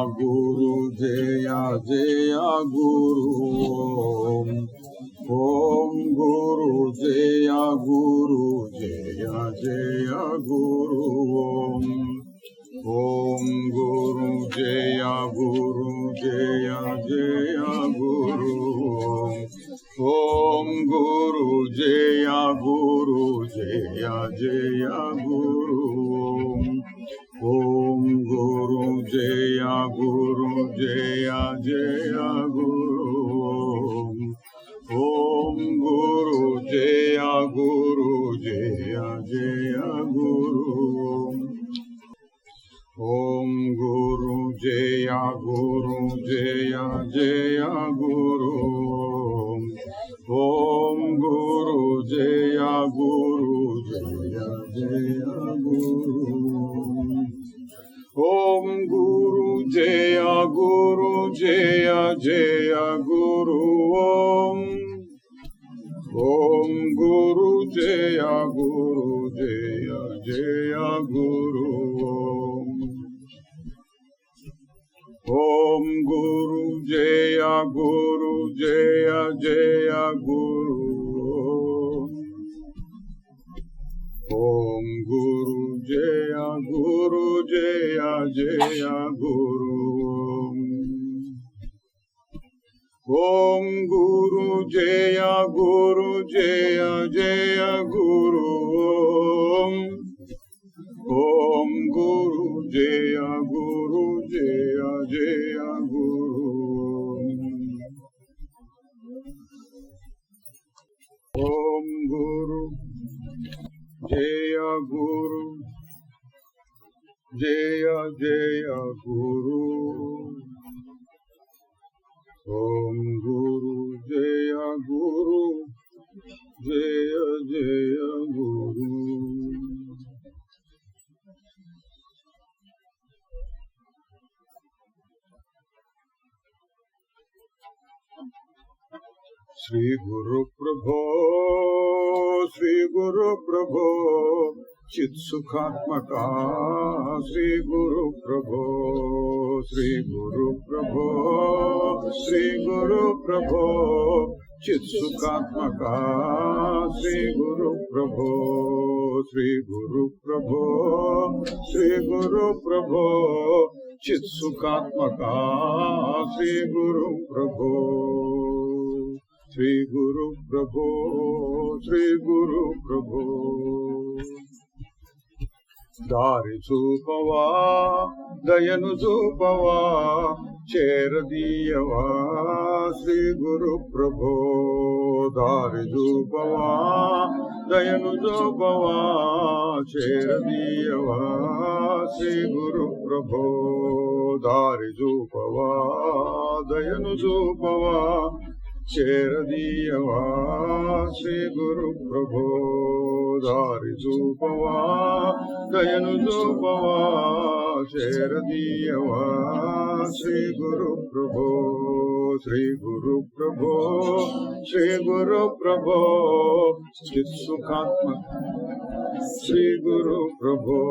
गुरु जय जय गुरु ओम गुरु जय जय गुरु ओम गुरु जय जय गुरु ओम गुरु जय जय गुरु ओम गुरु जय जय गुरु ओम गुरु जय जय गुरु ओम गुरु जय जय गुरु ओम गुरु जय जय गुरु ओम गुरु जय जय गुरु ओम गुरु जय जय गुरु ओम गुरु जय जय गुरु ओम गुरु जय जय गुरु ओम गुरु जय जय गुरु ओम गुरु जय जय गुरु ओम गुरु जय जय गुरु ओम गुरु जय जय गुरु श्री गुरु प्रभो चित सुखात्मका श्री गुरु प्रभो चित सुखात्मका श्री गुरु प्रभो चित सुखात्मका श्री गुरु प्रभो श्री गुरु प्रभो दारि చూపవా దయను చూపవా చేరదీయవా శ్రీ గురు ప్రభో దారి చూపవా దయను చూపవా చేరదీయవా శ్రీ గురు ప్రభో దారి చూపవా దయను చూపవా చేరదీయవా శ్రీ గురు ప్రభో దారి చూపవా దయను చూపవా చేరదీయవా శ్రీ గురు ప్రభో చిత్ సుఖాత్మక శ్రీ గురు ప్రభో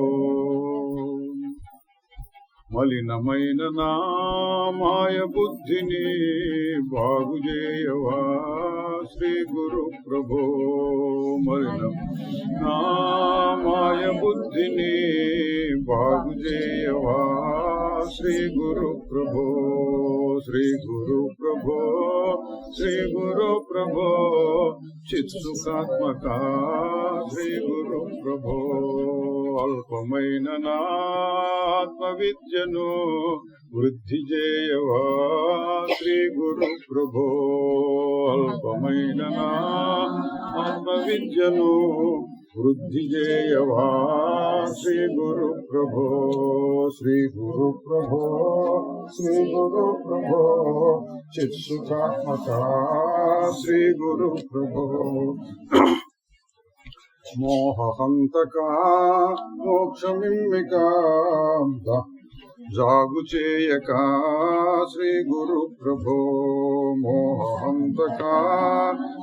మలినమైన నా మాయ బుద్ధిని బాగు చేయవా శ్రీ గురు ప్రభో మలినం నా మాయ బుద్ధిని బాగు చేయవా శ్రీ గురు ప్రభో చిత్ సుఖాత్మక శ్రీ గురు ప్రభో అల్పమైన నా ఆత్మ విద్యను వృద్ధి చేయవా శ్రీ గురు ప్రభో అల్పమైన నా ఆత్మ విద్యను వృద్ధి చేయవా శ్రీ గురు ప్రభో చిత్ సుఖాత్మక శ్రీ గురు ప్రభో మోహహంతకా మోక్షమిమ్మికా జాగు చేయక శ్రీ గురు ప్రభో మోహహంతకా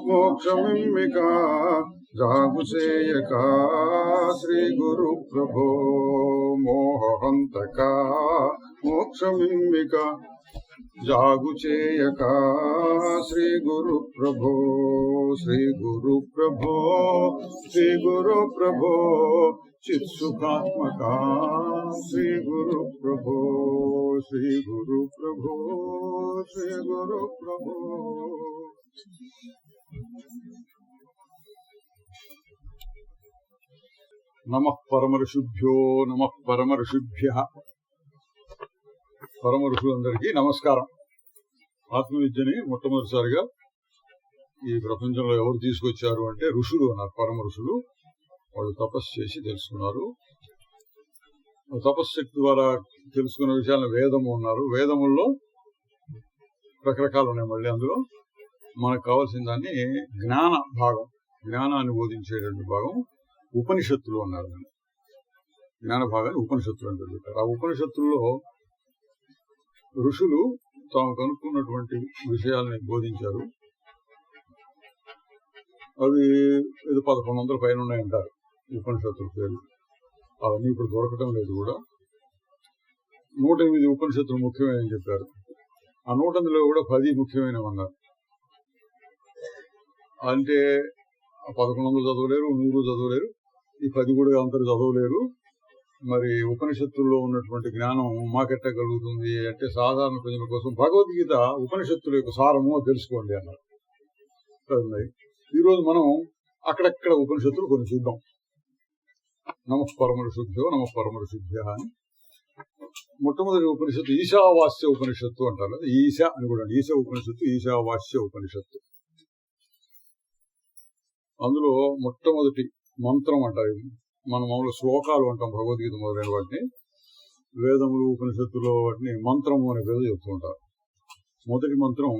మోక్షమిమ్మికా జాగు చేయక శ్రీ గురు ప్రభో మోహంతక మోక్షమిమ్మిక జాగు చేయక శ్రీ గురు ప్రభో శ్రీ గురు ప్రభో శ్రీ గురు ప్రభో చిత్సుఖాత్మక శ్రీ గురు ప్రభో శ్రీ గురు ప్రభో శ్రీ గురు ప్రభో. నమః పరమ ఋషుభ్యో నమః పరమ ఋషుభ్యః. పరమ ఋషులందరికీ నమస్కారం. ఆత్మవిద్యని మొట్టమొదటిసారిగా ఈ ప్రపంచంలో ఎవరు తీసుకొచ్చారు అంటే ఋషులు అన్నారు. పరమ ఋషులు. వాళ్ళు తపస్సు చేసి తెలుసుకున్నారు. తపశ్శక్తి ద్వారా తెలుసుకున్న విషయాలను వేదము ఉన్నారు. వేదముల్లో రకరకాలు ఉన్నాయి. మళ్ళీ అందులో మనకు కావాల్సిన దాన్ని జ్ఞాన భాగం, జ్ఞానాన్ని బోధించేటువంటి భాగం ఉపనిషత్తులు అన్నారు. జ్ఞాన భాగాన్ని ఉపనిషత్తులు అని తెలుగుతారు. ఆ ఉపనిషత్తుల్లో ఋషులు తాము కనుక్కున్నటువంటి విషయాలని బోధించారు. అవి 1100 పైన ఉన్నాయంటారు ఉపనిషత్తుల పేరు. అవన్నీ ఇప్పుడు దొరకటం లేదు కూడా. 108 ఉపనిషత్తులు ముఖ్యమైనవి చెప్పారు. ఆ 108లో కూడా 10 ముఖ్యమైనవి అన్నారు. అంటే 1100 చదవలేరు, 100 చదవలేరు, ఈ 10 కూడా అందరూ చదవలేరు. మరి ఉపనిషత్తుల్లో ఉన్నటువంటి జ్ఞానం మాకెట్టగలుగుతుంది అంటే సాధారణ ప్రజల కోసం భగవద్గీత ఉపనిషత్తుల యొక్క సారము తెలుసుకోండి అన్నారు. ఈరోజు మనం అక్కడక్కడ ఉపనిషత్తులు కొన్ని చూద్దాం. నమః పరమ ఋషుభ్యో నమః పరమ ఋషుభ్య అని. మొట్టమొదటి ఉపనిషత్తు ఈశావాస్య ఉపనిషత్తు అంటారు. ఈశ అని కూడా ఈశ ఉపనిషత్తు, ఈశావాస్య ఉపనిషత్తు. అందులో మొట్టమొదటి మంత్రం అంటారు. మనం మామూలు శ్లోకాలు అంటాం భగవద్గీత మొదలైన వాటిని. వేదములు ఉపనిషత్తులో వాటిని మంత్రము అనే పేరు చెప్తూ ఉంటారు. మొదటి మంత్రం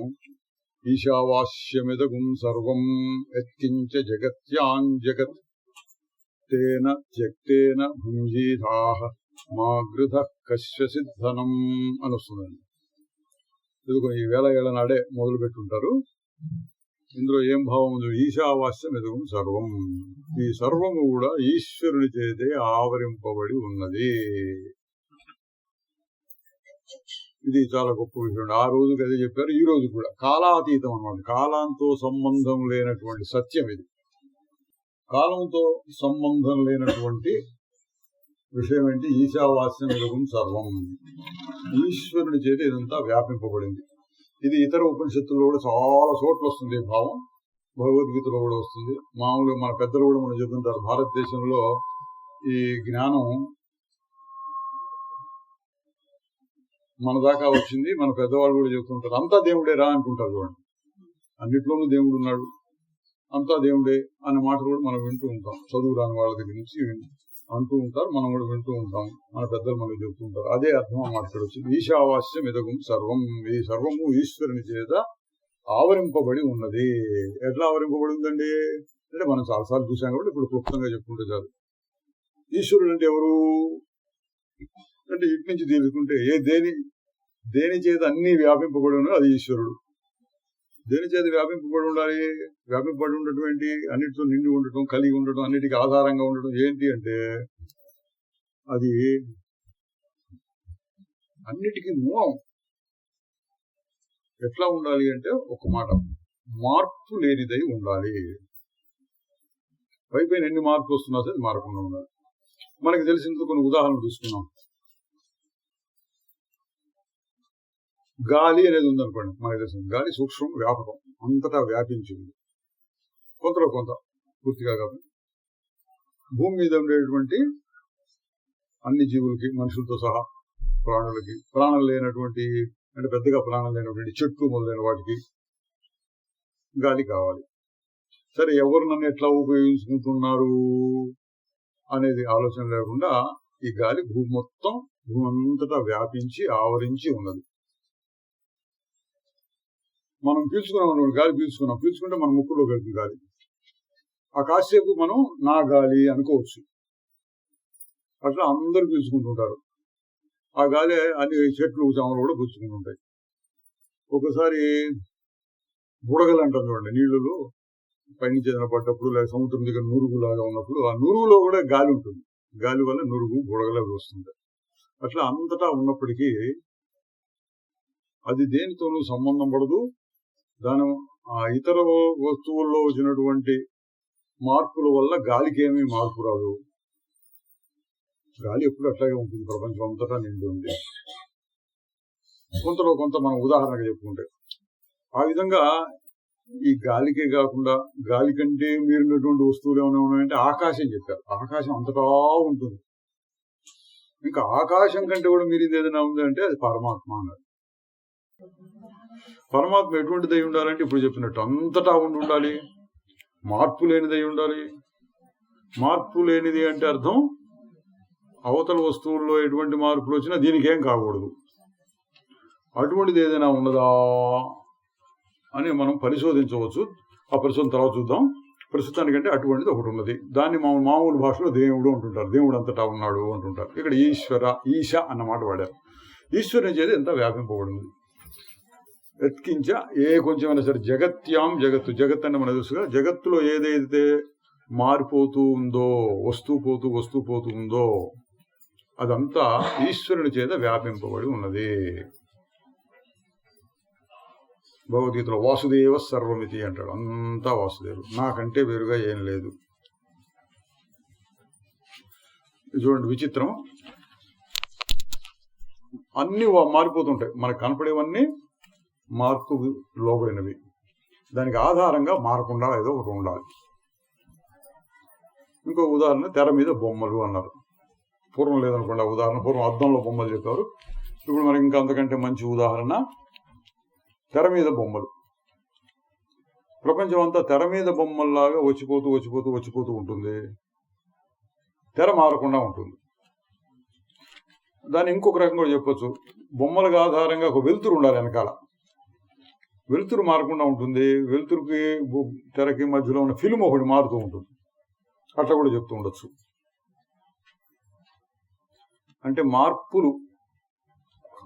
ఈశావాస్యమిదగుం సర్వం యత్కించ జగత్యాం జగత్ తేన త్యక్తేన భుంజీధాః మా గృధః కశ్య సిద్ధనం అని వస్తుందండి. ఇది ఈ వేల ఏళ్ల నాడే మొదలు పెట్టుంటారు. ఇందులో ఏం భావం ఉంది? ఈశావాస్యం ఎదుగు సర్వం. ఈ సర్వము కూడా ఈశ్వరుని చేతే ఆవరింపబడి ఉన్నది. ఇది చాలా గొప్ప విషయం. ఆ రోజుకి అదే చెప్పారు. ఈ రోజు కూడా కాలాతీతం అన్నమాట. కాలంతో సంబంధం లేనటువంటి సత్యం ఇది. కాలంతో సంబంధం లేనటువంటి విషయం ఏంటి? ఈశావాస్యం ఎదుగు సర్వం. ఈశ్వరుని చేత ఇదంతా వ్యాపింపబడింది. ఇది ఇతర ఉపనిషత్తుల్లో కూడా చాలా చోట్ల వస్తుంది భావం. భగవద్గీతలో కూడా వస్తుంది. మామూలుగా మన పెద్దలు కూడా మనం చెప్తుంటారు, భారతదేశంలో ఈ జ్ఞానం మన దాకా వచ్చింది. మన పెద్దవాళ్ళు కూడా చెప్తుంటారు, అంతా దేవుడే రా అంటుంటారు. చూడండి, అన్నిట్లోనూ దేవుడు ఉన్నాడు, అంతా దేవుడే అనే మాటలు కూడా మనం వింటూ ఉంటాం. చదువు రాని వాళ్ళ దగ్గర నుంచి అంటూ ఉంటారు, మనం కూడా వింటూ ఉంటాం. మన పెద్దలు మనకు చెప్తూ ఉంటారు. అదే అర్థం అన్నమాట ఇక్కడ వచ్చింది. ఈశావాస్యం ఇదగుం సర్వం. ఈ సర్వము ఈశ్వరుని చేత ఆవరింపబడి ఉన్నది. ఎట్లా ఆవరింపబడి ఉందండి అంటే మనం చాలాసార్లు చూసాం కాబట్టి ఇప్పుడు క్లుప్తంగా చెప్పుకుంటే చాలు. ఈశ్వరుడు అంటే ఎవరు అంటే ఇటు నుంచి తీసుకుంటే దేని చేత అన్ని వ్యాపింపబడి ఉన్నది అది ఈశ్వరుడు. దేని చేత వ్యాపింపబడి ఉండాలి? వ్యాపింపబడి ఉన్నటువంటి అన్నిటితో నిండి ఉండటం, కలిగి ఉండటం, అన్నిటికీ ఆధారంగా ఉండటం ఏంటి అంటే అది అన్నిటికీ మూలం. ఎట్లా ఉండాలి అంటే ఒక మాట, మార్పు లేనిదై ఉండాలి. పైపైన ఎన్ని మార్పులు వస్తున్నా సరే మారకుండా ఉండాలి. మనకి తెలిసిన కొన్ని ఉదాహరణలు తీసుకున్నాం. గాలి అనేది ఉందనుకోండి, మనకి తెలిసింది. గాలి సూక్ష్మం, వ్యాపకం, అంతటా వ్యాపించింది. కొంతలో కొంత, పూర్తిగా కాదు. భూమి మీద ఉండేటువంటి అన్ని జీవులకి, మనుషులతో సహా ప్రాణులకి, ప్రాణం లేనటువంటి అంటే పెద్దగా ప్రాణం లేనటువంటి చెట్లు మొదలైన వాటికి గాలి కావాలి. సరే, ఎవరు నన్ను ఎట్లా ఉపయోగించుకుంటున్నారు అనేది ఆలోచన లేకుండా ఈ గాలి భూమి మొత్తం, భూమి అంతటా వ్యాపించి ఆవరించి ఉన్నది. మనం పీల్చుకున్నాం, గాలి పీల్చుకుంటే మన ముక్కులో వెళ్తుంది గాలి. ఆ కాసేపు మనం నా గాలి అనుకోవచ్చు. అట్లా అందరూ పీల్చుకుంటుంటారు. ఆ గాలి అన్ని చెట్లు చామలు కూడా పీల్చుకుంటుంటాయి. ఒకసారి బుడగలు అంటారు చూడండి, నీళ్లలో పైనుంచి ఏదైనా పడ్డప్పుడు, లేదా సముద్రం దగ్గర నురుగులాగా ఉన్నప్పుడు ఆ నురుగులో కూడా గాలి ఉంటుంది. గాలి వల్ల నురుగు, బుడగలు అవి వస్తుంటాయి. అట్లా అంతటా ఉన్నప్పటికీ అది దేనితోనూ సంబంధం పడదు. దాని ఆ ఇతర వస్తువుల్లో వచ్చినటువంటి మార్పుల వల్ల గాలికి ఏమీ మార్పు రాదు. గాలి ఎప్పుడు అట్లాగే ఉంటుంది, ప్రపంచం అంతటా నిండి ఉంది. కొంతలో కొంత మనం ఉదాహరణగా చెప్పుకుంటే ఆ విధంగా ఈ గాలికే కాకుండా గాలి కంటే మీరినటువంటి వస్తువులు ఏమైనా ఉన్నాయంటే ఆకాశం చెప్పారు. ఆకాశం అంతటా ఉంటుంది. ఇంకా ఆకాశం కంటే కూడా మీరింది ఏదైనా ఉందంటే అది పరమాత్మ అన్నారు. పరమాత్మ ఎటువంటిదై ఉండాలంటే ఇప్పుడు చెప్పినట్టు అంతటా ఉండాలి, మార్పు లేనిదై ఉండాలి. మార్పు లేనిది అంటే అర్థం అవతల వస్తువుల్లో ఎటువంటి మార్పులు వచ్చినా దీనికి ఏం కాకూడదు. అటువంటిది ఏదైనా ఉన్నదా అని మనం పరిశోధించవచ్చు. ఆ పరిశోధన తర్వాత చూద్దాం. ప్రస్తుతానికంటే అటువంటిది ఒకటి ఉన్నది. దాన్ని మామూలు భాషలో దేవుడు అంటుంటారు. దేవుడు అంతటా ఉన్నాడు అంటుంటారు. ఇక్కడ ఈశ అన్నమాట వాడారు. ఈశ్వరుని చేతి ఎంత వ్యాపింపబడింది. ఎత్కించ ఏ కొంచెమైనా సరే జగత్యాం జగత్తు, జగత్ అని మనకు తెలుసుగా. జగత్తులో ఏదైతే మారిపోతూ ఉందో, వస్తూ పోతూ ఉందో అదంతా ఈశ్వరుని చేత వ్యాపింపబడి ఉన్నది. భగవద్గీతలో వాసుదేవ సర్వమితి అంటాడు. అంతా వాసుదేవుడు, నాకంటే వేరుగా ఏం లేదు. చూడండి విచిత్రం, అన్ని మారిపోతుంటాయి. మనకు కనపడేవన్నీ మార్పు లోబడినవి. దానికి ఆధారంగా మారకుండా ఏదో ఒకటి ఉండాలి. ఇంకో ఉదాహరణ తెర మీద బొమ్మలు అన్నారు. పూర్వం లేదనుకోండి ఉదాహరణ. పూర్వం అద్దంలో బొమ్మలు చెప్పారు. ఇప్పుడు మనకి ఇంకా అంతకంటే మంచి ఉదాహరణ తెర మీద బొమ్మలు. ప్రపంచం అంతా తెర మీద బొమ్మల్లాగా వచ్చిపోతూ ఉంటుంది. తెర మారకుండా ఉంటుంది. దాన్ని ఇంకొక రకంగా కూడా చెప్పొచ్చు. బొమ్మలకు ఆధారంగా ఒక వెలుతురు ఉండాలి వెనకాల. వెలుతురు మారకుండా ఉంటుంది. వెలుతురుకి తెరకి మధ్యలో ఉన్న ఫిల్మ్ ఒకటి మారుతూ ఉంటుంది. అట్లా కూడా చెప్తూ ఉండొచ్చు. అంటే మార్పులు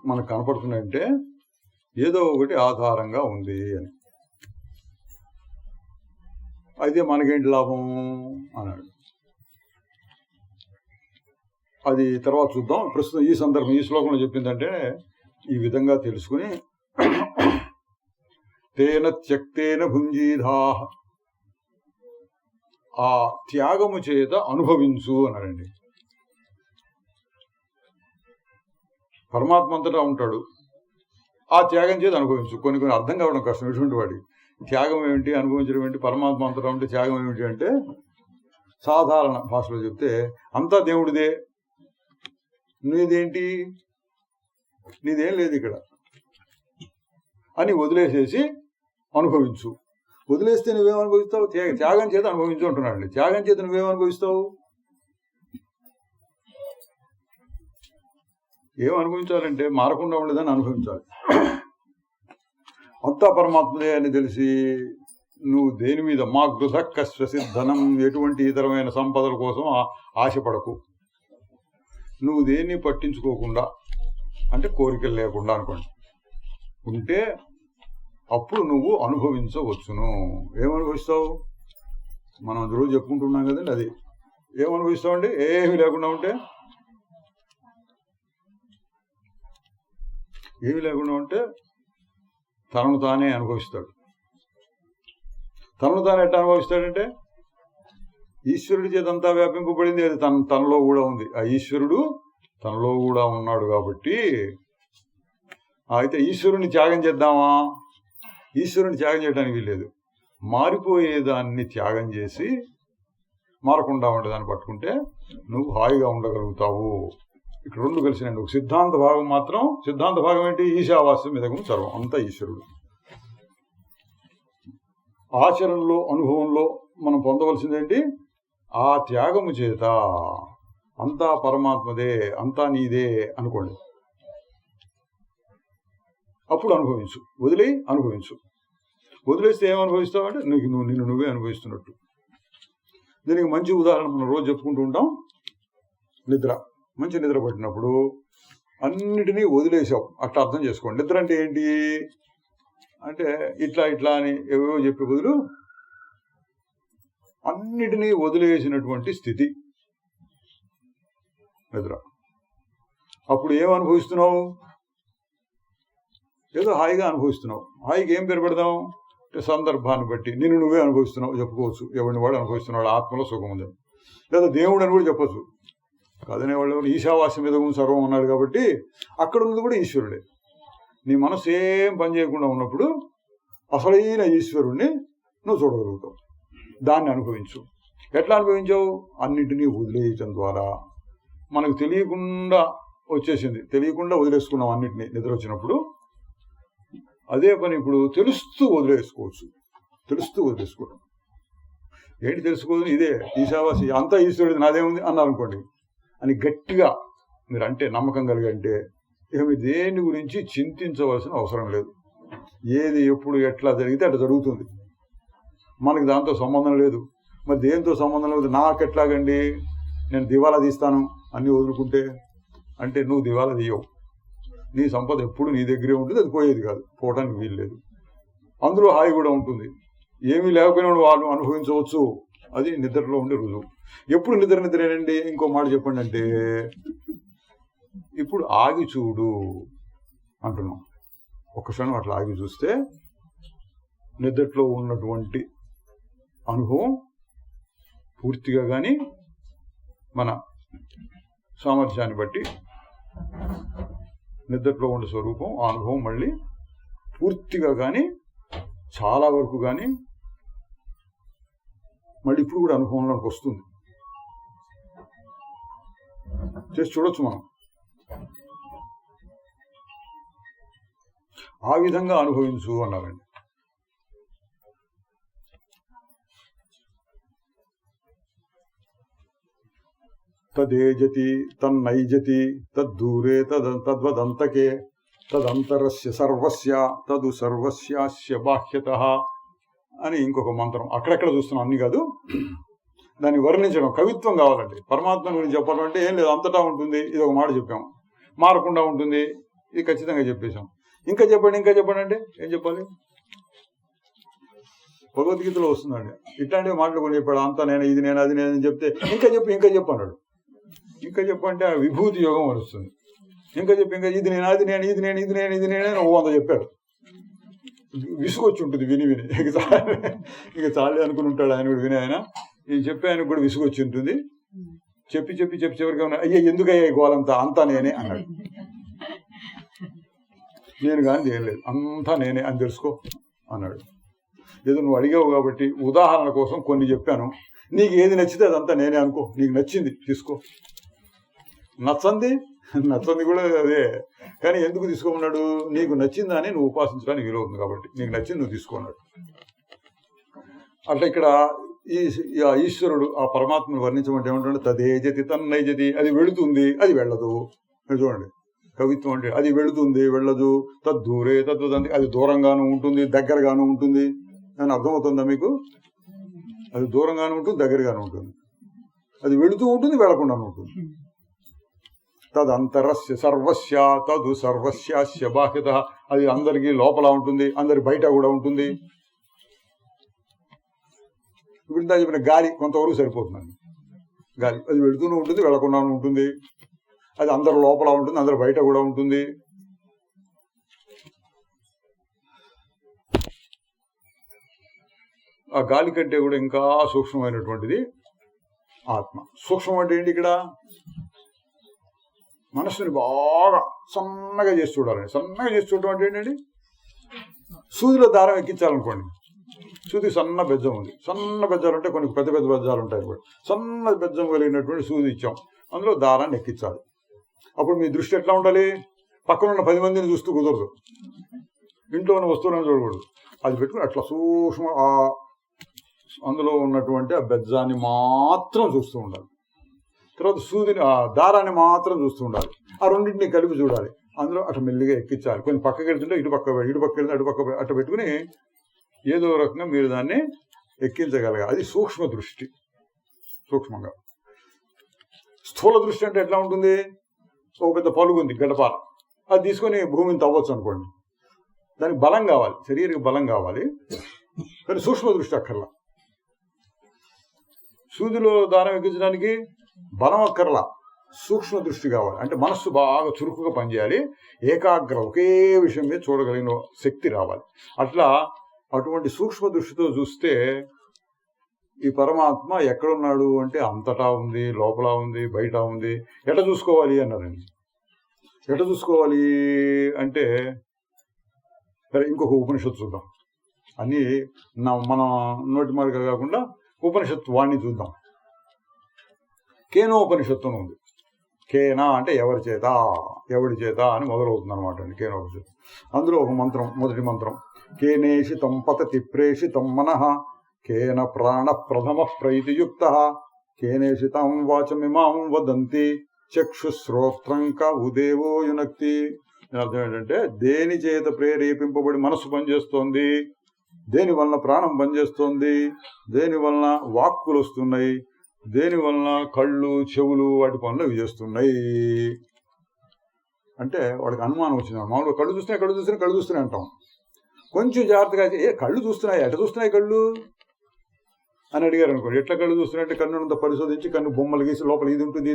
మనకు కనపడుతున్నాయంటే ఏదో ఒకటి ఆధారంగా ఉంది అని. అయితే మనకేంటి లాభం అన్నాడు. అది తర్వాత చూద్దాం. ప్రస్తుతం ఈ సందర్భం ఈ శ్లోకంలో చెప్పిందంటే ఈ విధంగా తెలుసుకుని తేన త్యక్తేన భుంజీధా, ఆ త్యాగము చేత అనుభవించు అన్నాడండి. పరమాత్మ అంతటా ఉంటాడు, ఆ త్యాగం చేత అనుభవించు. కొన్ని అర్థం కావడం కష్టం. ఎటువంటి వాడికి త్యాగం ఏమిటి, అనుభవించడం ఏంటి, పరమాత్మ అంతటా ఉంటే త్యాగం ఏమిటి అంటే సాధారణ భాషలో చెప్తే అంతా దేవుడిదే, నీదేంటి, నీదేం లేదు ఇక్కడ అని వదిలేసేసి అనుభవించు. వదిలేస్తే నువ్వేం అనుభవిస్తావు? త్యాగం చేత అనుభవించు అంటున్నాడండి. త్యాగం చేత నువ్వేం అనుభవిస్తావు? ఏం అనుభవించాలంటే మారకుండా ఉండేదని అనుభవించాలి. అంతా పరమాత్మదే అని తెలిసి నువ్వు దేని మీద మా గృధకస్వసిద్ధనం, ఎటువంటి ఇతరమైన సంపదల కోసం ఆశపడకు. నువ్వు దేన్ని పట్టించుకోకుండా, అంటే కోరికలు లేకుండా అనుకోండి ఉంటే అప్పుడు నువ్వు అనుభవించవచ్చును. ఏమనుభవిస్తావు? మనం రోజు చెప్పుకుంటున్నాం కదండి. అది ఏమనుభవిస్తావు అండి? ఏమీ లేకుండా ఉంటే, ఏమీ లేకుండా ఉంటే తనను తానే అనుభవిస్తాడు. తనను తాను ఎట్లా అనుభవిస్తాడంటే ఈశ్వరుడి చేతంతా వ్యాపింపబడింది. అది తనలో కూడా ఉంది. ఆ ఈశ్వరుడు తనలో కూడా ఉన్నాడు కాబట్టి. అయితే ఈశ్వరుని త్యాగం చేద్దామా? ఈశ్వరుని త్యాగం చేయడానికి వీల్లేదు. మారిపోయేదాన్ని త్యాగం చేసి మారకుండా ఉండేదాన్ని పట్టుకుంటే నువ్వు హాయిగా ఉండగలుగుతావు. ఇక్కడ రెండు కలిసినండి. ఒక సిద్ధాంత భాగం మాత్రం, సిద్ధాంత భాగం ఏంటి? ఈశావాస్యం మీద సర్వం, అంతా ఈశ్వరుడు. ఆచరణలో అనుభవంలో మనం పొందవలసిందేంటి? ఆ త్యాగము చేత అంతా పరమాత్మదే, అంతా నీదే అనుకోండి. అప్పుడు అనుభవించు. వదిలేయి అనుభవించు. వదిలేస్తే ఏమనుభవిస్తావు అంటే నిన్ను నువ్వే అనుభవిస్తున్నట్టు. దీనికి మంచి ఉదాహరణ మనం రోజు చెప్పుకుంటూ ఉంటాం. నిద్ర. మంచి నిద్ర పట్టినప్పుడు అన్నిటినీ వదిలేసావు, అట్లా అర్థం చేసుకోండి. నిద్ర అంటే ఏంటి అంటే ఇట్లా అని ఏవేవో చెప్పే బదులు అన్నిటినీ వదిలేసినటువంటి స్థితి నిద్ర. అప్పుడు ఏం అనుభవిస్తున్నావు? ఏదో హాయిగా అనుభవిస్తున్నావు. హాయిగా ఏం పేరు పెడదాం? సందర్భాన్ని బట్టి నిన్ను నువ్వే అనుభవిస్తున్నావు చెప్పుకోవచ్చు. ఎవరిని వాడు అనుభవిస్తున్నాడు, ఆత్మలో సుఖం ఉంది. లేదా దేవుడు అని కూడా చెప్పచ్చు. కాదనేవాళ్ళు ఈశావాస్యం మీద సర్వం ఉన్నాడు కాబట్టి అక్కడ ఉన్నది కూడా ఈశ్వరుడే. నీ మనసు ఏం పని చేయకుండా ఉన్నప్పుడు అసలైన ఈశ్వరుణ్ణి నువ్వు చూడగలుగుతావు. దాన్ని అనుభవించు. ఎట్లా అనుభవించావు? అన్నింటినీ వదిలేయటం ద్వారా. మనకు తెలియకుండా వచ్చేసింది, తెలియకుండా వదిలేసుకున్నాం అన్నింటినీ నిద్ర వచ్చినప్పుడు. అదే పని ఇప్పుడు తెలుస్తూ వదిలేసుకోవచ్చు. తెలుస్తూ వదిలేసుకోవడం ఏంటి తెలుసుకోదు? ఇదే ఈశావాసి, అంతా ఈశ్వరుడు, నాదేముంది అన్నారు అనుకోండి అని గట్టిగా మీరు అంటే నమ్మకం కలిగంటే ఇక మీరు దేని గురించి చింతించవలసిన అవసరం లేదు. ఏది ఎప్పుడు ఎట్లా జరిగితే అట్లా జరుగుతుంది. మనకి దాంతో సంబంధం లేదు. మరి దేంతో సంబంధం లేదు? నాకెట్లాగండి, నేను దివాలా తీస్తాను అన్నీ వదులుకుంటే అంటే నువ్వు దివాలా తీయవు. నీ సంపద ఎప్పుడు నీ దగ్గరే ఉంటుంది, అది పోయేది కాదు, పోవడానికి వీలు లేదు. అందులో హాయి కూడా ఉంటుంది. ఏమీ లేకపోయినా వాళ్ళు అనుభవించవచ్చు. అది నిద్రలో ఉండే రుజువు. ఎప్పుడు నిద్రేనండి? ఇంకో మాట చెప్పండి అంటే ఇప్పుడు ఆగి చూడు అంటున్నాం. ఒక్క క్షణం అట్లా ఆగి చూస్తే నిద్రలో ఉన్నటువంటి అనుభవం పూర్తిగా కానీ మన సామర్థ్యాన్ని బట్టి నిద్రలో ఉండే స్వరూపం ఆ అనుభవం మళ్ళీ పూర్తిగా కానీ చాలా వరకు కానీ మళ్ళీ ఇప్పుడు కూడా అనుభవంలోకి వస్తుంది. చేసి చూడొచ్చు మనం. ఆ విధంగా అనుభవించు అన్నారండి. తదేజతి తన్నైజతి తద్దూరే తద్వదంతకే తదంతరస్య సర్వస్య తదు సర్వస్యాస్య బాహ్యతః అని ఇంకొక మంత్రం అక్కడెక్కడ చూస్తున్నాం, అన్ని కాదు. దాన్ని వర్ణించడం కవిత్వం కావాలండి. పరమాత్మ గురించి చెప్పడం అంటే ఏం లేదు, అంతటా ఉంటుంది. ఇది ఒక మాట చెప్పాము, మారకుండా ఉంటుంది, ఇది ఖచ్చితంగా చెప్పేశాం. ఇంకా చెప్పండి అంటే ఏం చెప్పాలి? భగవద్గీతలో వస్తుందండి ఇట్లాంటివి మాటలు కొన్ని చెప్పాడు. అంతా నేను, ఇది నేను, అది నేను చెప్తే ఇంకా చెప్పు అన్నాడు. ఇంకా చెప్పంటే ఆ విభూతి యోగం వస్తుంది. ఇంకా ఇది నేను, అది నేను, ఇది నేను ఓ అంత చెప్పాడు. విసుగొచ్చి ఉంటుంది విని ఇక చాలే అనుకుని ఉంటాడు ఆయన కూడా. విని ఆయన నేను చెప్పి ఆయనకు కూడా విసుగొచ్చి ఉంటుంది. చెప్పి చివరికి అయ్యా ఎందుకయ్యా గోలంతా, అంతా నేనే అన్నాడు. నేను కానీ ఏం లేదు, అంతా నేనే అని తెలుసుకో అన్నాడు. ఏదో నువ్వు అడిగావు కాబట్టి ఉదాహరణ కోసం కొన్ని చెప్పాను. నీకు ఏది నచ్చితే అదంతా నేనే అనుకో. నీకు నచ్చింది తీసుకో, నచ్చంది కూడా అదే. కానీ ఎందుకు తీసుకోమన్నాడు? నీకు నచ్చిందని నువ్వు ఉపాసించడానికి వీలవుతుంది కాబట్టి నీకు నచ్చింది నువ్వు తీసుకున్నాడు. అట్లా ఇక్కడ ఈ ఈశ్వరుడు ఆ పరమాత్మను వర్ణించమంటే ఏమంటాడు? తదేజతి తన్నైజతి. అది వెళుతుంది, అది వెళ్ళదు. చూడండి కవిత్వం అంటే అది వెళుతుంది, వెళ్ళదు. తద్దూరే తద్వదంతి. అది దూరంగాను ఉంటుంది, దగ్గరగాను ఉంటుంది. అని అర్థమవుతుందా మీకు? అది దూరంగాను ఉంటుంది, దగ్గరగాను ఉంటుంది. అది వెళుతూ ఉంటుంది, వెళ్లకుండా ఉంటుంది. తదంతరస్య సర్వస్య తదు సర్వస్యాస్య బాహ్యతః. అది అందరికీ లోపల ఉంటుంది, అందరి బయట కూడా ఉంటుంది. ఇప్పుడు ఇంత చెప్పిన గాలి కొంతవరకు సరిపోతుందండి. గాలి అది వెళుతూనే ఉంటుంది, వెళ్లకుండా ఉంటుంది. అది అందరి లోపల ఉంటుంది, అందరి బయట కూడా ఉంటుంది. ఆ గాలి కంటే కూడా ఇంకా సూక్ష్మమైనటువంటిది ఆత్మ. సూక్ష్మం అంటే ఏంటి? ఇక్కడ మనస్సుని బాగా సన్నగా చేసి చూడాలండి. సన్నగా చేసి చూడటం అంటే ఏంటండి? సూదిలో దారం ఎక్కించాలనుకోండి. సూది సన్న బెజ్జం ఉంది. సన్న బెజ్జాలు అంటే కొన్ని పెద్ద పెద్ద బెజ్జాలు ఉంటాయి కూడా. సన్న బెజ్జం కలిగినటువంటి సూది ఇచ్చాం, అందులో దారాన్ని ఎక్కించాలి. అప్పుడు మీ దృష్టి ఎట్లా ఉండాలి? పక్కనున్న 10 మందిని చూస్తూ కుదరదు, ఇంట్లో ఉన్న వస్తువులను చూడకూడదు. అది పెట్టుకుని అట్లా సూక్ష్మ అందులో ఉన్నటువంటి ఆ బెజ్జాన్ని మాత్రం చూస్తూ ఉండాలి. తర్వాత సూదిని ఆ దారాన్ని మాత్రం చూస్తూ ఉండాలి. ఆ రెండింటిని కలిపి చూడాలి. అందులో అటు మెల్లిగా ఎక్కించాలి. కొంచెం పక్కకి వెళ్తుంటే ఇటు పక్క వెళ్తే అటు పక్క అటు పెట్టుకుని ఏదో రకంగా మీరు దాన్ని ఎక్కించగలగాలి. అది సూక్ష్మ దృష్టి. సూక్ష్మంగా. స్థూల దృష్టి అంటే ఎట్లా ఉంటుంది? ఒక పెద్ద పలుగు ఉంది, గడపాల, అది తీసుకొని భూమిని తవ్వచ్చు అనుకోండి. దానికి బలం కావాలి, శరీరానికి బలం కావాలి. కానీ సూక్ష్మ దృష్టి అక్కర్లా. సూదిలో దారం ఎక్కించడానికి బలం అక్కర్లా, సూక్ష్మ దృష్టి కావాలి. అంటే మనస్సు బాగా చురుకుగా పనిచేయాలి, ఏకాగ్ర ఒకే విషయం మీద చూడగలిగిన శక్తి రావాలి. అట్లా అటువంటి సూక్ష్మ దృష్టితో చూస్తే ఈ పరమాత్మ ఎక్కడున్నాడు అంటే అంతటా ఉంది, లోపల ఉంది, బయట ఉంది. ఎట్లా చూసుకోవాలి అన్నారండి. ఎట్లా చూసుకోవాలి అంటే సరే ఇంకొక ఉపనిషత్తు చూద్దాం. అన్నీ మన నోటి మార్గం కాకుండా ఉపనిషత్తు వాణ్ణి చూద్దాం. కేనోపనిషత్తు ఉంది. కేనా అంటే ఎవరి చేత, ఎవడి చేత అని మొదలవుతుంది అనమాట అండి కేనోపనిషత్తు. అందులో ఒక మంత్రం, మొదటి మంత్రం, కేనేషి తం పతతి ప్రేషితం మనః కేన ప్రాణ ప్రథమ ప్రైతియుక్త కేనేషి తం వాచమిమాం వదంతి చక్షుశ్రోత్రంక ఉదేవో యునక్తి. అర్థం ఏంటంటే దేని చేత ప్రేరేపింపబడి మనస్సు పనిచేస్తోంది, దేని వలన ప్రాణం పనిచేస్తోంది, దేని వలన వాక్కులు వస్తున్నాయి, దేని వలన కళ్ళు చెవులు వాటి పనులు ఇవి చేస్తున్నాయి అంటే వాడికి అనుమానం వచ్చింది. మామూలుగా కళ్ళు చూస్తున్నాయి అంటాం. కొంచెం జాగ్రత్తగా అయితే కళ్ళు చూస్తున్నాయి, ఎట్లా చూస్తున్నాయి కళ్ళు అని అడిగారు అనుకోండి. ఎట్లా కళ్ళు చూస్తున్నాయంటే కన్నునంతా పరిశోధించి కన్ను బొమ్మలు గీసి లోపల ఇది ఉంటుంది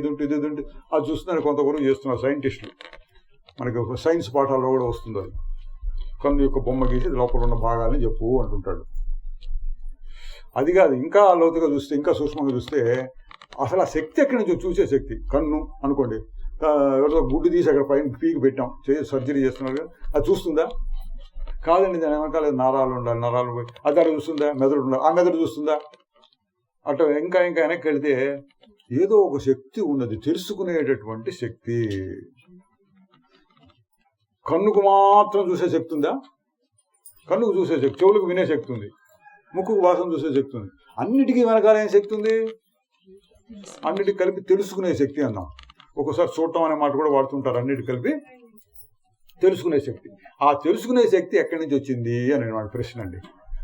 అది చూస్తున్నారు. కొంతవరకు చేస్తున్నారు సైంటిస్టులు. మనకి ఒక సైన్స్ పాఠాల్లో కూడా వస్తుంది. అది కన్ను యొక్క బొమ్మ గీసి లోపల ఉన్న భాగాలని చెప్పు అంటుంటాడు. అది కాదు, ఇంకా లోతుగా చూస్తే, ఇంకా సూక్ష్మంగా చూస్తే అసలు ఆ శక్తి ఎక్కడి నుంచి చూసే శక్తి. కన్ను అనుకోండి, ఎవరితో గుడ్డు తీసి అక్కడ పైన పీకి పెట్టాం, సర్జరీ చేస్తున్నారు కదా, అది చూస్తుందా? కాదండి, దాని వెనకాల నరాలు ఉండాలి, నరాలు పోయి అది అక్కడ చూస్తుందా? మెదడు ఉండాలి, ఆ మెదడు చూస్తుందా? అట్లా ఇంకా వెనక్కి వెళితే ఏదో ఒక శక్తి ఉన్నది, తెలుసుకునేటటువంటి శక్తి. కన్నుకు మాత్రం చూసే శక్తి ఉందా? కన్నుకు చూసే శక్తి, చెవులకు వినే శక్తి ఉంది, ముక్కుకు వాసన చూసే శక్తి ఉంది. అన్నిటికీ వెనకాల ఏం శక్తి ఉంది? అన్నిటికి కలిపి తెలుసుకునే శక్తి అన్నాం. ఒక్కోసారి చూడటం అనే మాట కూడా వాడుతుంటారు. అన్నిటికి కలిపి తెలుసుకునే శక్తి. ఆ తెలుసుకునే శక్తి ఎక్కడి నుంచి వచ్చింది అని వాడి ప్రశ్న అండి.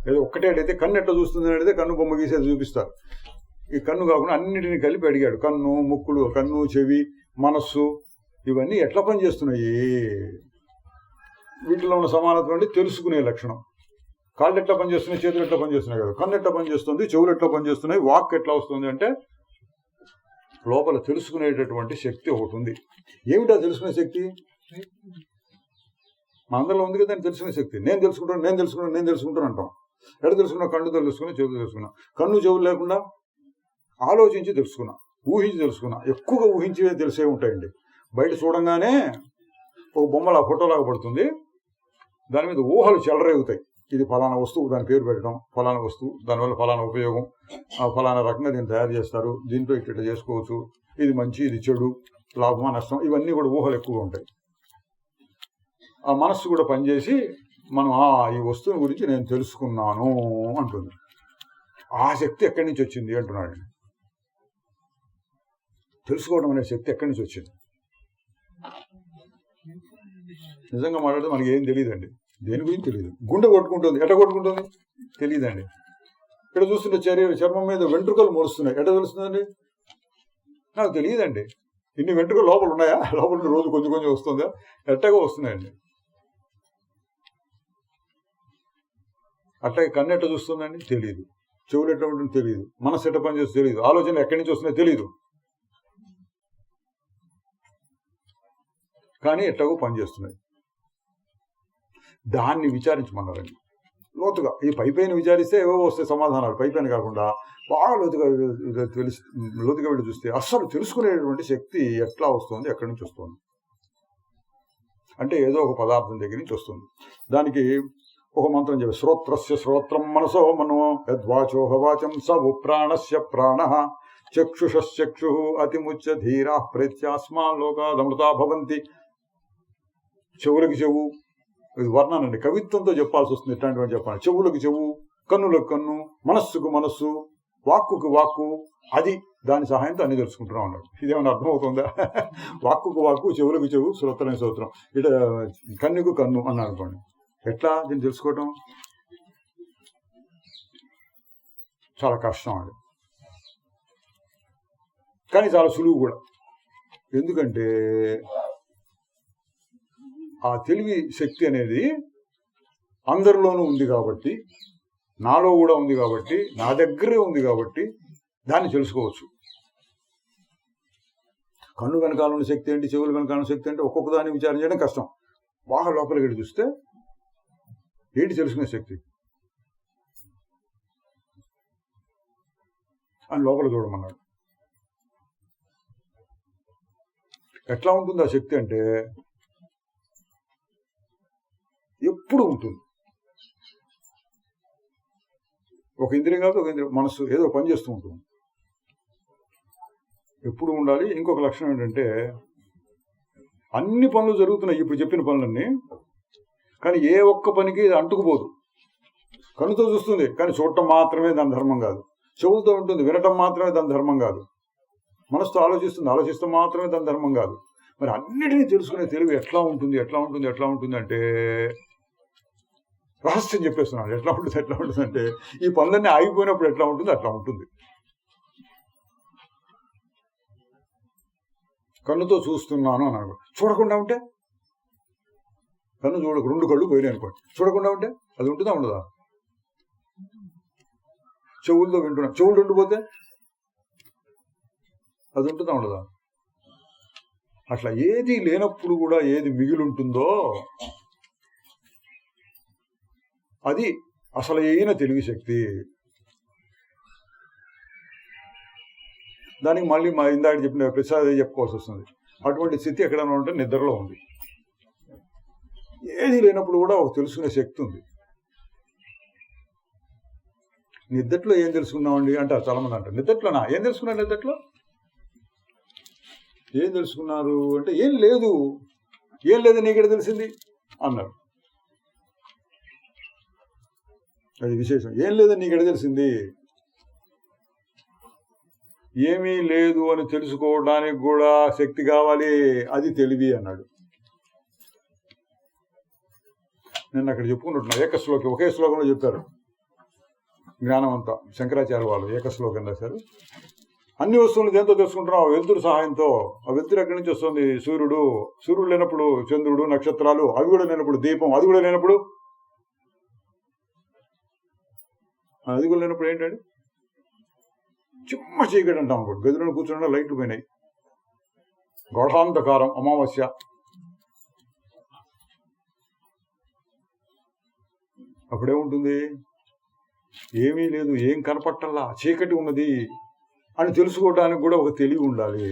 ఏదో ఒక్కటే అడిగితే కన్ను ఎట్లా చూస్తుంది అని అడిగితే కన్ను బొమ్మ గీసేది చూపిస్తారు. ఈ కన్ను కాకుండా అన్నిటిని కలిపి అడిగాడు. కన్ను, ముక్కుడు, కన్ను, చెవి, మనస్సు ఇవన్నీ ఎట్లా పనిచేస్తున్నాయి, వీటిలో ఉన్న సమానత్వం అంటే తెలుసుకునే లక్షణం. కాళ్ళు ఎట్లా పనిచేస్తున్నాయి, చేతులు ఎట్లా పనిచేస్తున్నాయి కదా, కన్ను ఎట్లా పనిచేస్తుంది, చెవులు ఎట్లా పనిచేస్తున్నాయి, వాక్ ఎట్లా వస్తుంది అంటే లోపల తెలుసుకునేటటువంటి శక్తి ఒకటి ఉంది. ఏమిటా తెలుసుకునే శక్తి? మా అందరిలో ఉంది కదా తెలుసుకునే శక్తి. నేను తెలుసుకుంటాను అంటాం. ఎక్కడ తెలుసుకున్నా? కన్ను తెలుసుకున్నా, చెవులు తెలుసుకున్నా. కన్ను చెవులు లేకుండా ఆలోచించి తెలుసుకున్నా, ఊహించి తెలుసుకున్నా. ఎక్కువగా ఊహించి తెలిసే ఉంటాయండి. బయట చూడంగానే ఒక బొమ్మలా ఫోటోలాగా పడుతుంది, దాని మీద ఊహలు చెలరేగుతాయి. ఇది ఫలానా వస్తువు, దాని పేరు పెట్టడం, ఫలానా వస్తువు, దానివల్ల ఫలానా ఉపయోగం, ఫలానా రకంగా దీన్ని తయారు చేస్తారు, దీంతో ఇట్లా చేసుకోవచ్చు, ఇది మంచి, ఇది చెడు, లాభమా నష్టం, ఇవన్నీ కూడా ఊహలు ఎక్కువగా ఉంటాయి. ఆ మనస్సు కూడా పనిచేసి మనం ఈ వస్తువుని గురించి నేను తెలుసుకున్నాను అంటుంది. ఆ శక్తి ఎక్కడి నుంచి వచ్చింది అంటున్నాడు. తెలుసుకోవడం అనే శక్తి ఎక్కడి నుంచి వచ్చింది? నిజంగా మాట్లాడితే మనకి ఏం తెలియదండి. దేని గురించి తెలియదు. గుండె కొట్టుకుంటుంది, ఎట్ట కొట్టుకుంటుంది తెలియదండి. ఇక్కడ చూస్తుంటే చర్మం మీద వెంట్రుకలు మొలుస్తున్నాయి, ఎట్ట తెలుస్తుందండి? నాకు తెలియదండి. ఇన్ని వెంట్రుకలు లోపల ఉన్నాయా? లోపల రోజు కొంచెం కొంచెం వస్తుందా? ఎట్టగా వస్తున్నాయండి. అట్లాగే కన్ను ఎట్ట చూస్తుందండి? తెలియదు. చెవులు ఎట్లా ఉంటుంది? తెలియదు. మనసు ఎట్ట పని చేస్తుంది? తెలియదు. ఆలోచనలు ఎక్కడి నుంచి వస్తున్నాయో తెలియదు. కానీ ఎట్లాగో పనిచేస్తున్నాయి. దాన్ని విచారించమన్నారండి లోతుగా. ఈ పైపైన విచారిస్తే ఏవో వస్తాయి సమాధానాలు, పైపైన కాకుండా బాగా లోతుగా వెళ్ళి చూస్తే అస్సలు తెలుసుకునేటువంటి శక్తి ఎట్లా వస్తుంది, ఎక్కడి నుంచి వస్తుంది అంటే ఏదో ఒక పదార్థం దగ్గర నుంచి వస్తుంది. దానికి ఒక మంత్రం చెప్పి, శ్రోత్రస్య శ్రోత్రం మనసో మనో యద్వాచోహ వాచం సవు ప్రాణస్య ప్రాణ చక్షుషక్షు అతిముచ్య ధీరా ప్రేత్యాస్మా లోకాదమృతా భవంతి. చెవులకి చెవు, ఇది వర్ణనండి, కవిత్వంతో చెప్పాల్సి వస్తుంది. ఇట్లాంటివన్నీ చెప్పాలి. చెవులకు చెవు, కన్నులకు కన్ను, మనస్సుకు మనస్సు, వాక్కుకు వాక్కు, అది దాని సహాయంతో అన్ని తెలుసుకుంటున్నాం అన్నాడు. ఇదేమన్నా అర్థమవుతుందా? వాక్కుకు వాక్కు, చెవులకు చెవు, శ్రోత్రం శ్రోత్రం, ఇట కన్నుకు కన్ను అన్నాడు అనుకోండి. ఎట్లా దీన్ని తెలుసుకోవటం? చాలా కష్టం అది, కానీ చాలా సులువు కూడా. ఎందుకంటే ఆ తెలివి శక్తి అనేది అందరిలోనూ ఉంది కాబట్టి, నాలో కూడా ఉంది కాబట్టి, నా దగ్గరే ఉంది కాబట్టి దాన్ని తెలుసుకోవచ్చు. కన్ను వెనకాల ఉన్న శక్తి ఏంటి, చెవులు వెనకాల ఉన్న శక్తి ఏంటి, ఒక్కొక్క దాన్ని విచారం చేయడం కష్టం. బాగా లోపలికి వెళ్ళి చూస్తే ఏంటి తెలుసుకునే శక్తి అని లోపల చూడమన్నాడు. ఎట్లా ఉంటుంది ఆ శక్తి అంటే ఎప్పుడు ఉంటుంది. ఒక ఇంద్రియం కాదు, ఒక ఇంద్రియం మనస్సు ఏదో పని చేస్తూ ఉంటుంది, ఎప్పుడు ఉండాలి. ఇంకొక లక్షణం ఏంటంటే అన్ని పనులు జరుగుతున్నాయి ఇప్పుడు చెప్పిన పనులన్నీ, కానీ ఏ ఒక్క పనికి అంటుకుపోదు. కన్నుతో చూస్తుంది కానీ చూడటం మాత్రమే దాని ధర్మం కాదు, చెవులతో ఉంటుంది వినటం మాత్రమే దాని ధర్మం కాదు, మనసుతో ఆలోచిస్తుంది ఆలోచిస్తూ మాత్రమే దాని ధర్మం కాదు. మరి అన్నిటినీ తెలుసుకునే తెలివి ఎట్లా ఉంటుంది అంటే రహస్యం చెప్పేస్తున్నాడు. ఎట్లా ఉంటుంది అంటే ఈ పనులన్నీ ఆగిపోయినప్పుడు ఎట్లా ఉంటుంది అట్లా ఉంటుంది. కన్నుతో చూస్తున్నాను అని అనుకో, చూడకుండా ఉంటే కన్ను చూడకు, 2 కళ్ళు పోయినాయి అనుకోండి, చూడకుండా ఉంటే అది ఉంటుందా ఉండదా? చెవులతో వింటున్నా, చెవులు 2 పోతే అది ఉంటుందా ఉండదా? అట్లా ఏది లేనప్పుడు కూడా ఏది మిగిలి ఉంటుందో అది అసలైన తెలివి శక్తి. దానికి మళ్ళీ మా ఇందాక చెప్పిన ప్రసాదే చెప్పుకోవాల్సి వస్తుంది. అటువంటి స్థితి ఎక్కడైనా ఉంటే నిద్రలో ఉంది. ఏది లేనప్పుడు కూడా ఒక తెలుసుకునే శక్తి ఉంది. నిద్దట్లో ఏం తెలుసుకున్నామండి అంటారు చాలా మంది. అంటారు నిద్దట్లోనా ఏం తెలుసుకున్నారు, నిద్దట్లో ఏం తెలుసుకున్నారు అంటే ఏం లేదు నీకెడ తెలిసింది అన్నారు. అది విశేషం. ఏం లేదని నీకెడ తెలిసింది? ఏమీ లేదు అని తెలుసుకోవడానికి కూడా శక్తి కావాలి, అది తెలివి అన్నాడు. నేను అక్కడ చెప్పుకుంటున్నా ఒకే శ్లోకంలో చెప్పారు జ్ఞానం అంతా. శంకరాచార్య వాళ్ళు ఏకశ్లోకం రాశారు. అన్ని వస్తువులు దేంతో తెలుసుకుంటున్నాం? వెలుతురు సహాయంతో. ఆ వెలుతురు ఎక్కడి నుంచి వస్తుంది? సూర్యుడు లేనప్పుడు చంద్రుడు, నక్షత్రాలు, అవి కూడా లేనప్పుడు దీపం, అది కూడా లేనప్పుడు ఏంటండి? చిమ్మ చీకటి అంటాం అనుకోండి. గదిలో కూర్చున్నా లైట్లు పోయినాయి, గోఢాంధకారం, అమావాస్య. అప్పుడేముంటుంది? ఏమీ లేదు, ఏం కనపట్టల్లా, చీకటి ఉన్నది అని తెలుసుకోవడానికి కూడా ఒక తెలివి ఉండాలి.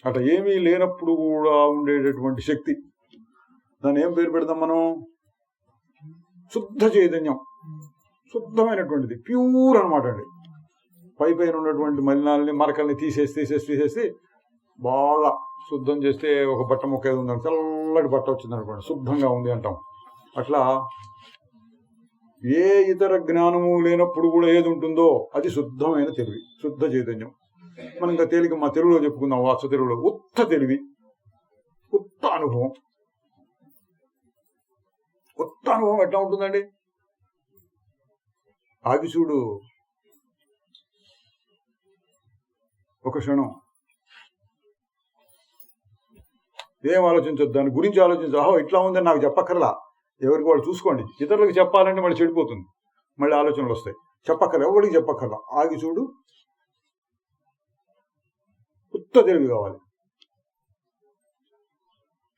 అట్లా ఏమీ లేనప్పుడు కూడా ఉండేటటువంటి శక్తి, దాన్ని ఏం పేరు పెడదాం మనం? శుద్ధ చైతన్యం, శుద్ధమైనటువంటిది, ప్యూర్ అనమాట అండి. పైన ఉన్నటువంటి మలినాలని మరకల్ని తీసేసి బాగా శుద్ధం చేస్తే ఒక బట్ట మొక్క ఏది ఉందని చల్లటి బట్ట వచ్చింది అనుకోండి, శుద్ధంగా ఉంది అంటాం. అట్లా ఏ ఇతర జ్ఞానము లేనప్పుడు కూడా ఏది ఉంటుందో అది శుద్ధమైన తెలివి, శుద్ధ చైతన్యం. మనం ఇంకా తేలిక మా తెలుగులో చెప్పుకుందాం, వాస్తు తెలుగులో ఉత్త తెలివి, ఉత్త అనుభవం. ఉత్త అనుభవం ఎట్లా ఉంటుందండి? ఆగి చూడు ఒక క్షణం, ఏం ఆలోచించొద్దు, దాని గురించి ఆలోచించు. ఇట్లా ఉందని నాకు చెప్పక్కర్లా, ఎవరికి వాళ్ళు చూసుకోండి. ఇతరులకు చెప్పాలంటే మళ్ళీ చెడిపోతుంది, మళ్ళీ ఆలోచనలు వస్తాయి. చెప్పక్కర్లా, ఎవరికి చెప్పక్కర్లా, ఆగి చూడు. ఉత్త తెలివి కావాలి.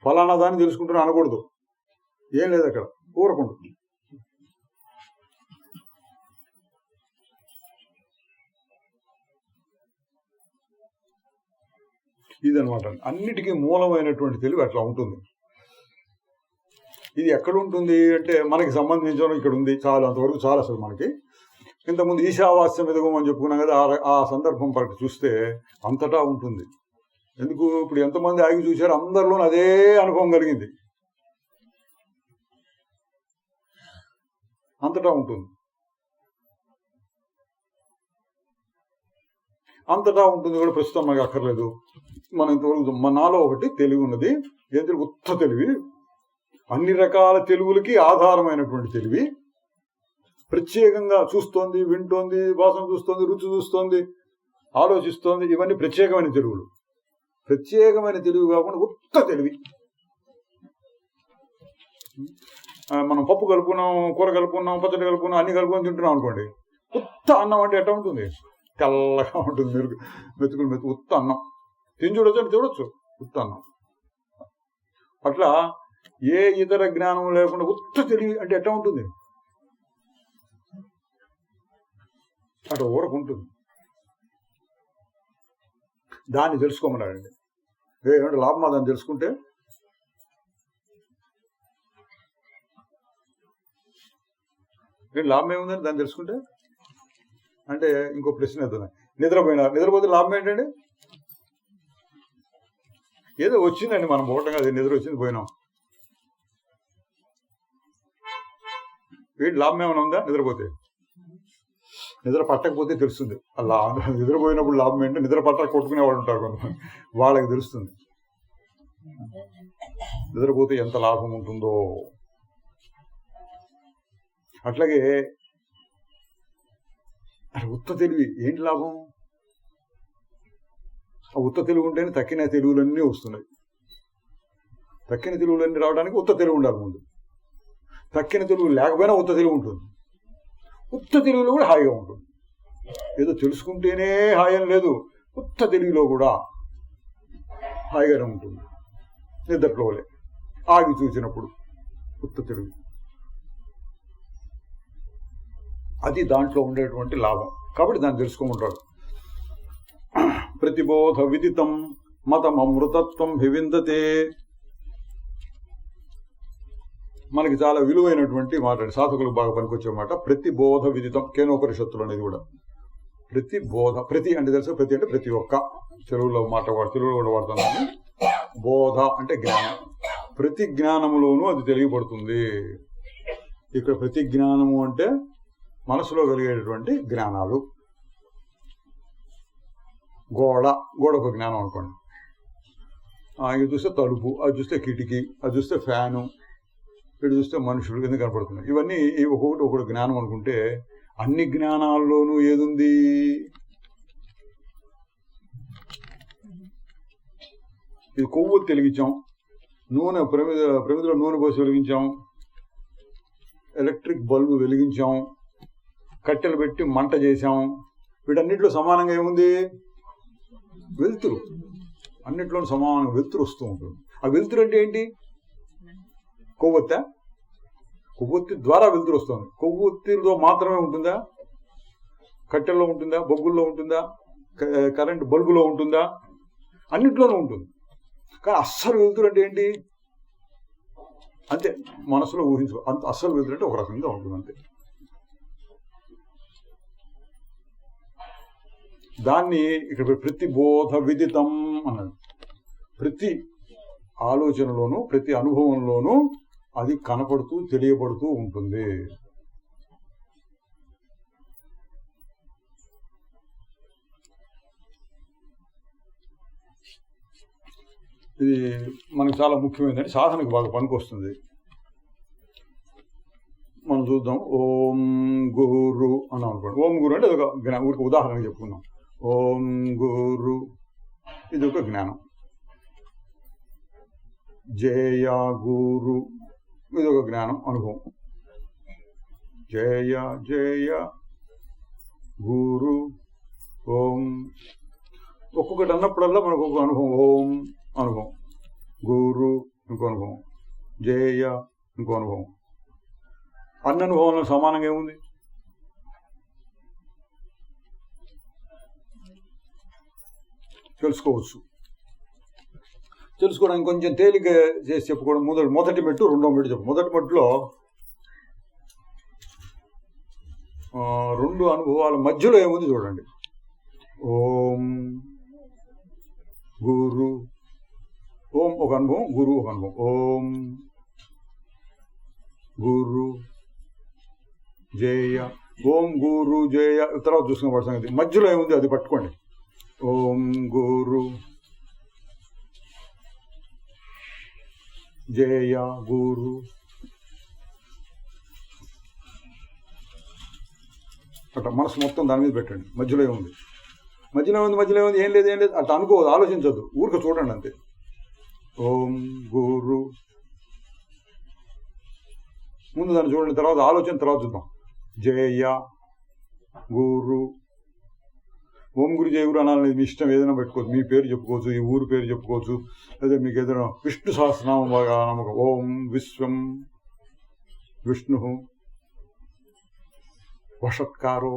ఫలానా దాన్ని తెలుసుకుంటున్నా అనకూడదు, ఏం లేదు అక్కడ, ఊరకుండా. ఇదనమాట అన్నిటికీ మూలమైనటువంటి తెలివి అట్లా ఉంటుంది. ఇది ఎక్కడ ఉంటుంది అంటే మనకి సంబంధించిన ఇక్కడ ఉంది, చాలా అంతవరకు చాలా. అసలు మనకి ఇంతకుముందు ఈశావాస్యం ఎదుగు అని చెప్పుకున్నాం కదా, ఆ సందర్భం పరకు చూస్తే అంతటా ఉంటుంది. ఎందుకు? ఇప్పుడు ఎంతమంది ఆగి చూశారు, అందరిలోనూ అదే అనుభవం కలిగింది, అంతటా ఉంటుంది. అంతటా ఉంటుంది కూడా, ప్రస్తుతం మనకు అక్కర్లేదు. మనం ఇంతవరకు నాలో ఒకటి తెలివి ఉన్నది. ఏం తెలివి? ఉత్త తెలివి, అన్ని రకాల తెలుగులకి ఆధారమైనటువంటి తెలివి. ప్రత్యేకంగా చూస్తోంది, వింటోంది, వాసన చూస్తోంది, రుచి చూస్తోంది, ఆలోచిస్తోంది. ఇవన్నీ ప్రత్యేకమైన తెలుగులు. ప్రత్యేకమైన తెలివి కాకుండా ఉత్త తెలివి. మనం పప్పు కలుపుకున్నాం, కూర కలుపుకున్నాం, పచ్చడి కలుపుకున్నాం, అన్ని కలుపుకొని తింటున్నాం అనుకోండి, ఉత్త అన్నం అంటే ఎట్లా ఉంటుంది? తెల్లగా ఉంటుంది, మెతుకులు ఉత్త అన్నం. తిని చూడొచ్చు అంటే చూడొచ్చు, ఉత్త అన్నం. అట్లా ఏ ఇతర జ్ఞానం లేకుండా ఉత్త తెలివి అంటే ఎట్లా ఉంటుంది? అట్లా ఊరకుంటుంది. దాన్ని తెలుసుకోమన్నాడండి. ఏమంటే లాభమా దాన్ని తెలుసుకుంటే? లాభం ఏముందని దాన్ని తెలుసుకుంటే అంటే ఇంకో ప్రశ్న అవుతుంది. నిద్రపోతే లాభం ఏంటండి? ఏదో వచ్చిందండి, మనం పోవటం అది నిద్ర వచ్చింది, పోయినాం. వీటి లాభం ఏమైనా ఉందా? నిద్రపోతే. నిద్ర పట్టకపోతే తెలుస్తుంది. అలా నిద్రపోయినప్పుడు లాభం ఏంటంటే నిద్ర పట్టక కొట్టుకునే వాళ్ళు ఉంటారు కొంతమంది, వాళ్ళకి తెలుస్తుంది నిద్రపోతే ఎంత లాభం ఉంటుందో. అట్లాగే ఉత్త తెలివి ఏంటి లాభం? ఆ ఉత్త తెలుగు ఉంటేనే తక్కిన తెలుగులన్నీ వస్తున్నాయి. తక్కిన తెలుగులన్నీ రావడానికి ఉత్త తెలుగు ఉండాలి ముందు. తక్కిన తెలుగు లేకపోయినా ఉత్త తెలుగు ఉంటుంది. ఉత్త తెలుగులో కూడా హాయిగా ఉంటుంది. ఏదో తెలుసుకుంటేనే హాయి అని లేదు, ఉత్త తెలుగులో కూడా హాయిగానే ఉంటుంది. నిద్రలోలే ఆగి చూసినప్పుడు ఉత్త తెలుగు, అది దాంట్లో ఉండేటువంటి లాభం. కాబట్టి దాన్ని తెలుసుకోమంటాడు. ప్రతిబోధ విదితం మతమృతత్వం వివిందతే. మనకి చాలా విలువైనటువంటి మాట, సాధకులకు బాగా పనికొచ్చే మాట. ప్రతిబోధ విదితం, కేనోపనిషత్తులు అనేది కూడా. ప్రతి బోధ, ప్రతి అంటే తెలుసు, ప్రతి అంటే ప్రతి ఒక్క, తెలుగులో కూడా వాడుతున్నాను. బోధ అంటే జ్ఞానం. ప్రతి జ్ఞానములోనూ అది తెలియబడుతుంది. ఇక్కడ ప్రతి జ్ఞానము అంటే మనసులో కలిగేటటువంటి జ్ఞానాలు. గోడకు జ్ఞానం అనుకోండి. ఇది చూస్తే తలుపు, అది చూస్తే కిటికీ, అది చూస్తే ఫ్యాను, ఇటు చూస్తే మనుషులు ఎందుకు కనపడుతున్నాయి. ఇవన్నీ ఒకటి జ్ఞానం అనుకుంటే, అన్ని జ్ఞానాల్లోనూ ఏదుంది? ఇది కొవ్వు వెలిగించాం, నూనె ప్రమిదిలో నూనె పోసి వెలిగించాం, ఎలక్ట్రిక్ బల్బు వెలిగించాం, కట్టెలు పెట్టి మంట చేశాం. వీటన్నిటిలో సమానంగా ఏముంది? వెలుతురు. అన్నిట్లో సమానంగా వెలుతురు వస్తూ ఉంటుంది. ఆ వెలుతురు అంటే ఏంటి? కొవ్వొత్తి ద్వారా వెలుతురు వస్తుంది. కొవ్వొత్తిలో మాత్రమే ఉంటుందా? కట్టెల్లో ఉంటుందా? బొగ్గుల్లో ఉంటుందా? కరెంట్ బల్బులో ఉంటుందా? అన్నిట్లోనూ ఉంటుంది. కానీ అస్సలు వెలుతురు అంటే ఏంటి? అంతే, మనసులో ఊహించుకో. అంత అస్సలు వెలుతురు అంటే ఒక రకంగా ఉంటుంది అంతే. దాన్ని ఇక్కడ ప్రతిబోధ విదితం అన్నాడు. ప్రతి ఆలోచనలోనూ ప్రతి అనుభవంలోనూ అది కనపడుతూ తెలియబడుతూ ఉంటుంది. ఇది మనకు చాలా ముఖ్యమైనది, సాధనకు బాగా పనికొస్తుంది. మనం చూద్దాం. ఓం గురు అన్నాం అనుకోండి. ఓం గురు అంటే ఒక ఉదాహరణ చెప్పుకుందాం. ఓం గురు, ఇది ఒక జ్ఞానం. జయ గురు, ఇది ఒక జ్ఞానం, అనుభవం. జయ జయ గురు ఓం. ఒక్కొక్కటి అన్నప్పుడల్లా మనకు ఒక అనుభవం. ఓం అనుభవం, గురు ఇంకో అనుభవం, జయ ఇంకో అనుభవం. అన్ని అనుభవంలో సమానంగా ఏముంది? తెలుసుకోవడానికి కొంచెం తేలిక చేసి చెప్పుకోవడం. మొదటి మెట్టు, రెండో మెట్టు చెప్పు. మొదటి మెట్టులో రెండు అనుభవాల మధ్యలో ఏముంది చూడండి. ఓం గురు, ఓం ఒక అనుభవం, గురు ఒక అనుభవం. ఓం గురు జయ, ఓం గురు జయ, తర్వాత చూసుకునే వాడి సంగతి. మధ్యలో ఏముంది అది పట్టుకోండి. ఓం గురు జయ గురు. అట్లా మనసు మొత్తం దాని మీద పెట్టండి. మధ్యలో ఏముంది? మధ్యలో ఏముంది? ఏం లేదు అట్లా అనుకోవద్దు, ఆలోచించద్దు, ఊరిక చూడండి అంతే. ఓం గురు, ముందు దాన్ని చూడండి, తర్వాత ఆలోచన తర్వాత చూద్దాం. జయ గురు, ఓం గురు జయ గురు అనాలనేది మీ ఇష్టం, ఏదైనా పెట్టుకోవచ్చు, మీ పేరు చెప్పుకోవచ్చు, ఈ ఊరు పేరు చెప్పుకోవచ్చు, లేదా మీకు ఏదైనా విష్ణు సహస్రనామం బాగా నమ్మకం, ఓం విశ్వం విష్ణు వషత్కారో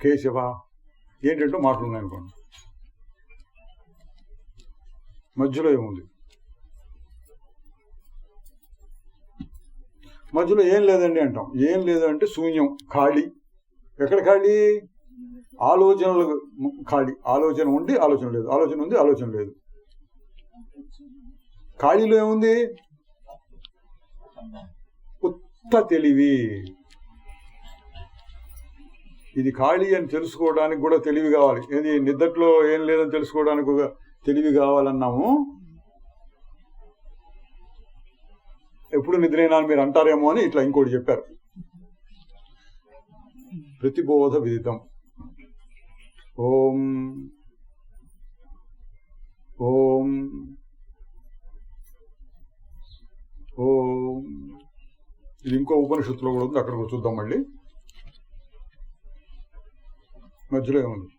కేశవ ఏంటంటో మాటలు ఉన్నాయనుకోండి. మధ్యలో ఏముంది? మధ్యలో ఏం లేదండి అంటాం. ఏం లేదు అంటే శూన్యం, ఖాళీ. ఎక్కడ ఖాళీ? ఆలోచనలు ఖాళీ. ఆలోచన ఉండి ఆలోచన లేదు, ఆలోచన ఉంది ఆలోచన లేదు. ఖాళీలో ఏముంది? ఉత్త తెలివి. ఇది ఖాళీ అని తెలుసుకోవడానికి కూడా తెలివి కావాలి. ఏది నిద్రలో ఏం లేదని తెలుసుకోవడానికి కూడా తెలివి కావాలన్నాము. ఎప్పుడు నిద్రైనా మీరు అంటారేమో అని ఇట్లా ఇంకోటి చెప్పారు. ప్రతిబోధ విదితం. ఓం ఓం ఓం. ఇది ఇంకో ఉపనిషత్తులో కూడా ఉంది, అక్కడికి చూద్దాం మళ్ళీ. మధ్యలో ఏముంది?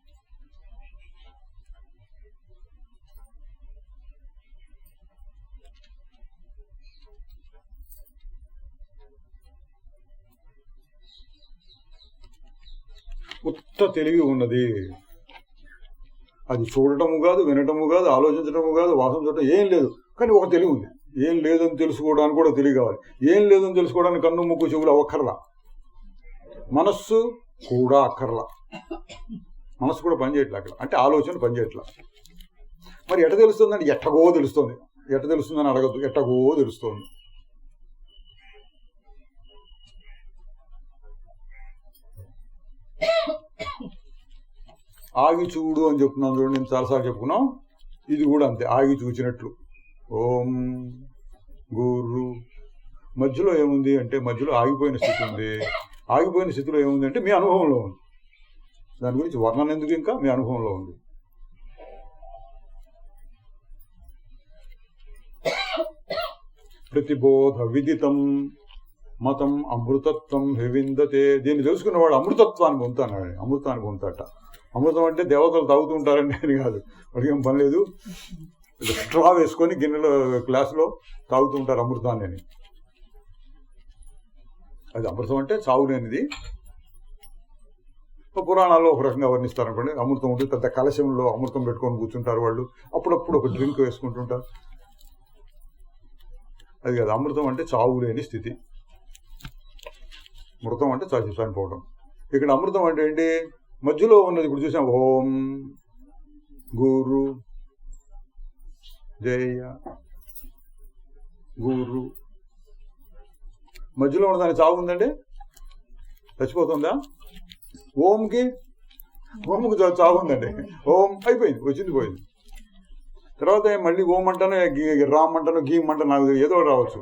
ఉత్త తెలివి ఉన్నది. అది చూడటము కాదు, వినటము కాదు, ఆలోచించటము కాదు, వాసన చూడటం ఏం లేదు. కానీ ఒక తెలివి ఉంది. ఏం లేదని తెలుసుకోవడానికి కూడా తెలివి కావాలి. ఏం లేదని తెలుసుకోవడానికి కన్ను ముక్కు చెవులు అక్కర్లా, మనస్సు కూడా అక్కర్లా. మనస్సు కూడా పనిచేయట్లే అక్కడ, అంటే ఆలోచన పనిచేయట్లా. మరి ఎట్ట తెలుస్తుందంటే ఎట్టగో తెలుస్తుంది. ఎట్ట తెలుస్తుందని అడగద్దు, ఎట్టగో తెలుస్తుంది. ఆగి చూడు అని చెప్తున్నాను చూడండి, నేను చాలాసార్లు చెప్పుకున్నాం. ఇది కూడా అంతే, ఆగి చూచినట్లు. ఓం గురు. మధ్యలో ఏముంది అంటే మధ్యలో ఆగిపోయిన స్థితి ఉంది. ఆగిపోయిన స్థితిలో ఏముంది అంటే మీ అనుభవంలో ఉంది. దాని గురించి వర్ణన ఎందుకు, ఇంకా మీ అనుభవంలో ఉంది. ప్రతిబోధ విదితం మతం అమృతత్వం వివిందతే. దీన్ని తెలుసుకున్నవాడు అమృతత్వాన్ని పొందుతాడు. అమృతాన్ని పొందుతాట. అమృతం అంటే దేవతలు తాగుతూ ఉంటారండి అని కాదు, వాడికి ఏం పని లేదు. స్ట్రా వేసుకొని గిన్నెలో గ్లాసులో తాగుతూ ఉంటారు అమృతాన్ని అని. అది అమృతం అంటే చావులేనిది. పురాణాల్లో ఒక రకంగా వర్ణిస్తారనుకోండి. అమృతం ఉంటుంది, పెద్ద కలశంలో అమృతం పెట్టుకొని కూర్చుంటారు వాళ్ళు. అప్పుడప్పుడు ఒక డ్రింక్ వేసుకుంటుంటారు. అది కాదు, అమృతం అంటే చావులేని స్థితి. మృతం అంటే చనిపోవడం. ఇక్కడ అమృతం అంటే ఏంటి? మధ్యలో ఉన్నది ఇప్పుడు చూసాం. ఓం గురు జయ గురు. మధ్యలో ఉన్నదానికి చావు ఉందండి, చచ్చిపోతుందా? ఓంకి చావు ఉందండి. ఓం అయిపోయింది, వచ్చింది పోయింది. తర్వాత మళ్ళీ ఓం అంటాను, రామ్ అంటాను, గీమ్ అంటాను, నాకు ఏదో రావచ్చు.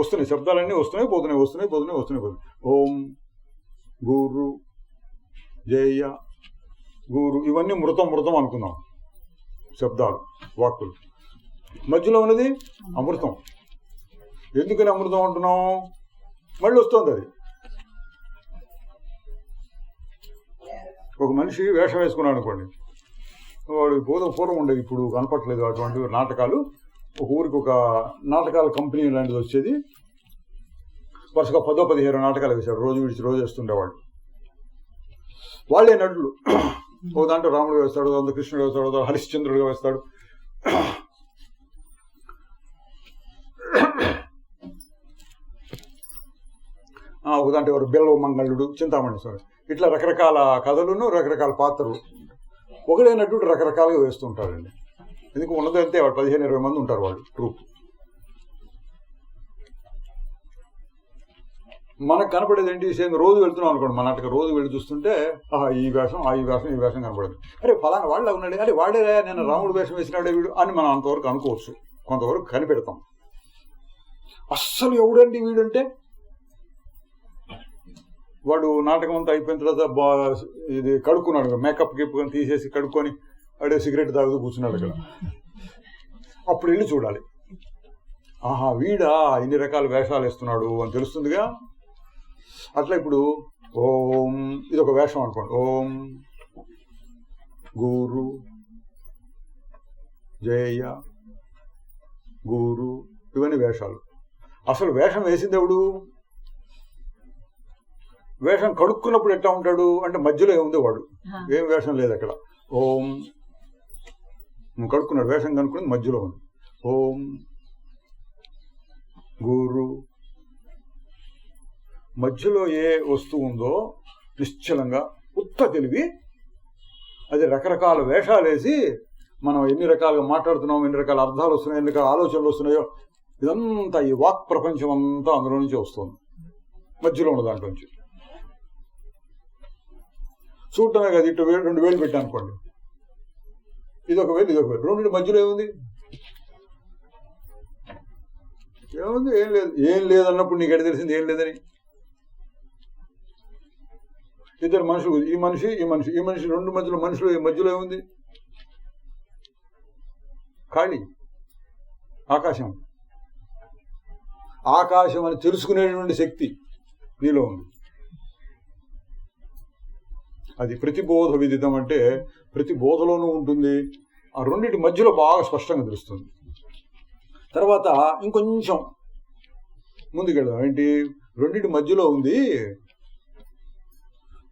వస్తున్నాయి శబ్దాలన్నీ, వస్తున్నాయి పోతున్నాయి. ఓం గురు జయ గురు. ఇవన్నీ మృతం అనుకుందాం, శబ్దాలు, వాక్కులు. మధ్యలో ఉన్నది అమృతం. ఎందుకని అమృతం అంటున్నాం? మళ్ళీ వస్తుంది అది. ఒక మనిషి వేషం వేసుకున్నాడు అనుకోండి, వాడు పూర్వం ఉండేది, ఇప్పుడు కనపట్లేదు అటువంటి నాటకాలు. ఒక ఊరికి ఒక నాటకాల కంపెనీ లాంటిది వచ్చేది. వరుసగా 10-15 నాటకాలు వేశాడు, రోజు విడిచి రోజు వేస్తుండేవాడు. వాళ్ళే నటులు. ఒక దాంట్లో రాముడు వేస్తాడు, దాంట్లో కృష్ణుడు వేస్తాడు, హరిశ్చంద్రుడుగా వేస్తాడు. ఒక దాంట్లో ఎవరు బెల్లవ మంగళుడు, చింతామణి స్వామి, ఇట్లా రకరకాల కథలను రకరకాల పాత్రలు ఒకడే నటుడు రకరకాలుగా వేస్తూ ఉంటారండి. ఎందుకు ఉన్నదంతే, వాడు 15-20 మంది ఉంటారు వాళ్ళు ట్రూప్. మనకు కనపడేది ఏంటి? సేమ్ రోజు వెళ్తున్నాం అనుకోండి, మన నాటక రోజు వెళ్ళి చూస్తుంటే ఈ వేషం కనపడదు. అరే ఫలానా వాళ్ళ ఉన్నాడు, అరే వాడే నేను రాముడు వేషం వేసినాడే వీడు అని మనం అంతవరకు అనుకోవచ్చు, కొంతవరకు కనిపెడతాం. అస్సలు ఎవడండి వీడంటే, వాడు నాటకం అంతా అయిపోయిన తర్వాత ఇది కడుక్కున్నాడు, మేకప్ గిప్పుకొని తీసేసి కడుక్కొని వాడే సిగరెట్ తాగుతూ కూర్చున్నాడు అక్కడ. అప్పుడు వెళ్ళి చూడాలి, వీడా ఇన్ని రకాల వేషాలు వేస్తున్నాడు అని తెలుస్తుందిగా. అట్లా ఇప్పుడు ఓం ఇది ఒక వేషం అనుకోండి. ఓం గురు జయ గురు, ఇవన్నీ వేషాలు. అసలు వేషం వేసింది ఎవడు? వేషం కడుక్కున్నప్పుడు ఎట్లా ఉంటాడు అంటే మధ్యలో ఏముంది వాడు, ఏం వేషం లేదు అక్కడ. ఓం కడుక్కున్నాడు, వేషం కనుక్కున్నది మధ్యలో ఉంది. ఓం గురు, మధ్యలో ఏ వస్తువు ఉందో నిశ్చలంగా ఉత్త తెలివి, అది రకరకాల వేషాలు వేసి మనం ఎన్ని రకాలుగా మాట్లాడుతున్నాం, ఎన్ని రకాల అర్థాలు వస్తున్నాయి, ఎన్ని రకాల ఆలోచనలు వస్తున్నాయో, ఇదంతా ఈ వాక్ ప్రపంచం అంతా అందులో నుంచి వస్తుంది, మధ్యలో ఉన్న దాంట్లో నుంచి. చూడటమే కదా, ఇటు 2 వేలు పెట్టా అనుకోండి, ఇదొక వేలు ఇదొక వేలు, రెండింటి మధ్యలో ఏముంది? ఏముంది? ఏం లేదు. ఏం లేదన్నప్పుడు నీకు ఎడ తెలిసింది ఏం లేదని? ఇద్దరు మనుషులు, ఈ మనిషి ఈ మనిషి, ఈ మనిషి రెండు మధ్యలో మనుషులు, ఈ మధ్యలో ఏముంది? ఖాళీ ఆకాశం. ఆకాశం అని తెలుసుకునేటువంటి శక్తి నీలో ఉంది. అది ప్రతిబోధ విదితం అంటే ప్రతి బోధలోనూ ఉంటుంది. ఆ రెండింటి మధ్యలో బాగా స్పష్టంగా తెలుస్తుంది. తర్వాత ఇంకొంచెం ముందుకెళ్దాం. ఏంటి? రెండింటి మధ్యలో ఉంది.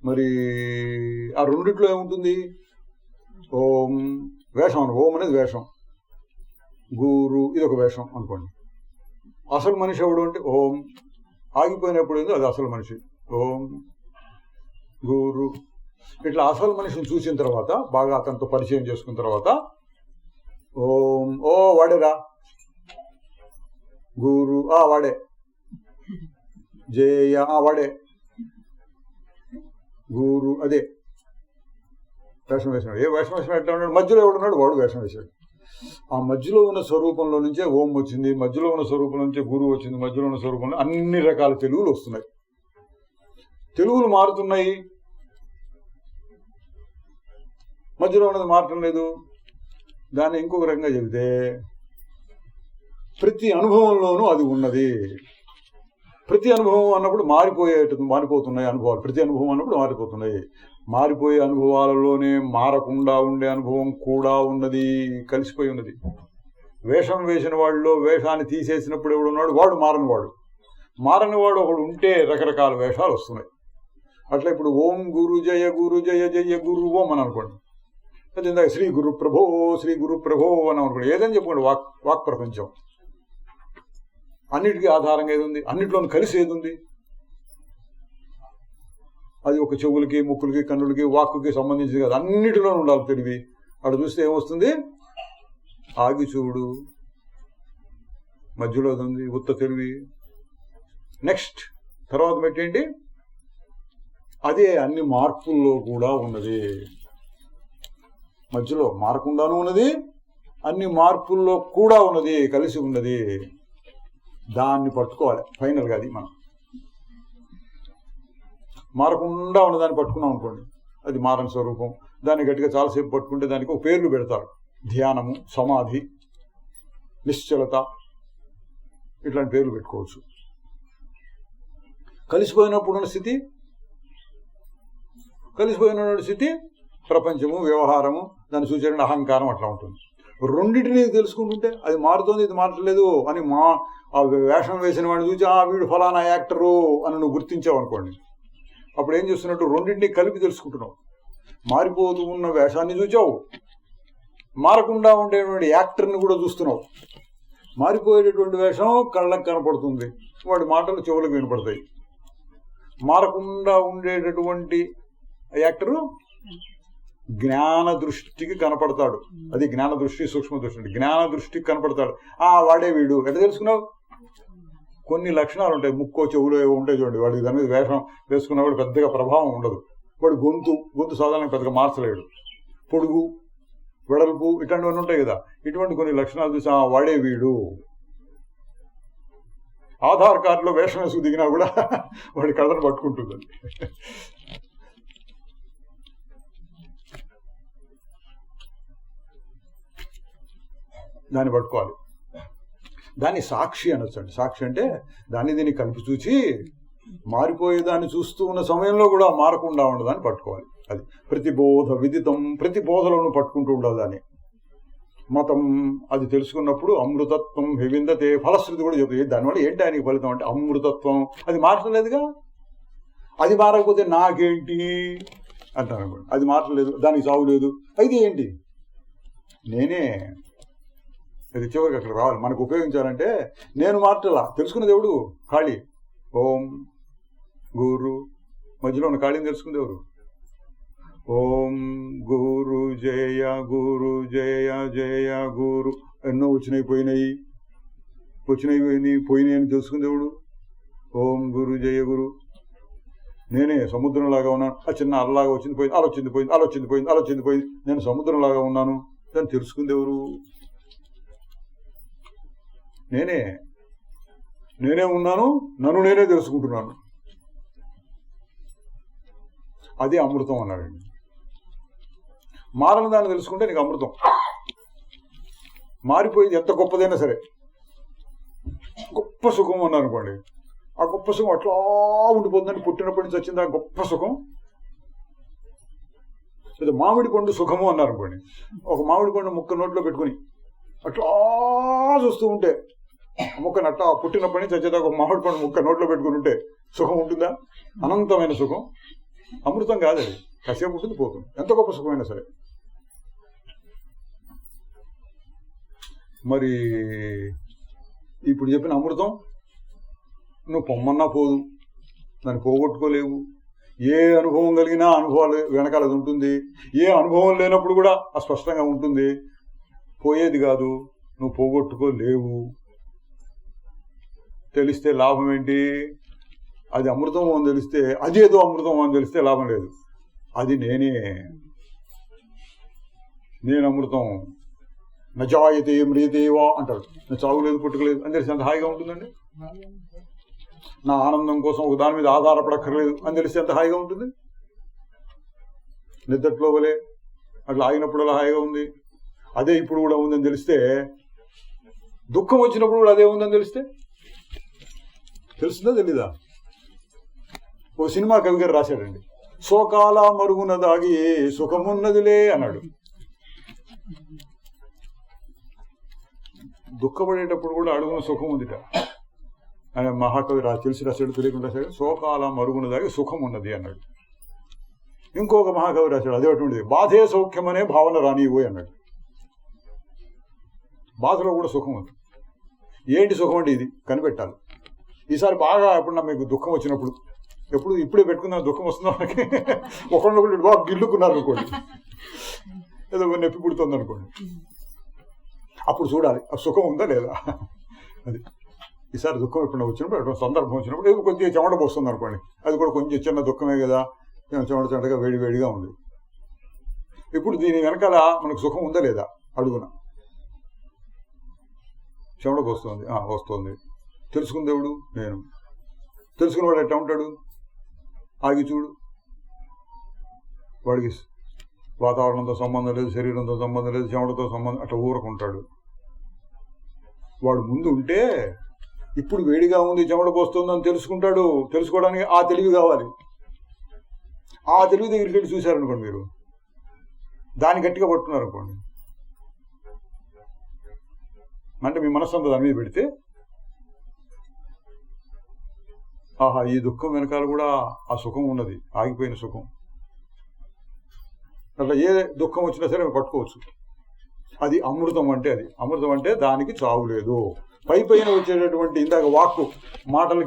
మరి ఆ రెండిట్లో ఏముంటుంది? ఓం వేషం అను. ఓం అనేది వేషం. గురు ఇది ఒక వేషం అనుకోండి. అసలు మనిషి ఎవడు అంటే ఓం. ఆగిపోయినప్పుడు ఏందో అది అసలు మనిషి. ఓం గురు. ఇట్లా అసలు మనిషిని చూసిన తర్వాత, బాగా అతనితో పరిచయం చేసుకున్న తర్వాత ఓం, ఓ వాడేరా గురు, వాడే జయ, వాడే గురు, అదే వేషం వేసినాడు. ఏ వేషం వేసినాడు? ఎట్లా ఉన్నాడు? మధ్యలో ఎవడున్నాడు? వాడు వేషం వేశాడు. ఆ మధ్యలో ఉన్న స్వరూపంలో నుంచే ఓం వచ్చింది, మధ్యలో ఉన్న స్వరూపం నుంచే గురువు వచ్చింది, మధ్యలో ఉన్న స్వరూపంలో అన్ని రకాల తెలుగులు వస్తున్నాయి. తెలుగులు మారుతున్నాయి, మధ్యలో ఉన్నది మారటం లేదు. దాన్ని ఇంకొక రకంగా చెబితే ప్రతి అనుభవంలోనూ అది ఉన్నది. ప్రతి అనుభవం అన్నప్పుడు మారిపోతున్నాయి అనుభవాలు. ప్రతి అనుభవం అన్నప్పుడు మారిపోతున్నాయి. మారిపోయే అనుభవాలలోనే మారకుండా ఉండే అనుభవం కూడా ఉన్నది, కలిసిపోయి ఉన్నది. వేషం వేసిన వాళ్ళలో వేషాన్ని తీసేసినప్పుడు ఎవడున్నాడు? వాడు మారనివాడు. మారనివాడు ఒకడు ఉంటే రకరకాల వేషాలు వస్తున్నాయి. అట్లా ఇప్పుడు ఓం గురు జయ గురు జయ జయ గురు ఓం అని అనుకోండి. ఇందాక శ్రీ గురు ప్రభో శ్రీ గురు ప్రభో అని అనుకోండి. ఏదని చెప్పుకోండి, వాక్ ప్రపంచం. అన్నిటికీ ఆధారంగా ఏది ఉంది? అన్నిట్లోనూ కలిసి ఏది ఉంది? అది ఒక చెవులకి, ముక్కులకి, కన్నులకి, వాక్కుకి సంబంధించింది కాదు, అన్నిటిలోనూ ఉండాలి తెలివి. అక్కడ చూస్తే ఏమొస్తుంది? ఆగి చూడు, మధ్యలో ఉంది ఉత్త తెలివి. నెక్స్ట్ తర్వాత పెట్టేంటి? అదే అన్ని మార్పుల్లో కూడా ఉన్నది. మధ్యలో మారకుండాను ఉన్నది, అన్ని మార్పుల్లో కూడా ఉన్నది, కలిసి ఉన్నది. దాన్ని పట్టుకోవాలి ఫైనల్గా. అది మనం మారకుండా ఉన్నదాన్ని పట్టుకున్నాం అనుకోండి, అది మారని స్వరూపం. దాన్ని గట్టిగా చాలాసేపు పట్టుకుంటే దానికి ఒక పేర్లు పెడతారు. ధ్యానము, సమాధి, నిశ్చలత, ఇట్లాంటి పేర్లు పెట్టుకోవచ్చు. కలిసిపోయినప్పుడు స్థితి, కలిసిపోయిన స్థితి ప్రపంచము, వ్యవహారము, దాన్ని సూచన అహంకారం అట్లా ఉంటుంది. రెండింటినీ తెలుసుకుంటుంటే అది మారుతోంది, ఇది మారట్లేదు అని ఆ వేషం వేసిన వాడిని చూసి వీడు ఫలానా యాక్టరు అని నువ్వు గుర్తించావు అనుకోండి. అప్పుడు ఏం చేస్తున్నట్టు? రెండింటినీ కలిపి తెలుసుకుంటున్నావు. మారిపోతూ ఉన్న వేషాన్ని చూచావు, మారకుండా ఉండేటువంటి యాక్టర్ని కూడా చూస్తున్నావు. మారిపోయేటటువంటి వేషం కళ్ళకు కనపడుతుంది, వాడి మాటలు చెవులకు వినపడతాయి. మారకుండా ఉండేటటువంటి యాక్టరు జ్ఞాన దృష్టికి కనపడతాడు. అది జ్ఞాన దృష్టి, సూక్ష్మ దృష్టి. జ్ఞాన దృష్టికి కనపడతాడు. వాడే వీడు. ఎట్లా తెలుసుకున్నావు? కొన్ని లక్షణాలు ఉంటాయి. ముక్కో చెవులో ఏవో ఉంటాయి చూడండి. వాడికి దాని మీద వేషం వేసుకున్నవాడు పెద్దగా ప్రభావం ఉండదు. వాడు గొంతు సాధారణంగా పెద్దగా మార్చలేడు. పొడుగు, వెడల్పు ఇట్లాంటివన్నీ ఉంటాయి కదా. ఇటువంటి కొన్ని లక్షణాలు చూసి వాడే వీడు. ఆధార్ కార్డులో వేషం వేసుకు దిగినా కూడా వాడి కళ్ళను పట్టుకుంటుంది. దాన్ని పట్టుకోవాలి. దాన్ని సాక్షి అనొచ్చండి. సాక్షి అంటే దాన్ని దీన్ని కలిపి చూచి మారిపోయేదాన్ని చూస్తూ ఉన్న సమయంలో కూడా మారకుండా ఉండదాన్ని పట్టుకోవాలి. అది ప్రతిబోధ విదితం, ప్రతి బోధలోనూ పట్టుకుంటూ ఉండాలి దాన్ని. మతం అది తెలుసుకున్నప్పుడు అమృతత్వం వివిందతే, ఫలశ్రుతి కూడా చెప్తుంది. దానివల్ల ఏంటి ఆయనకి ఫలితం అంటే అమృతత్వం. అది మార్చలేదుగా, అది మారకపోతే నాకేంటి అంటారు. అది మార్చలేదు, దానికి చావు లేదు, అయితే ఏంటి నేనే. అది చివరికి అక్కడ రావాలి. మనకు ఉపయోగించాలంటే నేను మార్చలా, తెలుసుకున్న దేవుడు ఖాళీ. ఓం గురు మధ్యలో ఉన్న ఖాళీని తెలుసుకున్న దేవుడు. ఓం గురు జయ గురు జయ జయ గురు. ఎన్నో వచ్చినాయి పోయినాయి అని తెలుసుకున్న దేవుడు. ఓం గురు జయ గురు. నేనే సముద్రంలాగా ఉన్నాను, ఆ చిన్న అల్లలాగా వచ్చింది పోయింది, అలొచ్చింది పోయింది, నేను సముద్రంలాగా ఉన్నాను, దాన్ని తెలుసుకుంది ఎవరు? నేనే ఉన్నాను, నన్ను నేనే తెలుసుకుంటున్నాను. అదే అమృతం అన్నాడండి. మారని దాన్ని తెలుసుకుంటే నీకు అమృతం. మారిపోయింది ఎంత గొప్పదైనా సరే, గొప్ప సుఖం అన్నారనుకోండి, ఆ గొప్ప సుఖం అట్లా ఉండిపోతుందని, పుట్టినప్పటి నుంచి వచ్చింది ఆ గొప్ప సుఖం. లేదా మామిడి పండు సుఖము అన్నారనుకోండి, ఒక మామిడి పండు ముక్క నోట్లో పెట్టుకుని అట్లా చూస్తూ ఉంటే, ముక్కను అట్లా పుట్టినప్పటి నుంచి వచ్చేదాకా ఒక మామిడి పండు ముక్క నోట్లో పెట్టుకుని ఉంటే సుఖం ఉంటుందా? అనంతమైన సుఖం. అమృతం కాదు అది, కాసేపు ఉంటుంది పోతుంది, ఎంత గొప్ప సుఖమైనా సరే. మరి ఇప్పుడు చెప్పిన అమృతం నువ్వు పొమ్మన్నా పోదు, దాన్ని పోగొట్టుకోలేవు. ఏ అనుభవం కలిగినా అనుభవాలు వెనకాల అది ఉంటుంది. ఏ అనుభవం లేనప్పుడు కూడా అస్పష్టంగా ఉంటుంది. పోయేది కాదు, నువ్వు పోగొట్టుకోలేవు. తెలిస్తే లాభం ఏంటి? అది అమృతం అని తెలిస్తే, అదేదో అమృతం అని తెలిస్తే లాభం లేదు. అది నేను అమృతం. నజాయతే మ్రియతేవా అంటారు. నా చావులేదు పుట్టుకలేదు అని తెలిసి ఎంత హాయిగా ఉంటుందండి. నా ఆనందం కోసం ఒక దాని మీద ఆధారపడక్కర్లేదు అని తెలిస్తే ఎంత హాయిగా ఉంటుంది. నిద్రలో వలే అట్లా ఆగినప్పుడు అలా హాయిగా ఉంది. అదే ఇప్పుడు కూడా ఉందని తెలిస్తే, దుఃఖం వచ్చినప్పుడు కూడా అదే ఉందని తెలిస్తే తెలుస్తుందా తెలీదా? ఓ సినిమా కవి గారు రాశాడండి, శోకాల మరుగున దాగి సుఖమున్నదిలే అన్నాడు. దుఃఖపడేటప్పుడు కూడా అడుగున సుఖం ఉందిట అని మహాకవి తెలిసి రాశాడు, తెలియకుండా రాశాడు. శోకాల మరుగున దాగి సుఖం ఉన్నది అన్నాడు. ఇంకొక మహాకవి రాశాడు, అదే అటువంటిది, బాధే సౌఖ్యం అనే భావన రానివ్వు అన్నాడు. బాధలో కూడా సుఖం ఉంది. ఏంటి సుఖం అంటే ఇది కనిపెట్టాలి. ఈసారి బాగా ఎప్పుడన్నా మీకు దుఃఖం వచ్చినప్పుడు, ఇప్పుడే పెట్టుకున్నా దుఃఖం వస్తుందా మనకి, ఒకళ్ళు బాగా గిల్లుకున్నారు అనుకోండి, ఏదో నొప్పి పుడుతుంది అనుకోండి, అప్పుడు చూడాలి ఆ సుఖం ఉందా లేదా. అది ఈసారి దుఃఖం ఎప్పుడన్నా వచ్చినప్పుడు, సందర్భం వచ్చినప్పుడు ఏదో కొద్దిగా చెమట పోస్తుంది అనుకోండి, అది కూడా కొంచెం చిన్న దుఃఖమే కదా, చెమటగా వేడిగా ఉంది. ఇప్పుడు దీని వెనకాల మనకు సుఖం ఉందా లేదా అడుగున. చెమటకు వస్తుంది, తెలుసుకున్న దేవుడు నేను. తెలుసుకున్నవాడు ఎట్లా ఉంటాడు? ఆగి చూడు, వాడికి వాతావరణంతో సంబంధం లేదు, శరీరంతో సంబంధం లేదు, చెమటతో సంబంధం, అట్లా ఊరకుంటాడు. వాడు ముందు ఉంటే ఇప్పుడు వేడిగా ఉంది, చెమట పోస్తుందని తెలుసుకుంటాడు. తెలుసుకోవడానికి ఆ తెలివి కావాలి. ఆ తెలివి దగ్గరికి వెళ్ళి చూశారనుకోండి, మీరు దాన్ని గట్టిగా పట్టుకున్నారు అనుకోండి, అంటే మీ మనస్సంతా దాని మీద పెడితే, ఆహా ఈ దుఃఖం వెనకాల కూడా ఆ సుఖం ఉన్నది, ఆగిపోయిన సుఖం. అట్లా ఏ దుఃఖం వచ్చినా సరే పట్టుకోవచ్చు. అది అమృతం అంటే. అది అమృతం అంటే దానికి చావు లేదు. పైన వచ్చేటటువంటి ఇందాక వాక్కు మాటలు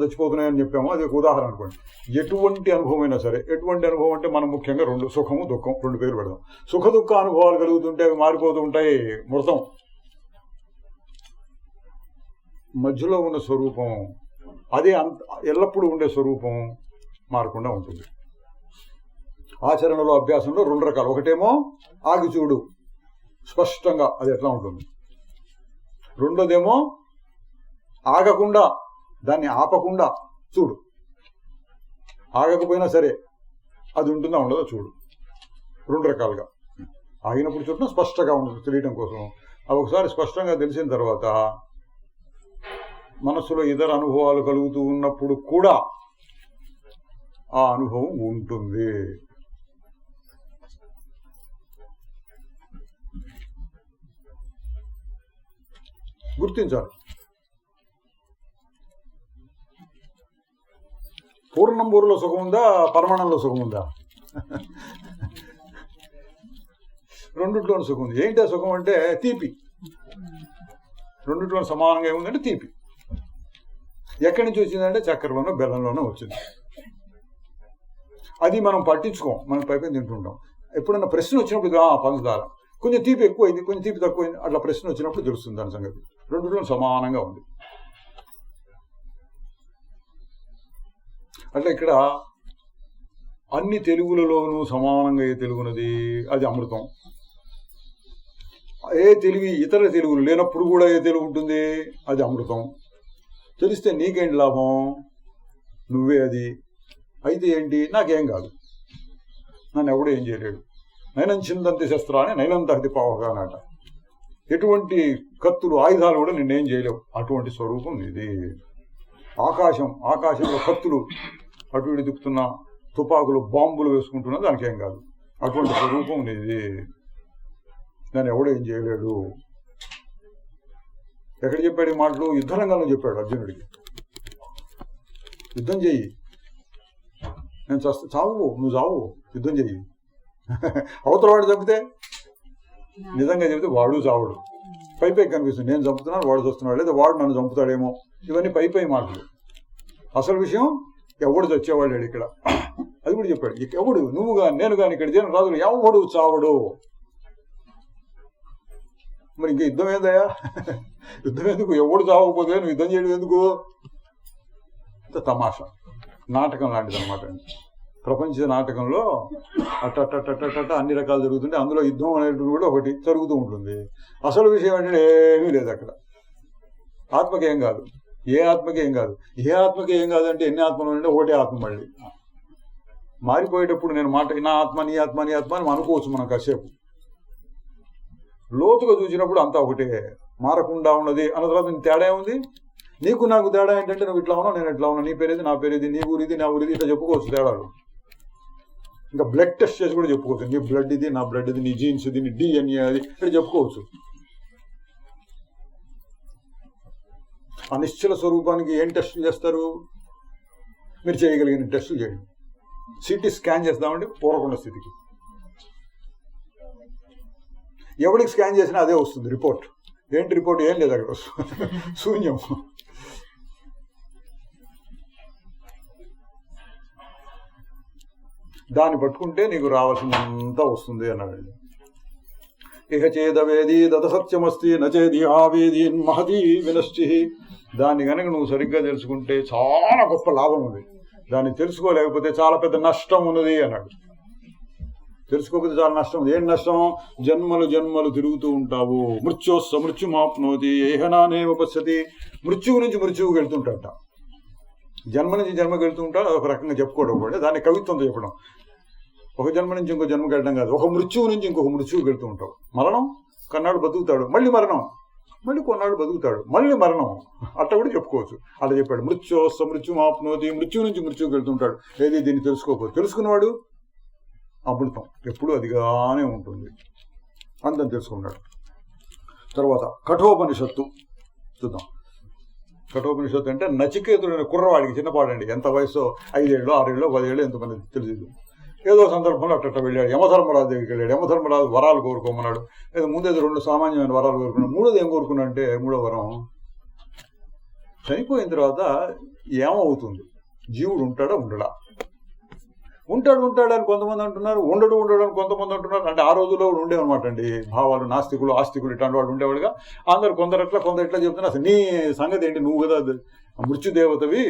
చచ్చిపోతున్నాయని చెప్పాము, అది ఒక ఉదాహరణ అనుకోండి. ఎటువంటి అనుభవం అయినా సరే, ఎటువంటి అనుభవం అంటే మనం ముఖ్యంగా సుఖము దుఃఖం రెండు పేరు పెడదాం. సుఖ దుఃఖ అనుభవాలు కలుగుతుంటే అవి మారిపోతూ ఉంటాయి. మృతం మధ్యలో ఉన్న స్వరూపం అదే ఎల్లప్పుడూ ఉండే స్వరూపం మారకుండా ఉంటుంది. ఆచరణలో అభ్యాసంలో రెండు రకాలు. ఒకటేమో ఆగి చూడు స్పష్టంగా అది ఎట్లా ఉంటుంది. రెండోదేమో ఆగకుండా, దాన్ని ఆపకుండా చూడు. ఆగకపోయినా సరే అది ఉంటుందా ఉండదో చూడు. రెండు రకాలుగా. ఆగినప్పుడు చూడటం స్పష్టంగా ఉండదు తెలియటం కోసం. అది ఒకసారి స్పష్టంగా తెలిసిన తర్వాత మనసులో ఇతర అనుభవాలు కలుగుతూ ఉన్నప్పుడు కూడా ఆ అనుభవం ఉంటుంది. గుర్తించాలి. పూర్ణం బూరులో సుఖం ఉందా, పరమాణంలో సుఖం ఉందా? రెండిట్లోని సుఖం ఉంది. ఏంటి ఆ సుఖం అంటే తీపి. రెండిట్లో సమానంగా ఏముందంటే తీపి. ఎక్కడి నుంచి వచ్చిందంటే చక్కెరలోనో బెల్లంలోనో వచ్చింది. అది మనం పట్టించుకోం, మనం పైపైన తింటుంటాం. ఎప్పుడన్నా ప్రశ్న వచ్చినప్పుడు పంచదార కొంచెం తీపి ఎక్కువైంది, కొంచెం తీపి తక్కువైంది, అట్లా ప్రశ్న వచ్చినప్పుడు తెలుస్తుంది దాని సంగతి. రెండిట్లో సమానంగా ఉంది. అట్లా ఇక్కడ అన్ని తెలుగులలోనూ సమానంగా ఏ తెలుగున్నది అది అమృతం. ఏ తెలివి ఇతర తెలుగులు లేనప్పుడు కూడా ఏ తెలుగు ఉంటుంది అది అమృతం. తెలిస్తే నీకేంటి లాభం, నువ్వే అది. అయితే ఏంటి, నాకేం కాదు, నన్ను ఎవడో ఏం చేయలేడు. నైనం చిందంతి శస్త్రాన్ని నైనంతహతి పావగానట. ఎటువంటి కత్తులు ఆయుధాలు కూడా నిన్నేం చేయలేవు. అటువంటి స్వరూపం ఇది. ఆకాశంలో కత్తులు అటు ఇటు దిక్కుతున్న తుపాకులు బాంబులు వేసుకుంటున్నా దానికేం కాదు. అటువంటి స్వరూపం ఇది. దాన్ని ఎవడో ఏం చేయలేడు. ఎక్కడ చెప్పాడు ఈ మాటలు? యుద్ధరంగంలో చెప్పాడు అర్జునుడికి. యుద్ధం చెయ్యి, నేను చావు, నువ్వు చావు, యుద్ధం చెయ్యి. అవతల వాడు చంపితే, నిజంగా చెబితే వాడు చావుడు. పై కనిపిస్తుంది, నేను చంపుతున్నాను వాడు చూస్తున్నాడు, లేదా వాడు నన్ను చంపుతాడేమో. ఇవన్నీ పై మాటలు. అసలు విషయం ఎవడు చచ్చేవాడు లేడు ఇక్కడ. అది కూడా చెప్పాడు. ఎవడు, నువ్వు కానీ నేను కానీ ఇక్కడ జనం రాజులు ఎవడు చావడు. మరి ఇంక యుద్ధం ఏందయ్యా? యుద్ధం ఎందుకు? ఎవడు చావకపోతే నువ్వు యుద్ధం చేయడం ఎందుకు? తమాషా నాటకం లాంటిది అనమాట. ప్రపంచ నాటకంలో అట్ట అన్ని రకాలు జరుగుతుంటే అందులో యుద్ధం అనేటువంటి కూడా ఒకటి జరుగుతూ ఉంటుంది. అసలు విషయం అంటే ఏమీ లేదు అక్కడ. ఆత్మకి ఏం కాదు, ఏ ఆత్మకి ఏం కాదు. ఏ ఆత్మకి ఏం కాదు అంటే ఎన్ని ఆత్మలు అంటే ఒకటే ఆత్మ. మళ్ళీ మారిపోయేటప్పుడు నేను మాట నా ఆత్మ నీ ఆత్మ నీ ఆత్మ అని అనుకోవచ్చు మనం కాసేపు. లోతుగా చూసినప్పుడు అంతా ఒకటే, మారకుండా ఉన్నది. అన్న తర్వాత తేడా ఏముంది? నీకు నాకు తేడా ఏంటంటే నువ్వు ఇట్లా ఉన్నావు, నేను ఇట్లా ఉన్నా, నీ పేరేది నా పేరేది, నీ ఊరిది నా ఊరిది, ఇట్లా చెప్పుకోవచ్చు తేడాలు. ఇంకా బ్లడ్ టెస్ట్ చేసి కూడా చెప్పుకోవచ్చు. నీ బ్లడ్ ఇది, నా బ్లడ్ ఇది, నీ జీన్స్ ఇది, నీ డిఎన్ఏ అది, ఇక్కడ చెప్పుకోవచ్చు. ఆ నిశ్చల స్వరూపానికి ఏం టెస్టులు చేస్తారు? మీరు చేయగలిగిన టెస్టులు చేయండి. సిటీ స్కాన్ చేస్తామంటే పూర్వకుండా స్థితికి. ఎవరికి స్కాన్ చేసినా అదే వస్తుంది రిపోర్ట్. ఏంటి రిపోర్ట్? ఏం లేదు అక్కడ, శూన్యం. దాన్ని పట్టుకుంటే నీకు రావాల్సినంతా వస్తుంది అన్నాడు. ఇహ చేదవేది దతసత్యమస్తి నచేది ఆవేది మహదీ వినశ్చి. దాన్ని కనుక నువ్వు సరిగ్గా తెలుసుకుంటే చాలా గొప్ప లాభం ఉంది. దాన్ని తెలుసుకోలేకపోతే చాలా పెద్ద నష్టం ఉన్నది అన్నాడు. తెలుసుకోకపోతే చాలా నష్టం ఉంది. ఏం నష్టం? జన్మలు జన్మలు తిరుగుతూ ఉంటావు. మృత్యుమాప్నోతి ఏహనానేవ పశ్యతి. మృత్యువు నుంచి మృత్యువుకి వెళ్తుంటాట. జన్మ నుంచి జన్మకి వెళ్తూ ఉంటాడు. అదొక రకంగా చెప్పుకోవడం కూడా దాన్ని కవిత్వంతో చెప్పడం. ఒక జన్మ నుంచి ఇంకో జన్మకి వెళ్ళడం కాదు, ఒక మృత్యువు నుంచి ఇంకొక మృత్యువుకి వెళ్తూ ఉంటావు. మరణం, కొన్నాళ్ళు బతుకుతాడు, మళ్ళీ మరణం, మళ్ళీ కొన్నాళ్ళు బతుకుతాడు, మళ్ళీ మరణం, అట్లా కూడా చెప్పుకోవచ్చు. అలా చెప్పాడు. మృత్యుమాప్నోతి, మృత్యువు నుంచి మృత్యువుకి వెళ్తుంటాడు. ఏది దీన్ని తెలుసుకోకపోతే. తెలుసుకున్నవాడు అమృతం ఎప్పుడూ అదిగానే ఉంటుంది. అంతం తెలుసుకున్నాడు. తర్వాత కఠోపనిషత్తు చూద్దాం. కఠోపనిషత్తు అంటే నచికేతుడైన కుర్రవాడికి, చిన్నపాడండి, ఎంత వయసు, 5 ఏళ్ళు 6 ఏళ్ళు 10 ఏళ్ళు ఎంతమంది తెలియదు. ఏదో సందర్భంలో అట్ట వెళ్ళాడు. యమధర్మరాజు దగ్గరికి వెళ్ళాడు. యమధర్మరాజు వరాలు కోరుకోమన్నాడు. లేదా ముందేదో 2 సామాన్యమైన వరాలు కోరుకున్నాడు. మూడోది ఏం కోరుకున్నా అంటే, మూడో వరం, చనిపోయిన తర్వాత ఏమవుతుంది, జీవుడు ఉంటాడా ఉండడా? ఉంటాడు అని కొంతమంది అంటున్నారు, ఉండడు అని కొంతమంది అంటున్నారు. అంటే ఆ రోజుల్లో ఉండేవన్నమాట అండి భావాలు. నాస్తికులు ఆస్తికులు ఇట్లాంటి వాళ్ళు ఉండేవాడుగా. అందరు కొందరు ఎట్లా చెప్తున్నారు. అసలు నీ సంగతి ఏంటి, నువ్వు కదా మృత్యుదేవతవి,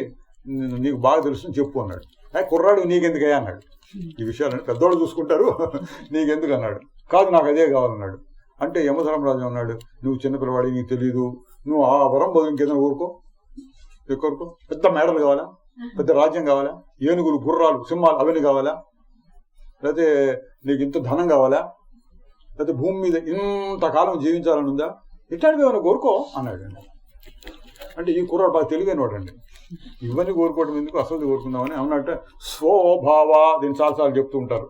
నీకు బాగా తెలుసు చెప్పు అన్నాడు. కుర్రాడు నీకెందుకయ్యా అన్నాడు. ఈ విషయాలని పెద్దవాళ్ళు చూసుకుంటారు, నీకెందుకు అన్నాడు. కాదు నాకు అదే కావాలన్నాడు. అంటే యమధర్మరాజు అన్నాడు, నువ్వు చిన్నపిల్లవాడి, నీకు తెలియదు, నువ్వు ఆ వరం బదులు ఇంకేదైనా కోరుకో. పెద్ద మేడలు కావాలా, పెద్ద రాజ్యం కావాలా, ఏనుగులు గుర్రాలు సింహాలు అవన్నీ కావాలా, లేకపోతే నీకు ఇంత ధనం కావాలా, లేకపోతే భూమి మీద ఇంతకాలం జీవించాలని ఉందా, ఇట్లాంటివి ఏమైనా కోరుకో అన్నాడు. అంటే ఈ కుర్రాడు బాగా తెలివైన వాడండి. ఇవన్నీ కోరుకోవడం ఎందుకు, అసలు కోరుకుందామని అన్నట్టు స్వభావ, దీన్ని చాలాసార్లు చెప్తూ ఉంటారు.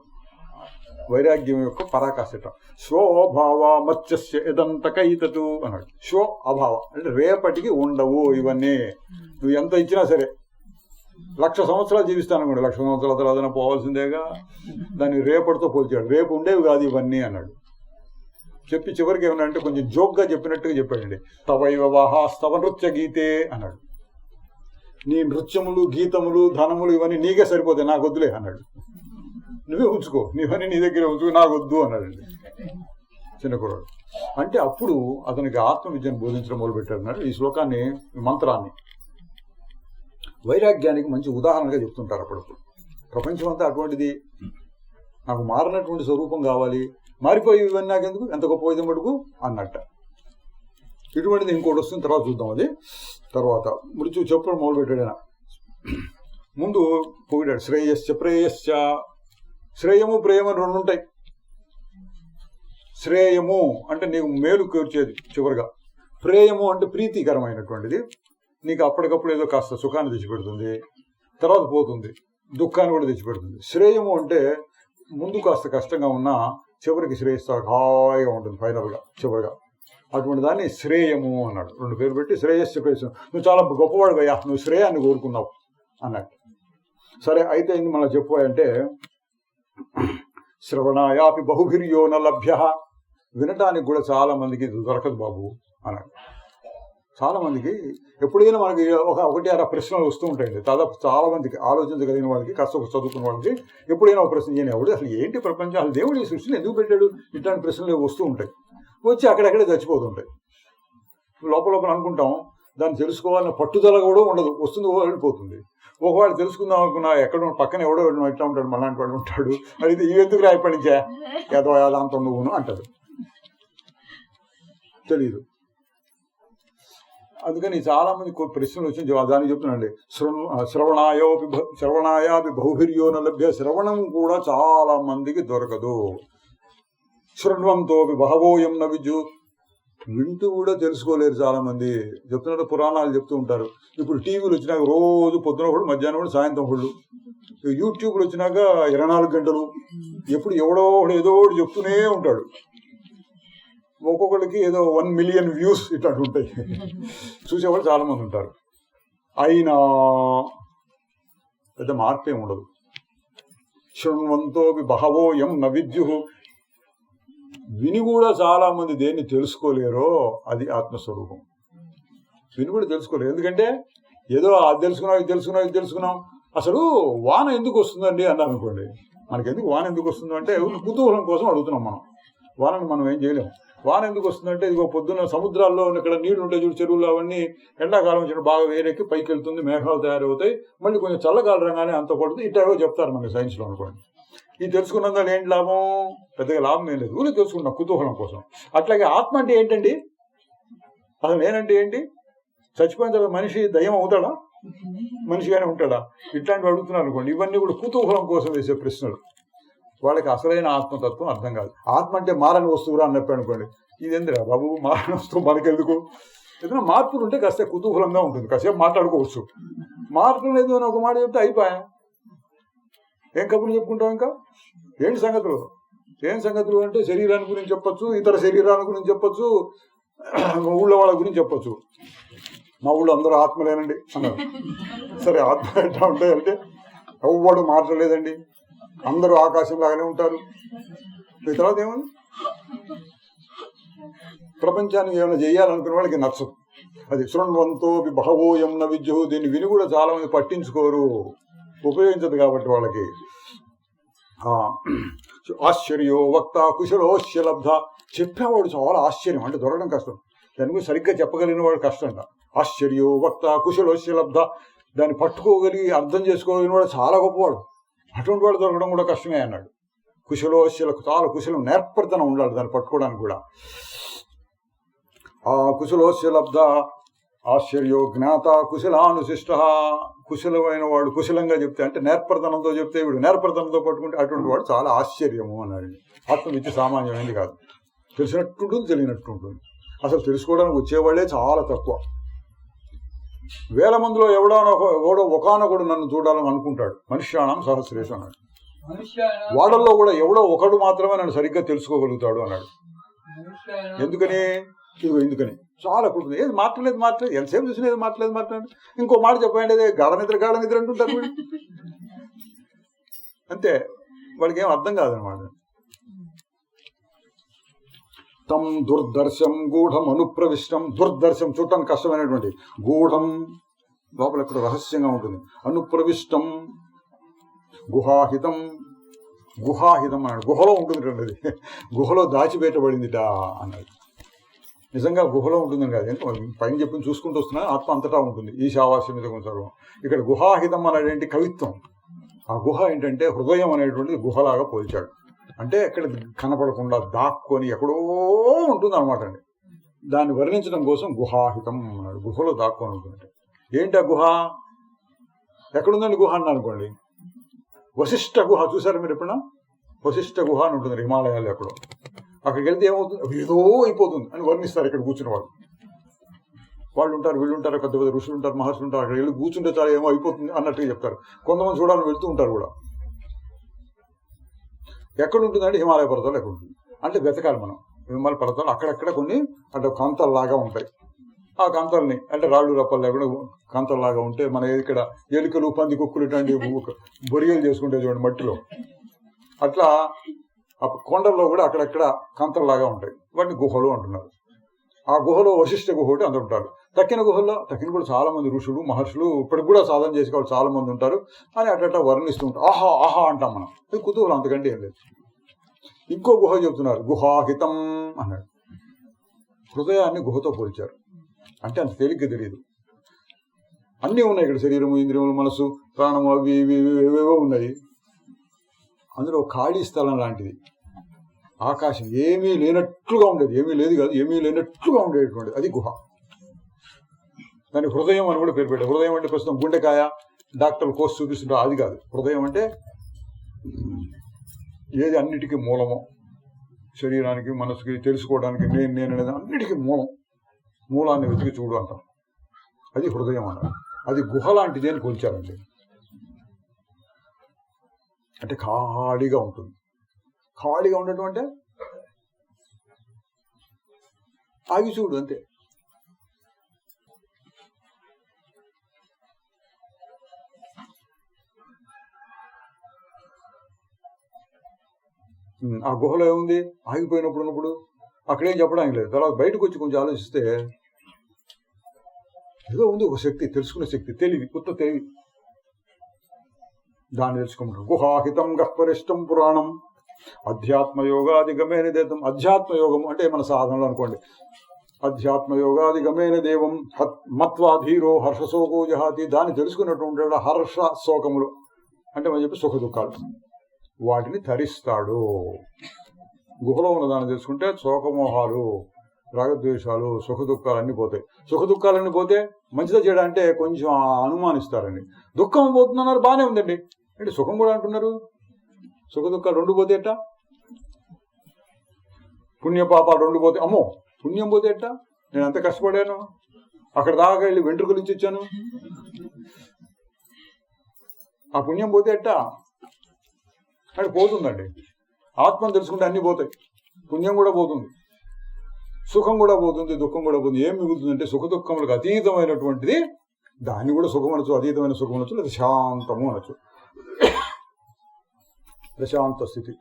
వైరాగ్యం యొక్క పరాకాష్ఠ. స్వభావ మత్స్య ఇదంతకైతు అన్నాడు. స్వ అభావ అంటే రేపటికి ఉండవు ఇవన్నీ. నువ్వు ఎంత ఇచ్చినా సరే, 1,00,000 సంవత్సరాలు జీవిస్తాను కూడా 1,00,000 సంవత్సరాల తర్వాత పోవాల్సిందేగా. దాన్ని రేపటితో పోల్చాడు. రేపు ఉండేవి కాదు ఇవన్నీ అన్నాడు. చెప్పి చివరికి ఏమన్నా అంటే కొంచెం జోక్గా చెప్పినట్టుగా చెప్పాడండి. తవైవ వాహాస్తవ నృత్య గీతే అన్నాడు. నీ నృత్యములు, గీతములు, ధనములు ఇవన్నీ నీకే సరిపోతాయి, నాకు వద్దులే అన్నాడు. నువ్వే ఉంచుకో, నీవన్నీ నీ దగ్గర ఉంచుకో, నాకు వద్దు అన్నాడండి చిన్న కుర్రాడు. అంటే అప్పుడు అతనికి ఆత్మవిద్యను బోధించడం మొదలుపెట్టాడు. ఈ శ్లోకాన్ని, మంత్రాన్ని వైరాగ్యానికి మంచి ఉదాహరణగా చెప్తుంటారు అప్పుడప్పుడు. ప్రపంచం అంతా అటువంటిది. నాకు మారినటువంటి స్వరూపం కావాలి, మారిపోయి ఇవన్నీ నాకెందుకు, ఎంత గొప్ప వైద్యం మటుకు అన్నట్ట. ఇటువంటిది ఇంకోటి వస్తుంది, తర్వాత చూద్దాం. అది తర్వాత మృత్యు చెప్పడం మొదలుపెట్టాడు. ముందు పొగిడాడు. శ్రేయశ్చ ప్రేయశ్చ. శ్రేయము ప్రేయము అని రెండు ఉంటాయి. శ్రేయము అంటే నీకు మేలు కూర్చేది చివరిగా. ప్రేయము అంటే ప్రీతికరమైనటువంటిది, నీకు అప్పటికప్పుడు ఏదో కాస్త సుఖాన్ని తెచ్చిపెడుతుంది, తర్వాత పోతుంది, దుఃఖాన్ని కూడా తెచ్చిపెడుతుంది. శ్రేయము అంటే ముందు కాస్త కష్టంగా ఉన్నా చివరికి శ్రేయస్తా హాయిగా ఉంటుంది ఫైనల్గా చివరిగా. అటువంటి దాన్ని శ్రేయము అన్నాడు. 2 పేరు పెట్టి శ్రేయస్సు ప్రేయస్సు. నువ్వు చాలా గొప్పవాడు అయ్యా, నువ్వు శ్రేయాన్ని కోరుకున్నావు అన్నట్టు. సరే అయితే ఇది మళ్ళీ చెప్పాయంటే, శ్రవణాయాపి బహుభిర్యో న లభ్య. వినటానికి కూడా చాలా మందికి దొరకదు బాబు అన్నాడు. చాలా మందికి ఎప్పుడైనా మనకి ఒకటి అర ప్రశ్నలు వస్తూ ఉంటాయండి. దాదాపు చాలా మందికి ఆలోచించగలిగిన వాళ్ళకి, కాస్త చదువుకున్న వాళ్ళకి ఎప్పుడైనా ఒక ప్రశ్న చేయని ఎవడు అసలు ఏంటి ప్రపంచం, అసలు దేవుడు ఈ సృష్టిని ఎందుకు పెట్టాడు, ఇట్లాంటి ప్రశ్నలు వస్తూ ఉంటాయి. వచ్చి అక్కడక్కడే చచ్చిపోతుంటాయి. లోపల అనుకుంటాం, దాన్ని తెలుసుకోవాలన్న పట్టుదల కూడా ఉండదు, వస్తుంది వెళ్ళిపోతుంది. ఒకవేళ తెలుసుకుందాం అనుకున్నా ఎక్కడ పక్కన ఎవడో ఎట్లా ఉంటాడు, మళ్ళాంటి వాడు ఉంటాడు. అడిగితే ఇవి ఎందుకు రాయపడించా ఏదో యాదాంతం నువ్వును అంటాడు, తెలీదు. అందుకని చాలా మంది ప్రశ్నలు వచ్చి దానికి చెప్తున్నాండి. శ్రవణాయాపి బహుభిర్యో న లభ్య. శ్రవణం కూడా చాలా మందికి దొరకదు. శృణ్వంతోపి బహవోయం న విద్యు. వింటూ కూడా తెలుసుకోలేరు చాలా మంది. చెప్తున్నారు, పురాణాలు చెప్తూ ఉంటారు. ఇప్పుడు టీవీలు వచ్చినాక రోజు పొద్దున ఒకడు, మధ్యాహ్నం ఒకడు, సాయంత్రం ఒకడు. యూట్యూబ్లు వచ్చినాక 24 గంటలు ఎప్పుడు ఎవడో ఏదో ఒకటి చెప్తూనే ఉంటాడు. ఒక్కొక్కడికి ఏదో 1 మిలియన్ వ్యూస్ ఇట్లాంటి ఉంటాయి. చూసేవాళ్ళు చాలా మంది ఉంటారు. అయినా పెద్ద మార్పేం ఉండదు. శృణ్వంతోపి బహవోయం న విద్యు. విని కూడా చాలా మంది దేన్ని తెలుసుకోలేరో అది ఆత్మస్వరూపం. విని కూడా తెలుసుకోలేరు. ఎందుకంటే ఏదో అది తెలుసుకున్నాం, ఇది తెలుసుకున్నాం. అసలు వాన ఎందుకు వస్తుందండి అన్నారు అనుకోండి. మనకెందుకు వాన ఎందుకు వస్తుంది అంటే కుతూహలం కోసం అడుగుతున్నాం మనం. వానని మనం ఏం చేయలేము. వాన ఎందుకు వస్తుందంటే ఇదిగో పొద్దున్న సముద్రాల్లో ఇక్కడ నీళ్లు ఉంటాయి చూడు, చెరువులు, అవన్నీ ఎండాకాలం వచ్చిన బాగా వేరెక్కి పైకి వెళ్తుంది, మేఘాలు తయారవుతాయి, మళ్ళీ కొంచెం చల్లగాలి రంగానే అంత పడుతుంది. ఇట్లా చెప్తారు మనకి సైన్స్లో అనుకోండి. ఇది తెలుసుకున్నంత ఏంటి లాభం? పెద్దగా లాభం ఏం లేదు, ఊళ్ళో తెలుసుకున్నాం కుతూహలం కోసం. అట్లాగే ఆత్మ అంటే ఏంటండి, అసలు నేనంటే ఏంటి? చచ్చిపోయిన తర్వాత మనిషి దయ్యం అవుతాడా, మనిషిగానే ఉంటాడా? ఇట్లాంటివి అడుగుతున్నారు అనుకోండి. ఇవన్నీ కూడా కుతూహలం కోసం వేసే ప్రశ్నలు. వాళ్ళకి అసలైన ఆత్మతత్వం అర్థం కాదు. ఆత్మ అంటే మారని వస్తువురా అని చెప్పాను అనుకోండి. ఇదేందిరా బాబు మారని వస్తువు మనకెందుకు? ఏదైనా మార్పులు ఉంటే కాస్త కుతూహలంగా ఉంటుంది, కాసేపు మాట్లాడుకోవచ్చు. మార్పు లేదు అని ఒక మాట చెప్తే అయిపోయా, ఏం కబుర్లు చెప్పుకుంటాం ఇంకా? ఏంటి సంగతులు? ఏం సంగతులు అంటే శరీరాన్ని గురించి చెప్పొచ్చు, ఇతర శరీరాల గురించి చెప్పొచ్చు, ఊళ్ళో వాళ్ళ గురించి చెప్పొచ్చు. మా ఊళ్ళో అందరూ ఆత్మలేనండి అన్నారు. సరే ఆత్మ ఎట్లా ఉంటాయంటే ఎవ్వడు మార్చలేదండి, అందరూ ఆకాశంలాగానే ఉంటారు. ఈ తర్వాత ఏముంది? ప్రపంచానికి ఏమైనా చేయాలనుకునే వాళ్ళకి నచ్చదు. అది శృణ్వంతోపి బహవోయం న విద్యు. దీన్ని విని కూడా చాలా మంది పట్టించుకోరు, ఉపయోగించదు కాబట్టి వాళ్ళకి. ఆశ్చర్యో వక్త కుశలోశ్య లబ్ధ. చెప్పేవాడు చాలా ఆశ్చర్యం, అంటే దొరకడం కష్టం. దాని గురించి సరిగ్గా చెప్పగలిగిన వాడు కష్టం అంట. ఆశ్చర్యో వక్త కుశలోశ్య లబ్ధ. దాన్ని పట్టుకోగలిగి అర్థం చేసుకోగలిగిన వాడు చాలా గొప్పవాడు. అటువంటి వాడు దొరకడం కూడా కష్టమే అన్నాడు. కుశలోశ్యలకు చాలా కుశలం, నేర్పరితనం ఉండాలి దాన్ని పట్టుకోవడానికి కూడా. కుశలోశ్య లబ్ధ ఆశ్చర్యో జ్ఞాత కుశలానుశిష్ట. కుశలమైన వాడు కుశలంగా చెప్తే, అంటే నేర్పరితనంతో చెప్తే, వీడు నేర్పరితనంతో పట్టుకుంటే అటువంటి వాడు చాలా ఆశ్చర్యము అన్నాడు. ఆత్మవిద్య సామాన్యమైనది కాదు. తెలిసినట్టుంటుంది, తెలియనట్టుంటుంది. అసలు తెలుసుకోవడానికి వచ్చేవాళ్ళే చాలా తక్కువ. వేల మందిలో ఎవడో ఒకనొకడు నన్ను చూడాలని అనుకుంటాడు. మనుష్యాణం సహస్రేషు అన్నాడు. వాళ్ళల్లో కూడా ఎవడో ఒకడు మాత్రమే నన్ను సరిగ్గా తెలుసుకోగలుగుతాడు అన్నాడు. ఎందుకని? ఎందుకని చాలా కుటుంబం ఏది మాట్లాడలేదు ఎంతసేపు చూసిన ఏది మాట్లాడలేదు. ఇంకో మాట చెప్పండి, అదే గాఢ నిద్ర అంటుంటారు వీళ్ళు. అంతే, వాడికి ఏం అర్థం కాదనమాట. తం దుర్దర్శం గూఢం అనుప్రవిష్టం. దుర్దర్శం చూడటానికి కష్టమైనటువంటి, గూఢం లోపల ఎక్కడ రహస్యంగా ఉంటుంది. అనుప్రవిష్టం గుహాహితం. గుహాహితం అన్నాడు. గుహలో ఉంటుంది అది, గుహలో దాచిపెట్టబడిందిట అన్నాడు. నిజంగా గుహలో ఉంటుందని కాదు, పైన చెప్పి చూసుకుంటూ వస్తున్నా, ఆత్మ అంతటా ఉంటుంది. ఈశావాస్యం మీద సర్వం. ఇక్కడ గుహాహితం అనేటువంటి కవిత్వం. ఆ గుహ ఏంటంటే హృదయం అనేటువంటిది గుహలాగా పోల్చాడు. అంటే ఎక్కడ కనపడకుండా దాక్కొని ఎక్కడో ఉంటుంది అనమాట అండి. దాన్ని వర్ణించడం కోసం గుహాహితం అన్నాడు. గుహలో దాక్కొని ఉంటుంది. ఏంటి ఆ గుహ? ఎక్కడుందండి గుహ అన్నా అనుకోండి, వశిష్ఠ గుహ చూసారు మీరు ఎప్పుడన్నా? వశిష్ఠ గుహ అని ఉంటుంది హిమాలయాల్లో ఎక్కడో. అక్కడికి వెళ్తే ఏమవుతుంది, ఏదో అయిపోతుంది అని వర్ణిస్తారు. ఇక్కడ కూర్చున్న వాళ్ళు ఉంటారు, వీళ్ళు ఉంటారు, పెద్ద పెద్ద ఋషులు ఉంటారు, మహర్షులు ఉంటారు. అక్కడ వెళ్ళి కూర్చుంటే చాలా ఏమో అయిపోతుంది అన్నట్టుగా చెప్తారు. కొంతమంది చూడాలని వెళ్తూ ఉంటారు కూడా. ఎక్కడ ఉంటుందంటే హిమాలయ పర్వతాలు ఎక్కడ ఉంటుంది అంటే వెతకాలి మనం. హిమాలయ పర్వతాలు అక్కడక్కడ కొన్ని అంటే కంతల్లాగా ఉంటాయి. ఆ కంతల్ని అంటే రాళ్ళు రప్పలు లేకుండా కంతల్లాగా ఉంటే మన ఇక్కడ ఎలుకలు పంది కుక్కులు ఇట్లాంటి బొరియలు చేసుకుంటే చూడండి మట్టిలో, అట్లా ఆ కొండల్లో కూడా అక్కడక్కడ కంతల్లాగా ఉంటాయి. వాటిని గుహలు అంటున్నారు. ఆ గుహలో వశిష్ఠ గుహ ఒకటి అందరు ఉంటారు. తక్కిన గుహల్లో కూడా చాలా మంది ఋషులు మహర్షులు ఇప్పటికి కూడా సాధన చేసే వాళ్ళు చాలా మంది ఉంటారు అని అట్లా వర్ణిస్తూ ఉంటారు. ఆహా ఆహా అంటాం మనం. ఇది కుతూహలం, అంతకంటే ఏం లేదు. ఇంకో గుహ చెబుతున్నారు, గుహాహితం అన్నాడు. హృదయాన్ని గుహతో పోల్చారు. అంటే అంత తేలిగ్గా తెలియదు. అన్నీ ఉన్నాయి ఇక్కడ, శరీరము, ఇంద్రియములు, మనసు, ప్రాణము, అవి ఇవి ఏవేవో ఉన్నాయి. అందులో ఖాళీ స్థలం లాంటిది. ఆకాశం ఏమీ లేనట్లుగా ఉండేది, ఏమీ లేదు కాదు, ఏమీ లేనట్లుగా ఉండేటువంటిది, అది గుహ. దాని హృదయం అని కూడా పేరు పెట్టారు. హృదయం అంటే ప్రస్తుతం గుండెకాయ డాక్టర్లు కోసి చూపిస్తుంటారు, అది కాదు. హృదయం అంటే ఏది అన్నిటికీ మూలమో, శరీరానికి మనసుకి తెలుసుకోవడానికి నేను అనేది అన్నిటికీ మూలాన్ని వెతికి చూడు అంటాం. అది హృదయం అన్నారు. అది గుహ లాంటిది అని కొలిచారండి. అంటే ఖాళీగా ఉంటుంది. ఖాళీగా ఉండటం అంటే ఆగి చూడు అంతే. ఆ గుహలో ఏముంది? ఆగిపోయినప్పుడు అక్కడేం చెప్పడానికి లేదు. తర్వాత బయటకు వచ్చి కొంచెం ఆలోచిస్తే ఏదో ఉంది, ఒక శక్తి, తెలుసుకునే శక్తి, తెలివి, కొత్త తెలివి, దాన్ని తెలుసుకుంటాం. గుహాహితం గహ్పరిష్టం పురాణం అధ్యాత్మయోగాదిగమేన దేవం. అధ్యాత్మయోగం అంటే మన సాధనలు అనుకోండి. అధ్యాత్మయోగాదిగమేన దేవం మత్వా ధీరో హర్షశోకో జహాతి. దాన్ని తెలుసుకున్నటువంటి హర్ష శోకములు అంటే మనం చెప్పి సుఖ దుఃఖాలు, వాటిని తరిస్తాడు. గుహలో ఉన్న దాన్ని తెలుసుకుంటే శోకమోహాలు, రాగద్వేషాలు, సుఖ దుఃఖాలు అన్నీ పోతాయి. సుఖ దుఃఖాలన్నీ పోతే మంచిదా చేయడం అంటే కొంచెం అనుమానిస్తారండి. దుఃఖం పోతుందన్నారు, బాగానే ఉందండి, అంటే సుఖం కూడా అంటున్నారు. సుఖ దుఃఖాలు రెండు పోతే ఎట్టా? పుణ్యపాపాలు రెండు పోతే, అమ్మో పుణ్యం పోతే ఎట్టా? నేను అంత కష్టపడాను, అక్కడ దాకా వెళ్ళి వెంట్రుకలు ఇచ్చి వచ్చాను, ఆ పుణ్యం పోతే ఎట్టా? అంటే పోతుందండి. ఆత్మను తెలుసుకుంటే అన్నీ పోతాయి. పుణ్యం కూడా పోతుంది, సుఖం కూడా పోతుంది, దుఃఖం కూడా పోతుంది. ఏం మిగులుతుందంటే సుఖ దుఃఖములకు అతీతమైనటువంటిది. దాన్ని కూడా సుఖం అనొచ్చు, అతీతమైన సుఖం అనొచ్చు, లేదా శాంతము అనొచ్చు. ప్రశాంత స్థితి.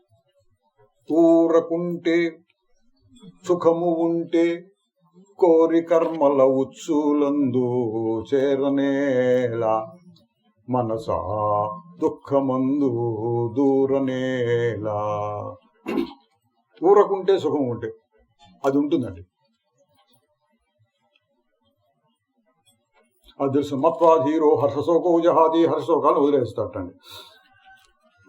ఊరకుంటే సుఖము ఉంటే కోరి కర్మల ఉచ్చులందు చేరనేలా మనసా దుఃఖమందు దూరనేలా. ఊరకుంటే సుఖం ఉంటే అది ఉంటుందండి. అది తెలుసు. మత్వాధీరో హర్షశోకో జహాతి. హర్షశోకాలను వదిలేస్తాటండి.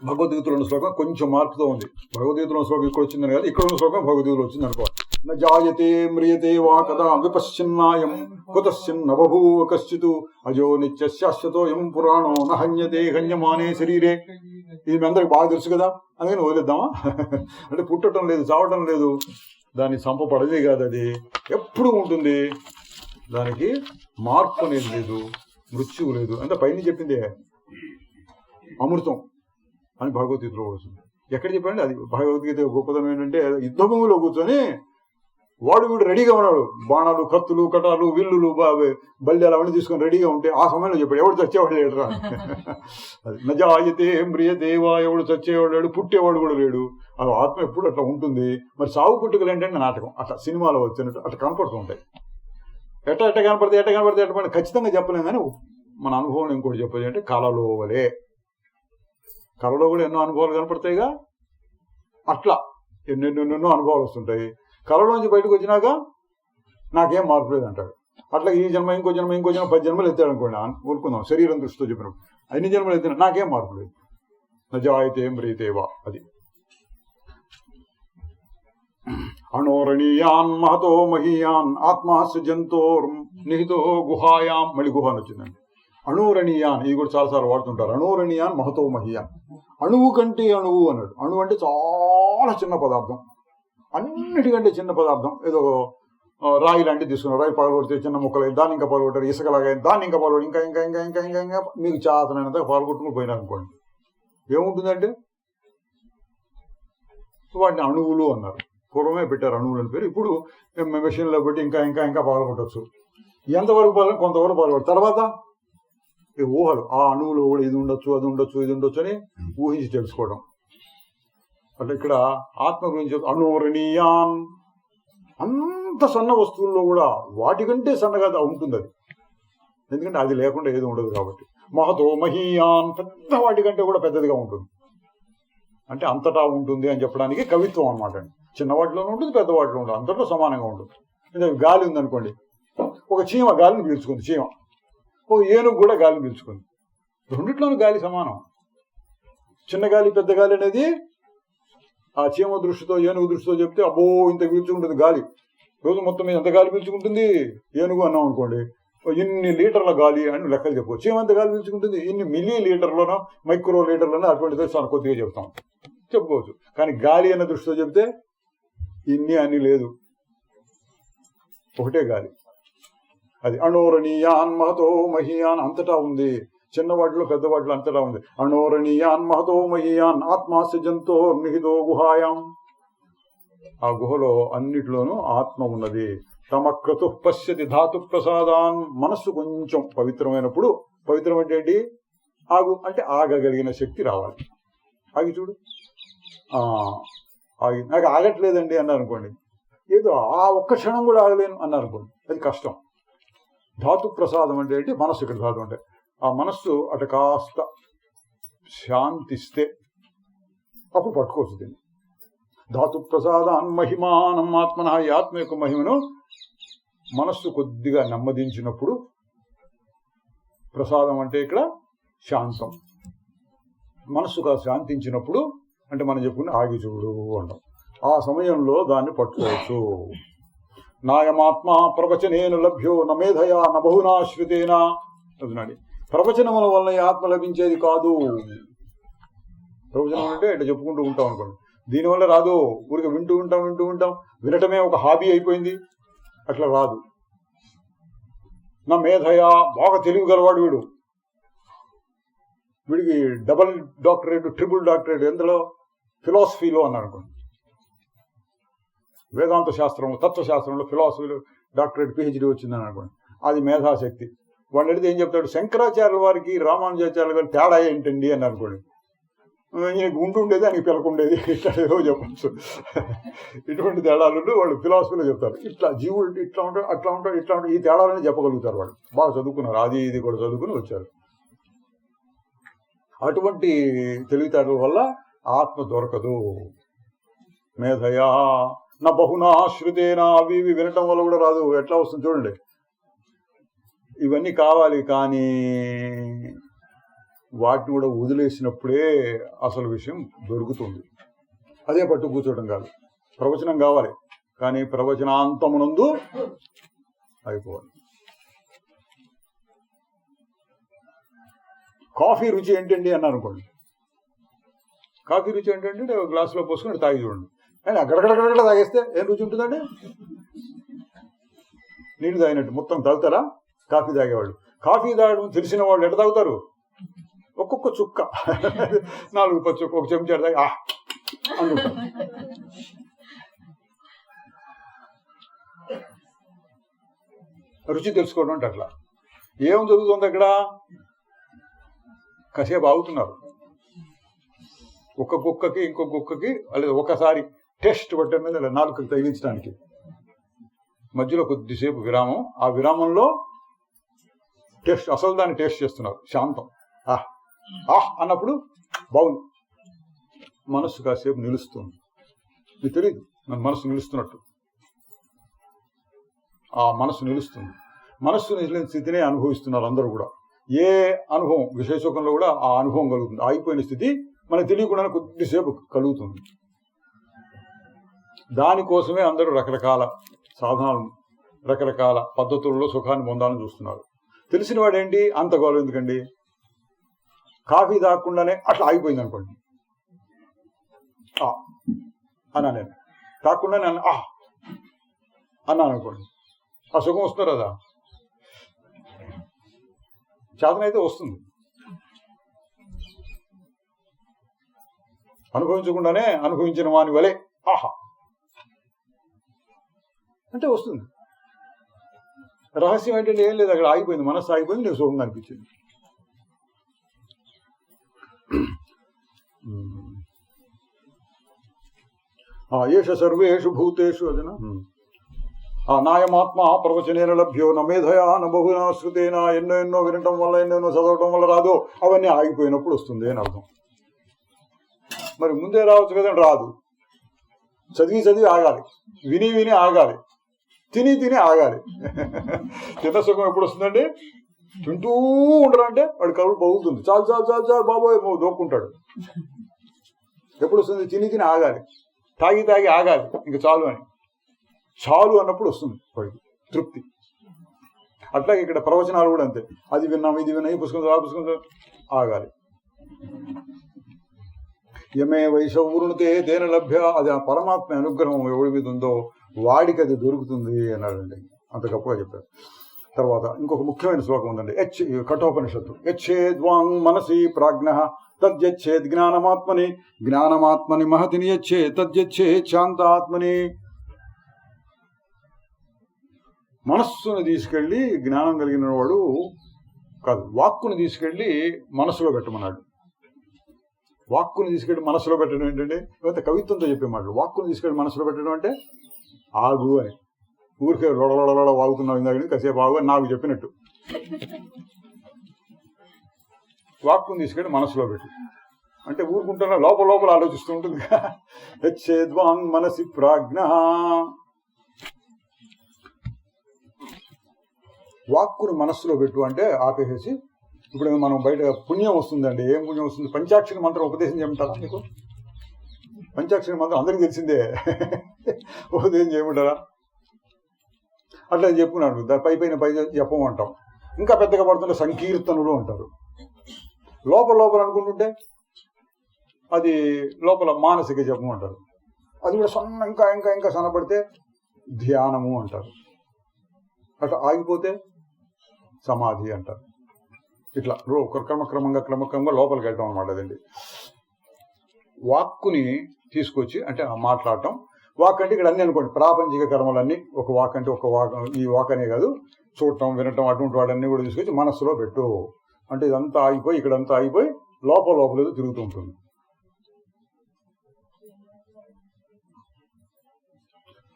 భగవద్గీతలో ఉన్న శ్లోకం కొంచెం మార్పుతో ఉంది. భగవద్గీతలో ఉన్న శ్లోకం ఇక్కడ వచ్చిందని కాదు, ఇక్కడ ఉన్న శ్లోకం భగవద్గీతలో వచ్చింది అనుకోవాలి. న జాయతే మ్రియతే వా కదా విపశ్చిన్నాయం కుతశ్చిన్న బభూవ కశ్చిత్ అజో నిత్య శాశ్వతోయం పురాణో న హన్యతే హన్యమానే శరీరే. ఇది మీ అందరికి బాగా తెలుసు కదా, అందుకని వదిలేద్దామా? అంటే పుట్టడం లేదు, చావటం లేదు, దాన్ని చంపబడదే కాదు, అది ఎప్పుడు ఉంటుంది. దానికి మార్పు అనేది లేదు, మృత్యువు లేదు. అంత పైన చెప్పిందే అమృతం అని భగవద్గీతలో వస్తుంది. ఎక్కడ చెప్పండి? అది భగవద్గీత గొప్పదనం ఏంటంటే యుద్ధభూమిలో కూర్చొని వాడు వీడు రెడీగా ఉన్నాడు, బాణాలు, కత్తులు, కటాలు, విల్లులు, బల్యాలు అవన్నీ తీసుకొని రెడీగా ఉంటే ఆ సమయంలో చెప్పాడు ఎవడు చచ్చేవాడు లేడురా. అది నజాయతే మ్రియదేవా, ఎవడు చచ్చేవాడు లేడు, పుట్టేవాడు కూడా లేడు. అది ఆత్మ ఎప్పుడు అట్లా ఉంటుంది. మరి సాగు పుట్టుకలు ఏంటంటే నాటకం అట్లా సినిమాలో వచ్చినట్టు అట్లా కనపడుతూ ఉంటాయి. ఎట్ట కనపడితే ఖచ్చితంగా చెప్పలేము. కానీ మన అనుభవం ఇంకోటి చెప్పేది అంటే కళలో వలే, కళలో కూడా ఎన్నో అనుభవాలు కనపడతాయిగా. అట్లా ఎన్నెన్నెన్నెన్నో అనుభవాలు వస్తుంటాయి. కళలోంచి బయటకు వచ్చినాక నాకేం మార్పు లేదు అంటాడు. అట్లా ఈ జన్మ ఇంకో జన్మ 10 జన్మలు ఎత్తాడు అనుకోండి, ఊరుకుందాం, శరీరం దృష్టితో చెప్పినప్పుడు అన్ని జన్మలు ఎత్తినా నాకేం మార్పు లేదు. నజాయతే మ్రియతేవా. అది అణోరణీయాన్ మహతో మహీయాన్ ఆత్మాస్య జంతోర్ నిహితో గుహాయాం. మళ్ళీ గుహ అని వచ్చిందండి. అణోరణీయాన్, ఇది కూడా చాలాసార్లు వాడుతుంటారు. అణోరణీయాన్ మహతో మహీయాన్. అణువు కంటే అణువు అన్నాడు. అణువు అంటే చాలా చిన్న పదార్థం, అన్నిటికంటే చిన్న పదార్థం. ఏదో రాయి లాంటివి తీసుకున్నారు, రాయి పగలగొడితే చిన్న ముక్కలు, దాన్ని ఇంకా పగలగొట్టారు, ఇసుకలాగా దాన్ని ఇంకా పగలగొట్టి ఇంకా ఇంకా ఇంకా ఇంకా ఇంకా ఇంకా మీకు చాతనంత పగలగొట్టుకుని పోయినారనుకోండి, ఏముంటుందంటే వాటిని అణువులు అన్నారు. పూర్వమే పెట్టారు అణువులు అని పేరు. ఇప్పుడు మెషిన్లో పెట్టి ఇంకా ఇంకా ఇంకా పగలగొట్టచ్చు. ఎంతవరకు పగల కొంతవరకు పగలగొట్టు, తర్వాత ఈ ఊహలు, ఆ అణువులు కూడా ఇది ఉండొచ్చు, అది ఉండొచ్చు, ఇది ఉండొచ్చు అని ఊహించి తెలుసుకోవడం. అంటే ఇక్కడ ఆత్మ గురించి అణోరణీయాన్, అంత సన్న వస్తువుల్లో కూడా వాటికంటే సన్నగా ఉంటుంది అది, ఎందుకంటే అది లేకుండా ఏది ఉండదు కాబట్టి. మహతో మహీయాన్, పెద్ద వాటికంటే కూడా పెద్దదిగా ఉంటుంది. అంటే అంతటా ఉంటుంది అని చెప్పడానికి కవిత్వం అనమాట అండి. చిన్న వాటిలోనే ఉంటుంది, పెద్ద వాటిలో ఉంటుంది, అంతటా సమానంగా ఉంటుంది. అంటే గాలి ఉందనుకోండి, ఒక చీమ గాలిని పీల్చుకుంది, చీమ. ఒక ఏనుగు కూడా గాలిని పీల్చుకుంది. రెండిట్లోనూ గాలి సమానం. చిన్న గాలి పెద్ద గాలి అనేది ఆ చీమ దృష్టితో ఏనుగు దృష్టితో చెప్తే అబ్బో ఇంత పీల్చుకుంటుంది గాలి, రోజు మొత్తం మీద ఎంత గాలి పీల్చుకుంటుంది ఏనుగు అన్నాం అనుకోండి, ఇన్ని లీటర్ల గాలి అని లెక్కలు చెప్పుకోవచ్చు. చీమ ఎంత గాలి పీల్చుకుంటుంది, ఇన్ని మిల్లీ లీటర్లోనో మైక్రో లీటర్లోనో అటువంటిది కొద్దిగా చెప్తాం, చెప్పుకోవచ్చు. కానీ గాలి అన్న దృష్టితో చెప్తే ఇన్ని అన్ని లేదు, ఒకటే గాలి. అది అణోరణీయాన్ మహతో మహీయాన్, అంతటా ఉంది. చిన్న వాటిలో పెద్ద వాటిలో అంతటా ఉంది. అణోరణీయాన్ మహతో మహీయాన్ ఆత్మాస్య జంతో నిహితో గుహాయాం. ఆ గుహలో అన్నిటిలోనూ ఆత్మ ఉన్నది. తమ క్రతు పశ్యతి ధాతు ప్రసాదాన్. మనస్సు కొంచెం పవిత్రమైనప్పుడు, పవిత్రం అంటే ఏంటి? ఆగు అంటే ఆగగలిగిన శక్తి రావాలి. ఆగి చూడు, ఆగి నాకు ఆగట్లేదండి అన్నారు అనుకోండి, ఏదో ఆ ఒక్క క్షణం కూడా ఆగలేను అన్నారు అనుకోండి, అది కష్టం. ధాతు ప్రసాదం అంటే ఏంటి? మనస్సు. ఇక్కడ ధాతు అంటే ఆ మనస్సు అటు కాస్త శాంతిస్తే అప్పుడు పట్టుకోవచ్చు దీన్ని. ధాతు ప్రసాదాన్ మహిమానం ఆత్మన. ఈ ఆత్మ యొక్క మహిమను మనస్సు కొద్దిగా నెమ్మదించినప్పుడు, ప్రసాదం అంటే ఇక్కడ శాంతం, మనస్సుగా శాంతించినప్పుడు అంటే మనం చెప్పుకుని ఆగి చూడు అంటాం. ఆ సమయంలో దాన్ని పట్టుకోవచ్చు. నాయమాత్మ ప్రవచనేన లభ్యో నమేధయా నబహునాశ్రితేనా. అన్నాడు, ప్రవచనముల వల్ల ఆత్మ లభించేది కాదు. ప్రవచనం అంటే ఇట్లా చెప్పుకుంటూ ఉంటాం అనుకోండి, దీనివల్ల రాదు. ఊరికి వింటూ ఉంటాం, వినటమే ఒక హాబీ అయిపోయింది, అట్లా రాదు. నా మేధయా, బాగా తెలివి గలవాడు వీడు, వీడికి డబుల్ డాక్టరేట్, ట్రిపుల్ డాక్టరేట్ ఎందులో? ఫిలాసఫీలో అన్నారు అనుకోండి. వేదాంత శాస్త్రం, తత్వశాస్త్రంలో ఫిలాసఫీలో డాక్టరేట్, పిహెచ్డీ వచ్చిందని అనుకోండి, అది మేధాశక్తి. వాడిని అడిగితే ఏం చెప్తాడు? శంకరాచార్యుల వారికి రామానుజాచార్యుల గారి తేడా ఏంటండి అని అనుకోండి. ఈయనకు ఉంటుండేది, ఆయనకి పిలకుండేది, ఇట్లా ఏదో చెప్పచ్చు. ఇటువంటి తేడాలు వాళ్ళు ఫిలాసఫీలో చెప్తారు. ఇట్లా జీవుడు ఇట్లా ఉంటాడు, అట్లా ఉంటాడు, ఇట్లా ఉంటాడు, ఈ తేడాలని చెప్పగలుగుతారు. వాళ్ళు బాగా చదువుకున్నారు, అది ఇది కూడా చదువుకుని వచ్చారు. అటువంటి తెలివితేటల వల్ల ఆత్మ దొరకదు. మేధయా నా బహునా శ్రుతేనా, అవి ఇవి వినటం వల్ల కూడా రాదు. ఎట్లా వస్తుంది చూడండి. ఇవన్నీ కావాలి, కానీ వాటిని కూడా వదిలేసినప్పుడే అసలు విషయం దొరుకుతుంది. అదే పట్టు కూర్చోవడం కాదు. ప్రవచనం కావాలి, కానీ ప్రవచనాంతమునందు అయిపోవాలి. కాఫీ రుచి ఏంటండి అన్నారు అనుకోండి. కాఫీ రుచి ఏంటంటే ఒక గ్లాసులో పోసుకొని తాగి చూడండి. కానీ అక్కడక్కడక్కడ తాగేస్తే ఏం రుచి ఉంటుందండి? నీళ్లు తాగినట్టు. మొత్తం తాగుతారా? కాఫీ తాగేవాళ్ళు. కాఫీ తాగడం తెలిసిన వాళ్ళు ఎట్లా తాగుతారు? ఒక్కొక్క చుక్క 4 చుక్క ఒక చెంచా తాగి అనుకుంటారు. రుచి తెలుసుకోవడం అంటే అట్లా. ఏం జరుగుతుంది అక్కడ? కాసేపు ఆగుతున్నారు. ఒక కుక్కకి ఇంకొక కుక్కకి లేదా ఒకసారి టెస్ట్ పట్టడం మీద 4 తగిలించడానికి మధ్యలో కొద్దిసేపు విరామం. ఆ విరామంలో టేస్ట్, అసలు దాన్ని టేస్ట్ చేస్తున్నారు. శాంతం. అన్నప్పుడు బాగుంది. మనస్సు కాసేపు నిలుస్తుంది. మీకు తెలియదు మన మనస్సు నిలుస్తున్నట్టు. ఆ మనస్సు నిలుస్తుంది. మనస్సు నిలిచిన స్థితినే అనుభవిస్తున్నారు అందరూ కూడా. ఏ అనుభవం, విశేషకంలో కూడా ఆ అనుభవం కలుగుతుంది. ఆగిపోయిన స్థితి మనకు తెలియకుండా కొద్దిసేపు కలుగుతుంది. దానికోసమే అందరూ రకరకాల సాధనాలను, రకరకాల పద్ధతుల్లో సుఖాన్ని పొందాలని చూస్తున్నారు. తెలిసిన వాడేంటి అంత గౌరవం ఎందుకండి? కాఫీ తాగకుండానే అట్లా ఆగిపోయింది అనుకోండి, అన్నా నేను తాగకుండా నేను అన్నాను అనుకోండి, ఆ సుఖం వస్తుంది కదా. చేతనైతే వస్తుంది. అనుభవించకుండానే అనుభవించిన వాని వలె అంటే వస్తుంది. రహస్యం ఏంటంటే ఏం లేదు, అక్కడ ఆగిపోయింది, మనస్సు ఆగిపోయింది, నీకు సుఖంగా అనిపించింది. ఏష సర్వేషు భూతేషు అదేనా నాయమాత్మ ప్రవచనేన లభ్యో నమేధయా నబహునా శృతేన. ఎన్నో ఎన్నో వినటం వల్ల, ఎన్నెన్నో చదవటం వల్ల రాదో అవన్నీ ఆగిపోయినప్పుడు వస్తుంది అని అర్థం. మరి ముందే రావచ్చు కదండి, రాదు. చదివి చదివి ఆగాలి, విని విని ఆగాలి, తిని తిని ఆగాలి. చిన్న సుఖం ఎప్పుడు వస్తుందండి? తింటూ ఉండరంటే వాడి కడుపు పగులుతుంది. చాలు చాలు చాలు చాలు బాబోయ్ దోక్కుంటాడు. ఎప్పుడు వస్తుంది? తిని తిని ఆగాలి, తాగి తాగి ఆగాలి, ఇంక చాలు అని. చాలు అన్నప్పుడు వస్తుంది వాడికి తృప్తి. అట్లాగే ఇక్కడ ప్రవచనాలు కూడా అంతే. అది విన్నాం, ఇది విన్నాం, ఈ పుస్తకం ఆ పుస్తకం ఆగాలి. యమే వైశవృణుతే తేన లభ్య. అది ఆ పరమాత్మ అనుగ్రహం ఎవడి మీద ఉందో వాడికి అది దొరుకుతుంది అన్నాడండి. అంత గొప్పగా చెప్పారు. తర్వాత ఇంకొక ముఖ్యమైన శ్లోకం ఉందండి, కఠోపనిషత్తు. యచ్చేద్వాంగ్ మనసి ప్రాజ్ఞ తద్యచ్చేద్ జ్ఞానమాత్మని, జ్ఞానమాత్మని మహతిని యచ్చే తద్యచ్చేద్ శాంతాత్మని. మనస్సును తీసుకెళ్లి జ్ఞానం కలిగిన వాడు కాదు, వాక్కుని తీసుకెళ్లి మనసులో పెట్టమన్నాడు. వాక్కుని తీసుకెళ్లి మనసులో పెట్టడం ఏంటంటే ఇవంతా కవిత్వంతో చెప్పే మాటలు. వాక్కుని తీసుకెళ్లి మనసులో పెట్టడం అంటే ఆగు అని. ఊరికే లొడలొడ వాగుతున్నావు ఇందాక, కాసేపు ఆగు అని నాకు చెప్పినట్టు. వాక్కుని తీసుకెళ్లి మనసులో పెట్టు అంటే ఊరుకుంటున్నా లోపల లోపల ఆలోచిస్తూ ఉంటుంది. యచ్చేద్వాంగ్ మనసి ప్రాజ్ఞ. వాక్కుని మనస్సులో పెట్టు అంటే ఆపేసేసి. ఇప్పుడు మనం బయట పుణ్యం వస్తుందండి. ఏం పుణ్యం వస్తుంది? పంచాక్షరి మంత్రం ఉపదేశం చేయమంటారా మీకు? పంచాక్షరి మంత్రం అందరికీ తెలిసిందే. ఉపదేశం చేయమంటారా? అట్లా చెప్పుకున్నాడు. దాని పై చెప్పమంటాం. ఇంకా పెద్దగా పడుతుంటే సంకీర్తనలు అంటారు. లోపల లోపల అనుకుంటుంటే అది లోపల మానసిక చెప్పమంటారు. అది కూడా సన్న ఇంకా ఇంకా ఇంకా సన్నపడితే ధ్యానము అంటారు. అట్లా ఆగిపోతే సమాధి అంటారు. ఇట్లా క్రమక్రమంగా లోపలికి వెళ్ళటం అనమాట. అదండి వాక్కుని తీసుకొచ్చి అంటే మాట్లాడటం. వాక్ అంటే ఇక్కడ అన్ని అనుకోండి, ప్రాపంచిక కర్మలన్నీ. ఒక వాక్ అంటే ఒక వాక్, ఈ వాక్ అనే కాదు, చూడటం వినటం అటువంటి వాడన్నీ కూడా తీసుకొచ్చి మనస్సులో పెట్టు అంటే ఇదంతా ఆగిపోయి ఇక్కడంతా ఆగిపోయి లోపల తిరుగుతూ ఉంటుంది.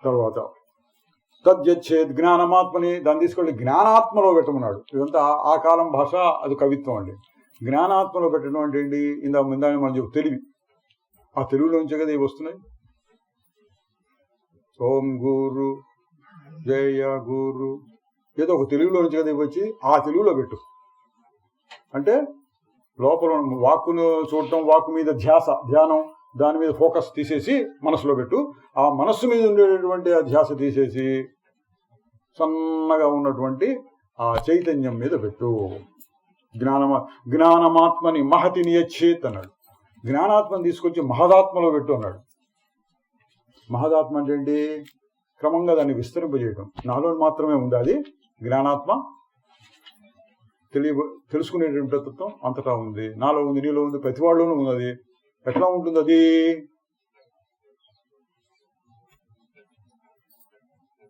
తర్వాత తద్యచ్చేద్ జ్ఞానమాత్మని, దాన్ని తీసుకెళ్ళి జ్ఞానాత్మలో పెట్టమన్నాడు. ఇదంతా ఆ కాలం భాష, అది కవిత్వం అండి. జ్ఞానాత్మలో పెట్టడం అంటే ఏంటి? ఇందాక మనం తెలివి, ఆ తెలుగులోంచే కదా ఇవి వస్తున్నాయి. ఓం గురు జయ గురు, ఏదో ఒక తెలుగులో నుంచి కదా ఇవి వచ్చి ఆ తెలుగులో పెట్టు అంటే లోపల వాక్కును చూడటం, వాక్కు మీద ధ్యానం, దాని మీద ఫోకస్ తీసేసి మనసులో పెట్టు. ఆ మనస్సు మీద ఉండేటటువంటి ఆ ధ్యాస తీసేసి సన్నగా ఉన్నటువంటి ఆ చైతన్యం మీద పెట్టు. జ్ఞానమాత్మని మహతిని యచ్చేత్ అన్నాడు. జ్ఞానాత్మని తీసుకొచ్చి మహదాత్మలో పెట్టు అన్నాడు. మహదాత్మ అంటే ఏంటి? క్రమంగా దాన్ని విస్తరింపజేయటం. నాలో మాత్రమే ఉంది అది జ్ఞానాత్మ, తెలుసుకునేటువంటి తత్వం అంతటా ఉంది. నాలో ఉంది, నీలో ఉంది, ప్రతి వాళ్ళలోనూ ఉంది. అది ఎట్లా ఉంటుంది? అది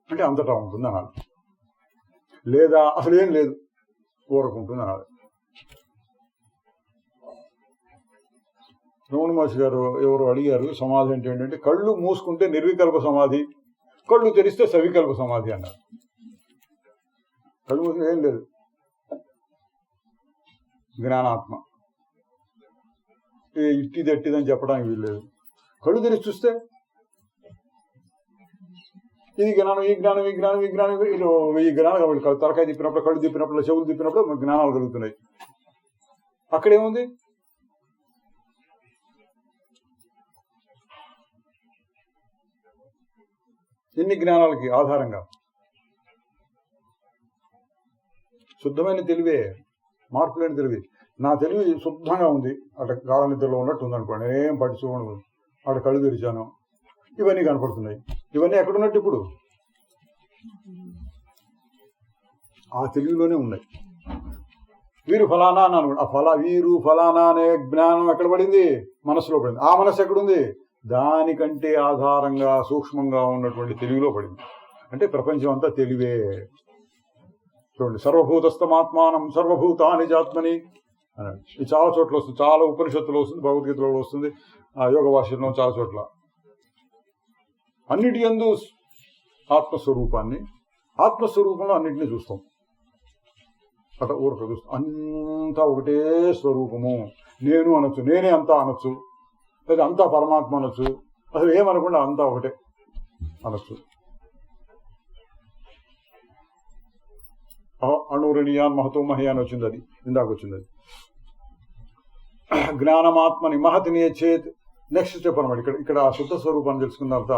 అంటే అంతటా ఉంటుంది అనాలి, లేదా అసలు ఏం లేదు ఊరకుంటుంది అనాలి. రమణ మహర్షి గారు ఎవరు అడిగారు సమాధి అంటే ఏంటంటే, కళ్ళు మూసుకుంటే నిర్వికల్ప సమాధి, కళ్ళు తెరిస్తే సవికల్ప సమాధి అన్నారు. కళ్ళు మూసుకుంటే ఏం లేదు, జ్ఞానాత్మ. ఇట్టిది ఎట్టిదని చెప్పడానికి వీల్లేదు. కళ్ళు తెరిచి చూస్తే ఇది జ్ఞానం, ఈ జ్ఞానం, ఈ జ్ఞానం, ఈ జ్ఞానం, ఈ జ్ఞానం. తలకాయ తిప్పినప్పుడు, కళ్ళు తిప్పినప్పుడు, చెవులు తిప్పినప్పుడు జ్ఞానాలు కలుగుతున్నాయి. అక్కడేముంది? ఎన్ని జ్ఞానాలకి ఆధారంగా శుద్ధమైన తెలివే, మార్పు లేని తెలివి. నా తెలివి శుద్ధంగా ఉంది, అటు గాఢ నిద్రలో ఉన్నట్టు ఉందనుకోండి, నేనేం పట్టించుకోను. అటు కళ్ళు తెరిచాను, ఇవన్నీ కనపడుతున్నాయి. ఇవన్నీ ఎక్కడున్నట్టు? ఇప్పుడు ఆ తెలివిలోనే ఉన్నాయి. వీరు ఫలానా అని అనుకోండి, ఆ వీరు ఫలానా అనే జ్ఞానం ఎక్కడ పడింది? మనసులో పడింది. ఆ మనసు ఎక్కడుంది? దానికంటే ఆధారంగా సూక్ష్మంగా ఉన్నటువంటి తెలివిలో పడింది. అంటే ప్రపంచం అంతా తెలివే. చూడండి, సర్వభూతస్థమాత్మానం సర్వభూతాని జాత్మని అన్నాడు. ఇది చాలా చోట్ల వస్తుంది, చాలా ఉపనిషత్తులో వస్తుంది, భగవద్గీతలో వస్తుంది, ఆ యోగ భాషలో చాలా చోట్ల. అన్నిటి యందు ఆత్మస్వరూపాన్ని, ఆత్మస్వరూపంలో అన్నింటినీ చూస్తాం. అట ఊరక చూస్తాం, అంతా ఒకటే స్వరూపము. నేను అనొచ్చు, నేనే అంతా అనొచ్చు, లేదా అంతా పరమాత్మ అనొచ్చు, అసలు ఏమనకుండా అంతా ఒకటే అనొచ్చు. అణురణీయాన్ మహతో మహయాన్ వచ్చింది, అది ఇందాక వచ్చింది. అది జ్ఞానమాత్మని మహతిని చేత్. నెక్స్ట్ స్టెప్ అనమాట. ఇక్కడ శుద్ధ స్వరూపాన్ని తెలుసుకున్న తర్వాత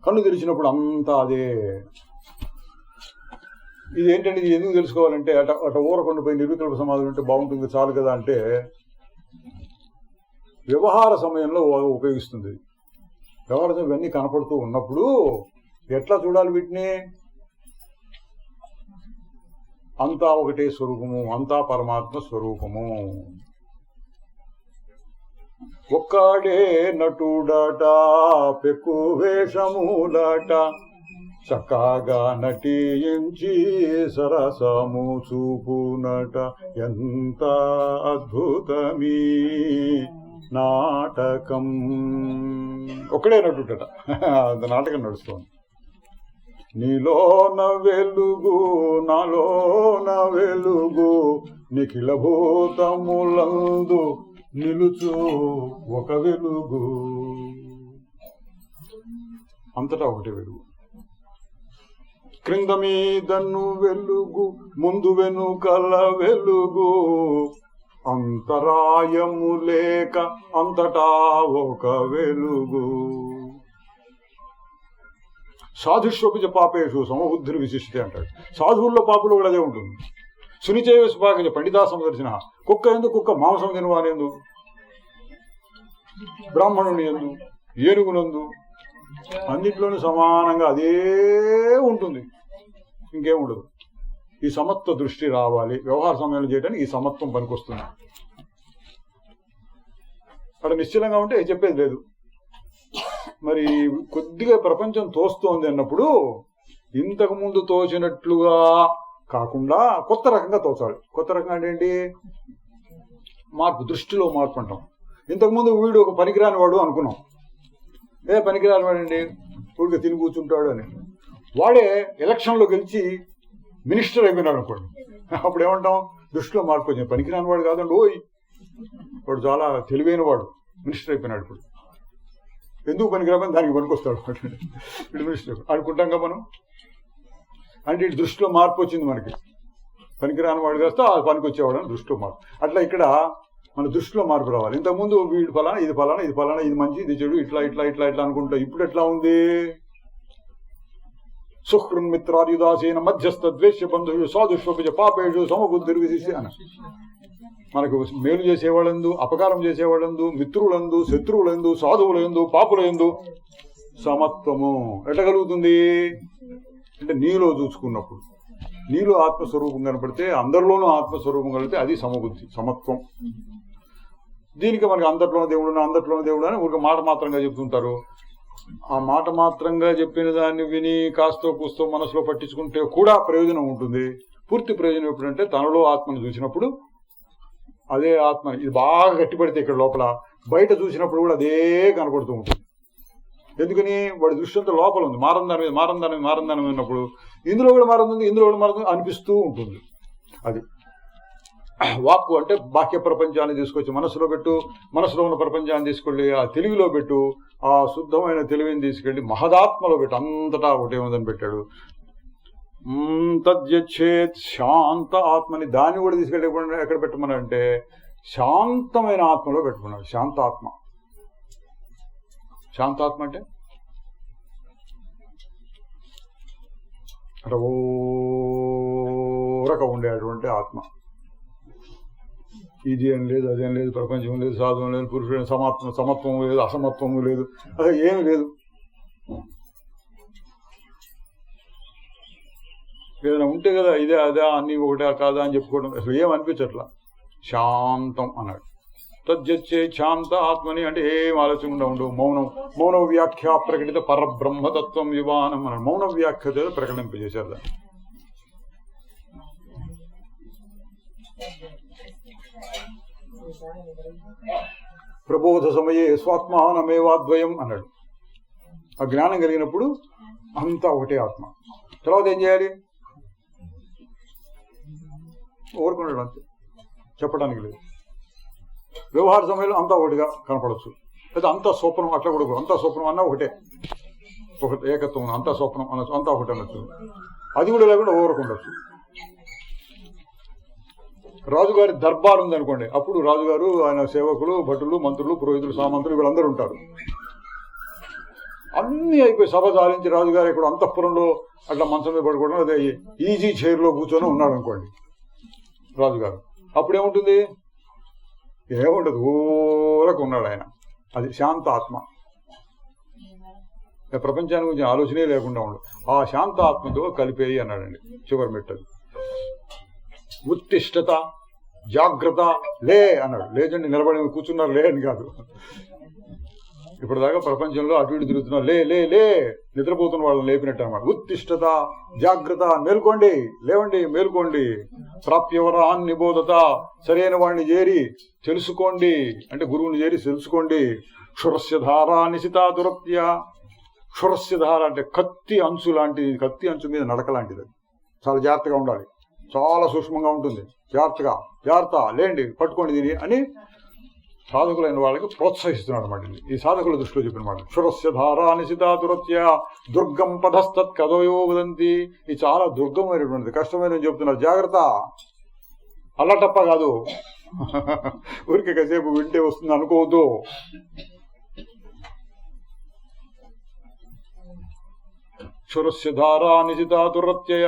కన్ను తెరిచినప్పుడు అంతా అదే. ఇది ఏంటంటే, ఇది ఎందుకు తెలుసుకోవాలంటే, అట ఊరకుండా పోయి నిర్వికల్ప సమాధి ఉంటే బాగుంటుంది చాలు కదా అంటే, వ్యవహార సమయంలో ఉపయోగిస్తుంది. వ్యవహార సమయం ఇవన్నీ కనపడుతూ ఉన్నప్పుడు ఎట్లా చూడాలి వీటిని? అంతా ఒకటే స్వరూపము, అంతా పరమాత్మ స్వరూపము. ఒక్కడే నటుడట పెక్కు వేషములట, చక్కగా నటించి సరసము చూపునట, ఎంత అద్భుతమీ నాటకం. ఒక్కడే నటుడట, నాటకం నడుస్తోంది. నీలోన వెలుగు నాలోన వెలుగు, నిఖిల భూతములందు నిలుచు ఒక వెలుగు. అంతటా ఒకటి వెలుగు. క్రింద మీదను వెలుగు, ముందు వెనుకల వెలుగు, అంతరాయము లేక అంతటా ఒక వెలుగు. సాధుష్వపిచ పాపేషు సమబుద్ధులు విశిష్టే అంటాడు. సాధువుల్లో పాపులు కూడా అదే ఉంటుంది. సునిచేయ సుపాకజ పండితా సందర్శన. కుక్క ఎందు కుక్క మాంసం తినవానేందు, బ్రాహ్మణుని ఎందు, ఏనుగునందు, అన్నిట్లోనూ సమానంగా అదే ఉంటుంది, ఇంకేముండదు. ఈ సమత్వ దృష్టి రావాలి. వ్యవహార సమయంలో చేయడానికి ఈ సమత్వం పనికొస్తుంది. అక్కడ నిశ్చలంగా ఉంటే చెప్పేది లేదు. మరి కొద్దిగా ప్రపంచం తోస్తోంది అన్నప్పుడు ఇంతకు ముందు తోచినట్లుగా కాకుండా కొత్త రకంగా తోచాలి. కొత్త రకంగా అంటే ఏంటి? మార్పు, దృష్టిలో మార్పు అంటాం. ఇంతకుముందు వీడు ఒక పనికిరాని వాడు అనుకున్నాం. పనికిరాని వాడండి, ఊడికి తిని కూర్చుంటాడు అని. వాడే ఎలక్షన్లో గెలిచి మినిస్టర్ అయిపోయినాడు అనుకోండి, అప్పుడు ఏమంటాం? దృష్టిలో మార్పు వచ్చింది. పనికిరాని వాడు కాదండి, ఓయ్ వాడు చాలా తెలివైన వాడు, మినిస్టర్ అయిపోయినాడు. ఇప్పుడు ఎందుకు పనికిరామని దానికి పనికొస్తాడు ఇప్పుడు మినిస్టర్ అనుకుంటాం కదా మనం. అంటే ఇటు దృష్టిలో మార్పు వచ్చింది మనకి. పనికిరాని వాడు కాస్త ఆ పనికి వచ్చేవాడు అని దృష్టిలో మార్పు. అట్లా ఇక్కడ మన దృష్టిలో మార్పు రావాలి. ఇంతకుముందు వీడు ఫలానా, ఇది ఫలానా, ఇది ఫలానా, ఇది మంచి, ఇది చెడు, ఇట్లా ఇట్లా ఇట్లా ఇట్లా అనుకుంటా. ఇప్పుడు ఎట్లా ఉంది? సుహృన్మిత్రాదిదాసేన మధ్యస్థ ద్వేష్య బంధువు సాధుష్వపిచ పాపేషు సమబుద్ధులు విశిష్య అని. మనకు మేలు చేసేవాళ్ళందు, అపకారం చేసేవాళ్ళందు, మిత్రులందు, శత్రువులందు, సాధువులందు, పాపులందు సమత్వము. ఎట్లా కలుగుతుంది అంటే నీలో చూసుకున్నప్పుడు, నీలో ఆత్మస్వరూపం కనపడితే, అందరిలోనూ ఆత్మస్వరూపం కలిపితే అది సమబుద్ధి, సమత్వం. దీనికి మనకి అందరిలోనూ దేవుడు అని ఒక మాట మాత్రంగా చెప్తుంటారు. ఆ మాట మాత్రంగా చెప్పిన దాన్ని విని కాస్తో కూస్తో మనసులో పట్టించుకుంటే కూడా ప్రయోజనం ఉంటుంది. పూర్తి ప్రయోజనం ఎప్పుడంటే తనలో ఆత్మను చూసినప్పుడు, అదే ఆత్మ ఇది బాగా గట్టిపడితే ఇక్కడ లోపల, బయట చూసినప్పుడు కూడా అదే కనపడుతూ ఉంటుంది. ఎందుకని వాడి దృష్టి అంతా లోపల ఉంది, మారందానం ఉన్నప్పుడు ఇందులో కూడా మారుతుంది అనిపిస్తూ ఉంటుంది. అది వాక్కు అంటే బాహ్య ప్రపంచాన్ని తీసుకొచ్చి మనసులో పెట్టు, మనసులో ఉన్న ప్రపంచాన్ని తీసుకెళ్ళి ఆ తెలివిలో పెట్టు, ఆ శుద్ధమైన తెలివిని తీసుకెళ్లి మహదాత్మలో పెట్టు, అంతటా ఒకటే ఉందని పెట్టాడు. తద్యచ్చేత్ శాంత ఆత్మని, దాన్ని కూడా తీసుకెళ్ళి ఎక్కడ పెట్టమన్నాడంటే శాంతమైన ఆత్మలో పెట్టుకున్నాడు. శాంతాత్మ అంటే అట్లా ఓరక ఉండేటువంటి ఆత్మ. ఇది ఏం లేదు, అదేం లేదు, ప్రపంచం లేదు, సాధనం లేదు, పురుషుడు సమత్వం లేదు, అసమత్వము లేదు, అదే ఏమి లేదు. ఏదైనా ఉంటే కదా ఇదే అదే అన్ని ఒకటే కాదా అని చెప్పుకోవడం అసలు ఏమనిపించట్లా. శాంతం అన్నాడు. తజ్జచ్చే శాంత ఆత్మని అంటే ఏం ఆలోచనకుండా ఉండవు. మౌన వ్యాఖ్య ప్రకటిత పరబ్రహ్మతత్వం వివానం అన్నాడు. మౌన వ్యాఖ్యతో ప్రకటింపజేశారు దాన్ని. ప్రబోధ సమయే స్వాత్మానమేవాద్వయం అన్నాడు. ఆ జ్ఞానం కలిగినప్పుడు అంతా ఒకటే ఆత్మ. తర్వాత ఏం చేయాలి? ఊరుకున్నాడు అంతే, చెప్పడానికి లేదు. వ్యవహార సమయంలో అంతా ఒకటిగా కనపడచ్చు, లేదా అంతా స్వప్నం అట్లా కూడా, అంతా స్వప్నం అన్నా ఒకటే, ఒకటి ఏకత్వం, అంతా స్వప్నం అనొచ్చు, అంతా ఒకటి అనొచ్చు. అది కూడా లేకుండా ఊరుకుండొచ్చు. రాజుగారి దర్బార్ ఉందనుకోండి, అప్పుడు రాజుగారు ఆయన సేవకులు, భటులు, మంత్రులు, పురోహితులు, సామంతులు వీళ్ళందరూ ఉంటారు. అన్నీ అయిపోయి సభ సాధించి రాజుగారు ఇక్కడ అంతఃపురంలో అట్లా మంచం మీద పడుకోవడం, అదే ఈజీ చైర్లో కూర్చొని ఉన్నాడు అనుకోండి రాజుగారు. అప్పుడేముంటుంది? ఏముండదు, ఊరకు ఉన్నాడు ఆయన. అది శాంత ఆత్మ. ప్రపంచాన్ని గురించి ఆలోచనే లేకుండా ఉండదు. ఆ శాంత ఆత్మతో కలిపేయి అన్నాడండి చివరి మెట్టది. ఉత్తిష్టత, జాగ్రత్త, లే అన్నాడు. లేదండి నిలబడి కూర్చున్నారు లే అని కాదు. ఇప్పటిదాకా ప్రపంచంలో అటు ఇటు తిరుగుతున్నారు, లే లే లే నిద్రపోతున్న వాళ్ళని లేపినట్టు అన్నమాట. ఉత్తిష్టత, జాగ్రత్త, మేల్కోండి, లేవండి, మేల్కోండి. ప్రాప్యవరాన్ నిబోధత, సరైన వాడిని చేరి తెలుసుకోండి, అంటే గురువుని చేరి తెలుసుకోండి. క్షురస్యధార నిశితా దురత్య. క్షురస్యధార అంటే కత్తి అంచు లాంటిది, కత్తి అంచు మీద నడక లాంటిది. చాలా జాగ్రత్తగా ఉండాలి, చాలా సూక్ష్మంగా ఉంటుంది. జాగ్రత్త లేండి, పట్టుకోండి దీన్ని అని సాధకులైన వాళ్ళకి ప్రోత్సహిస్తున్నాడు అనమాట. ఈ సాధకుల దృష్టిలో చెప్పిన మాట. క్షురస్య ధారా నిశితా దురత్య దుర్గం పదస్తత్ కదయో వదంతి. ఇది చాలా దుర్గమైనటువంటిది, కష్టమైనది చెప్తున్నారు. జాగ్రత్త, అల్లటప్ప కాదు, ఊరికి కాసేపు వింటే వస్తుంది అనుకోవద్దు. క్షురస్య ధారా నిశితా దురత్యయ.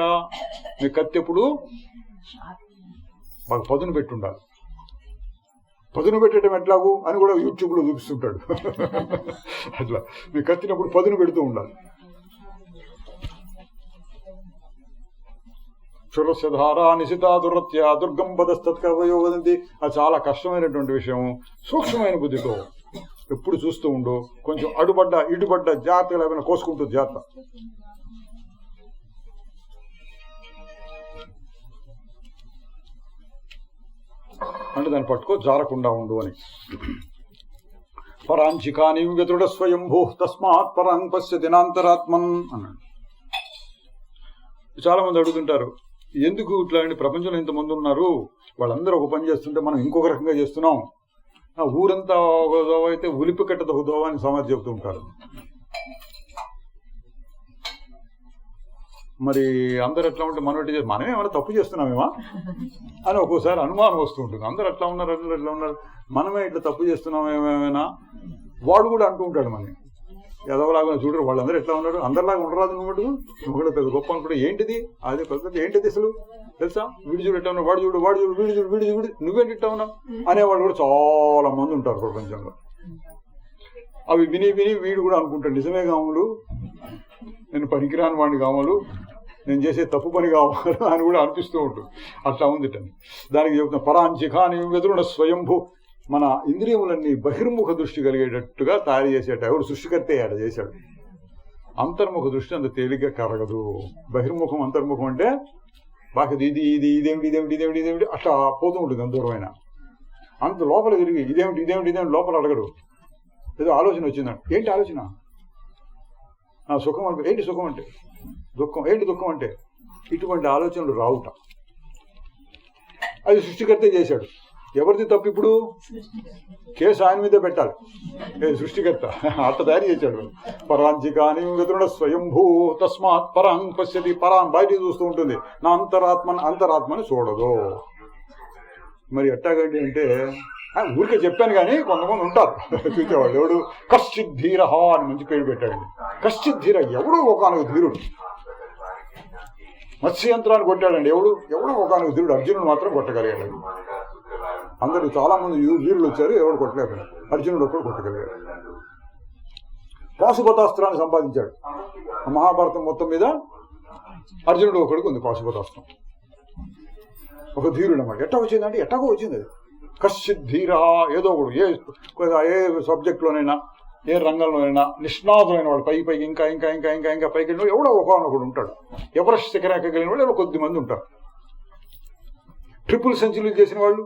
మీ కత్తి ఎప్పుడు మాకు పదును పెట్టి ఉండాలి. పదును పెట్టడం ఎట్లాగు అని కూడా యూట్యూబ్లో చూపిస్తుంటాడు. అట్లా మీ కత్తినప్పుడు పదును పెడుతూ ఉండాలి. క్షురస్యధారా నిశితా దురత్య దుర్గం పదస్తత్కవయో వదంతి. అది చాలా కష్టమైనటువంటి విషయం. సూక్ష్మమైన బుద్ధితో ఎప్పుడు చూస్తూ ఉండు. కొంచెం అడుపడ్డ ఇటుపడ్డ జాగ్రత్తగా లేకపోయినా కోసుకుంటుంది జాగ్రత్త. అంటే దాన్ని పట్టుకో, జారకుండా ఉండు అని. పరాంచికాని వ్యతుడ స్వయంభూ తస్మాత్ పరాం పశ్య దినాంతరాత్మన్ అన్నాడు. చాలా మంది అడుగుతుంటారు, ఎందుకు ఇట్లా అండి, ప్రపంచంలో ఇంతమంది ఉన్నారు, వాళ్ళందరూ ఒక పని చేస్తుంటే మనం ఇంకొక రకంగా చేస్తున్నాం. ఊరంతా ఒక దోవ అయితే ఉలిపి కట్టదు ఒక దోవ అని సమాధి చెబుతూ ఉంటారు. మరి అందరు ఎట్లా ఉంటే మనం ఎట్లా మనమే ఏమైనా తప్పు చేస్తున్నామేమా అని ఒక్కోసారి అనుమానం వస్తూ ఉంటుంది. అందరు ఎట్లా ఉన్నారు, అందరూ ఎట్లా ఉన్నారు, మనమే ఇట్లా తప్పు చేస్తున్నామేమైనా వాడు కూడా అంటూ ఉంటాడు. మనని ఎదవలాగా చూడరు, వాళ్ళందరూ ఎట్లా ఉన్నారు, అందరిలాగా ఉండరాదు, నువ్వు నువ్వు కూడా పెద్ద గొప్ప అనుకుంటే ఏంటిది, అదే పెద్ద ఏంటిది అసలు తెలుసా, వీడు చూడు ఎట్లా ఉన్నావు, వాడు చూడు వీడు చూడు నువ్వేంటి ఇట్టా ఉన్నావు అనేవాళ్ళు కూడా చాలా మంది ఉంటారు ప్రపంచంలో. అవి విని విని వీడు కూడా అనుకుంటాడు నిజమే కాములు, నేను పనికిరాని వాడిని కావాలి, నేను చేసే తప్పు పని కావాలి అని కూడా అనిపిస్తూ ఉంటుంది. అట్లా ఉంది. దానికి చెబుతున్నా పరాంచికాని వెదురుణ స్వయంభూ. మన ఇంద్రియములన్నీ బహిర్ముఖ దృష్టి కలిగేటట్టుగా తయారు చేసేట ఎవరు సృష్టికర్తే అలా చేశాడు. అంతర్ముఖ దృష్టి అంత తేలిగ్గా కరగదు. బహిర్ముఖం అంతర్ముఖం అంటే బాగా ఇది ఇది ఇదేమిటి ఇదేమిటి ఇదేమిటి ఇదేమిటి అట్లా పోతూ ఉంటుంది. అంత దూరమైన అంత లోపల తిరిగి ఇదేమిటి ఇదేమిటి ఇదేమిటి లోపల అడగడు. ఏదో ఆలోచన వచ్చిందంట, ఏంటి ఆలోచన? సుఖం అంటే ఏంటి, సుఖం అంటే దుఃఖం, ఏంటి దుఃఖం అంటే, ఇటువంటి ఆలోచనలు రావుట. అది సృష్టికర్తే చేశాడు. ఎవరిది తప్పు ఇప్పుడు? కేసు ఆయన మీదే పెట్టాలి. సృష్టికర్త అట్లా తయారు చేశాడు. పరాంచికాని వెదురుణ స్వయంభూ తస్మాత్ పరాం పశ్యతి. పరాం బయట చూస్తూ ఉంటుంది, నా అంతరాత్మని చూడదు. మరి ఎట్టాగండి అంటే ఊరికే చెప్పాను కానీ కొంతమంది ఉంటారు చూసేవాళ్ళు. ఎవడు కశ్చిత్ ధీర అని మంచి పేరు పెట్టాడండి. కశ్చిత్ ధీర ఎవడో ఒకనొక ధీరుడు. మత్స్యంత్రాన్ని కొట్టాడండి ఎవడో ఒకనొక ధీరుడు. అర్జునుడు మాత్రం కొట్టగలిగాడు. అందరూ చాలా మంది వీరులు వచ్చారు, ఎవడు కొట్టలేకపోయాడు. అర్జునుడు ఒక్కడు కొట్టగలిగాడు. పాశుపతాస్త్రాన్ని సంపాదించాడు. మహాభారతం మొత్తం మీద అర్జునుడు ఒకడికి ఉంది పాశుపతాస్త్రం. ఒక ధీరుడు అన్నమాట. ఎట్టా వచ్చిందంటే ఎట్టాగో వచ్చింది అది. కశ్చిత్ ధీర ఏదో ఒకడు ఏ సబ్జెక్ట్లోనైనా ఏ రంగంలోనైనా నిష్ణాతులైన వాడు పైకి ఇంకా ఇంకా ఇంకా ఇంకా ఇంకా పైకి వెళ్ళిన ఎవడో ఒకడు ఉంటాడు. ఎవరెస్ట్ శిఖరం ఎక్కగలిగిన వాళ్ళు ఎవరో కొద్ది మంది ఉంటారు. ట్రిపుల్ సెంచరీలు చేసిన వాళ్ళు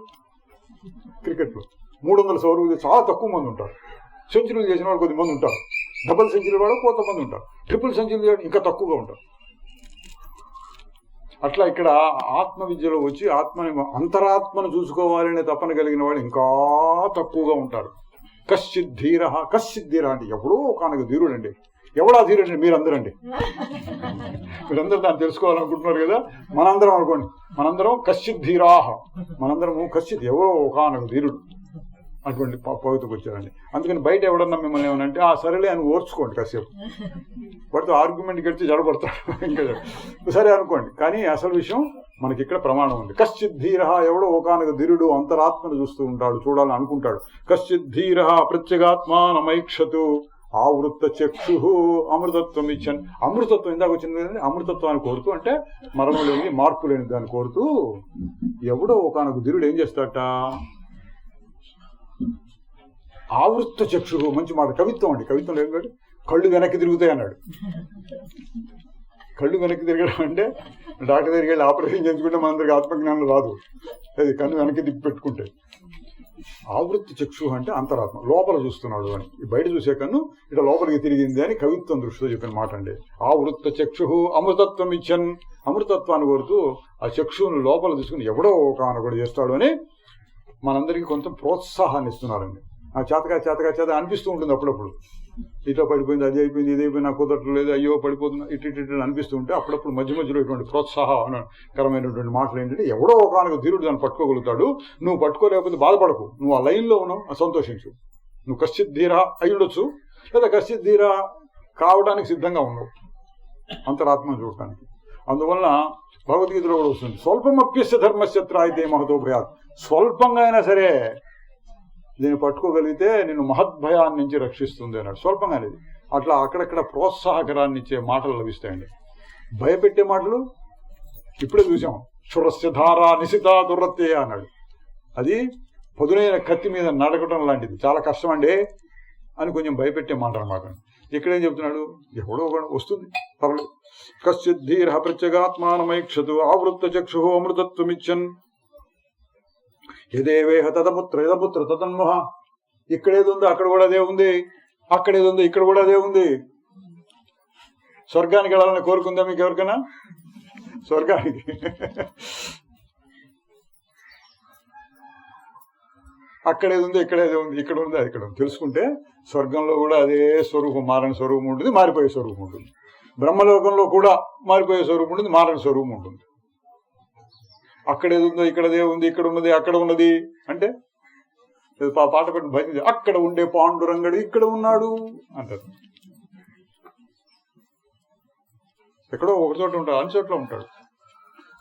క్రికెట్లో 300 ఓవర్లు చాలా తక్కువ మంది ఉంటారు. సెంచరీలు చేసిన వాళ్ళు కొద్ది మంది ఉంటారు. డబుల్ సెంచరీ వాళ్ళు కొంతమంది ఉంటారు. ట్రిపుల్ సెంచరీలు చేయడం ఇంకా తక్కువగా ఉంటారు. అట్లా ఇక్కడ ఆత్మ విద్యలో వచ్చి అంతరాత్మను చూసుకోవాలనే తపన కలిగిన వాళ్ళు ఇంకా తక్కువగా ఉంటారు. కశ్చిత్ ధీర అంటే ఎవడో ఒకనొక ధీరుడు అండి. ఎవడా ధీరుడు అండి? మీరందరండి. మీరందరూ దాన్ని తెలుసుకోవాలనుకుంటున్నారు కదా. మనందరం అనుకోండి, మనందరం కశ్చిత్ ధీరాహ, మనందరము కశ్చిత్ ఎవరో ఒకనొక ధీరుడు అటువంటి పవిత్రకు వచ్చారండి. అందుకని బయట ఎవడన్నా మిమ్మల్ని ఏమనంటే సరేలే అని ఓర్చుకోండి. కాసేపు వాడితో ఆర్గ్యుమెంట్ గడిచి జడబడతాడు. ఇంకా సరే అనుకోండి. కానీ అసలు విషయం మనకి ఇక్కడ ప్రమాణం ఉంది. కశ్చిత్ ధీర ఎవడో ఒకనొక ధీరుడు అంతరాత్మను చూస్తూ ఉంటాడు, చూడాలని అనుకుంటాడు. కశ్చిత్ ధీర ప్రత్యేగాత్మానమైక్షతు ఆవృత్త చక్షు అమృతత్వం ఇచ్చాను. అమృతత్వం ఇందాక వచ్చింది కదండి. అమృతత్వాన్ని కోరుతూ అంటే మరణం లేని మార్పు లేని దాన్ని కోరుతూ ఎవడో ఒకనొక ధీరుడు ఏం చేస్తాడట? ఆవృత్త చక్షు, మంచి మాట. కవిత్వం అండి. కవిత్వం ఏం కాదు, కళ్ళు వెనక్కి తిరుగుతాయి అన్నాడు. కళ్ళు వెనక్కి తిరగడం అంటే డాక్టర్ దగ్గరికి వెళ్ళి ఆపరేషన్ చేసుకుంటే మనందరికి ఆత్మజ్ఞానం రాదు. అది కన్ను వెనక్కి తిప్పి పెట్టుకుంటే. ఆవృత్తి చక్షు అంటే అంతరాత్మ లోపల చూస్తున్నాడు అని. బయట చూసే కన్ను ఇట్లా లోపలికి తిరిగింది అని కవిత్వం దృష్టితో చెప్పిన మాట అండి. ఆవృత్త చక్షు అమృతత్వం ఇచ్చన్. అమృతత్వాన్ని కోరుతూ ఆ చక్షువును లోపల తీసుకుని ఎవడో ఒకనొకడు చేస్తాడు అని మనందరికీ కొంచెం ప్రోత్సాహాన్ని ఇస్తున్నారండి. చేతగా అనిపిస్తూ ఉంటుంది అప్పుడప్పుడు. ఇట్లా పడిపోయింది, అది అయిపోయింది, ఇది అయిపోయింది, నాకు కుదరట్లేదు, అయ్యో పడిపోతుంది, ఇటు అనిపిస్తూ ఉంటే అప్పుడప్పుడు మధ్య మధ్యలో ఇటువంటి ప్రోత్సాహకరమైనటువంటి మాటలు ఏంటంటే ఎవడో ఒకనొక ధీరుడు దాన్ని పట్టుకోగలుగుతాడు. నువ్వు పట్టుకోలేకపోతే బాధపడకు, నువ్వు ఆ లైన్లో ఉన్నావు, సంతోషించు. నువ్వు కశ్చిత్ ధీర అయ్యుండొచ్చు, లేదా కశ్చిత్ ధీర కావడానికి సిద్ధంగా ఉన్నావు అంతరాత్మను చూడటానికి. అందువలన భగవద్గీతలో కూడా వస్తుంది, స్వల్పమప్యస్య ధర్మశత్ర అయితే మహతో భయాత్. స్వల్పంగా అయినా సరే దీన్ని పట్టుకోగలిగితే నిన్ను మహద్భయాన్ని నుంచి రక్షిస్తుంది అన్నాడు. స్వల్పంగా అనేది. అట్లా అక్కడక్కడ ప్రోత్సాహకరాన్ని ఇచ్చే మాటలు లభిస్తాయండి. భయపెట్టే మాటలు ఇప్పుడే చూసాం. క్షురస్య ధార నిశిత దుర్రత్య అన్నాడు. అది పదునైన కత్తి మీద నడకటం లాంటిది, చాలా కష్టం అండి అని కొంచెం భయపెట్టే మాట అనమాట. ఇక్కడేం చెప్తున్నాడు? ఎవడో వస్తుంది పర్లేదు. కశ్చిత్ ధీర ప్రత్యేగాత్మానమైక్షతు ఆవృత్త చక్షు అమృతత్వమిచ్చన్ యదేవేహ తదపుత్ర తదన్మోహ. ఇక్కడేది ఉందో అక్కడ కూడా అదే ఉంది, అక్కడేది ఉందో ఇక్కడ కూడా అదే ఉంది. స్వర్గానికి వెళ్ళాలని కోరుకుందా మీకు ఎవరికైనా? స్వర్గానికి అక్కడేది ఉందో ఇక్కడేదే ఉంది, ఇక్కడ ఉంది అది ఇక్కడ ఉంది. తెలుసుకుంటే స్వర్గంలో కూడా అదే స్వరూపం, మారని స్వరూపం ఉంటుంది, మారిపోయే స్వరూపం ఉంటుంది. బ్రహ్మలోకంలో కూడా మారిపోయే స్వరూపం ఉంటుంది, మారని స్వరూపం ఉంటుంది. అక్కడేది ఉందో ఇక్కడదే ఉంది, ఇక్కడ ఉన్నది అక్కడ ఉన్నది అంటే పాట పెట్టి భజన, అక్కడ ఉండే పాండురంగడు ఇక్కడ ఉన్నాడు అంటారు. ఎక్కడో ఒక చోట ఉంటాడు, అన్ని చోట్ల ఉంటాడు.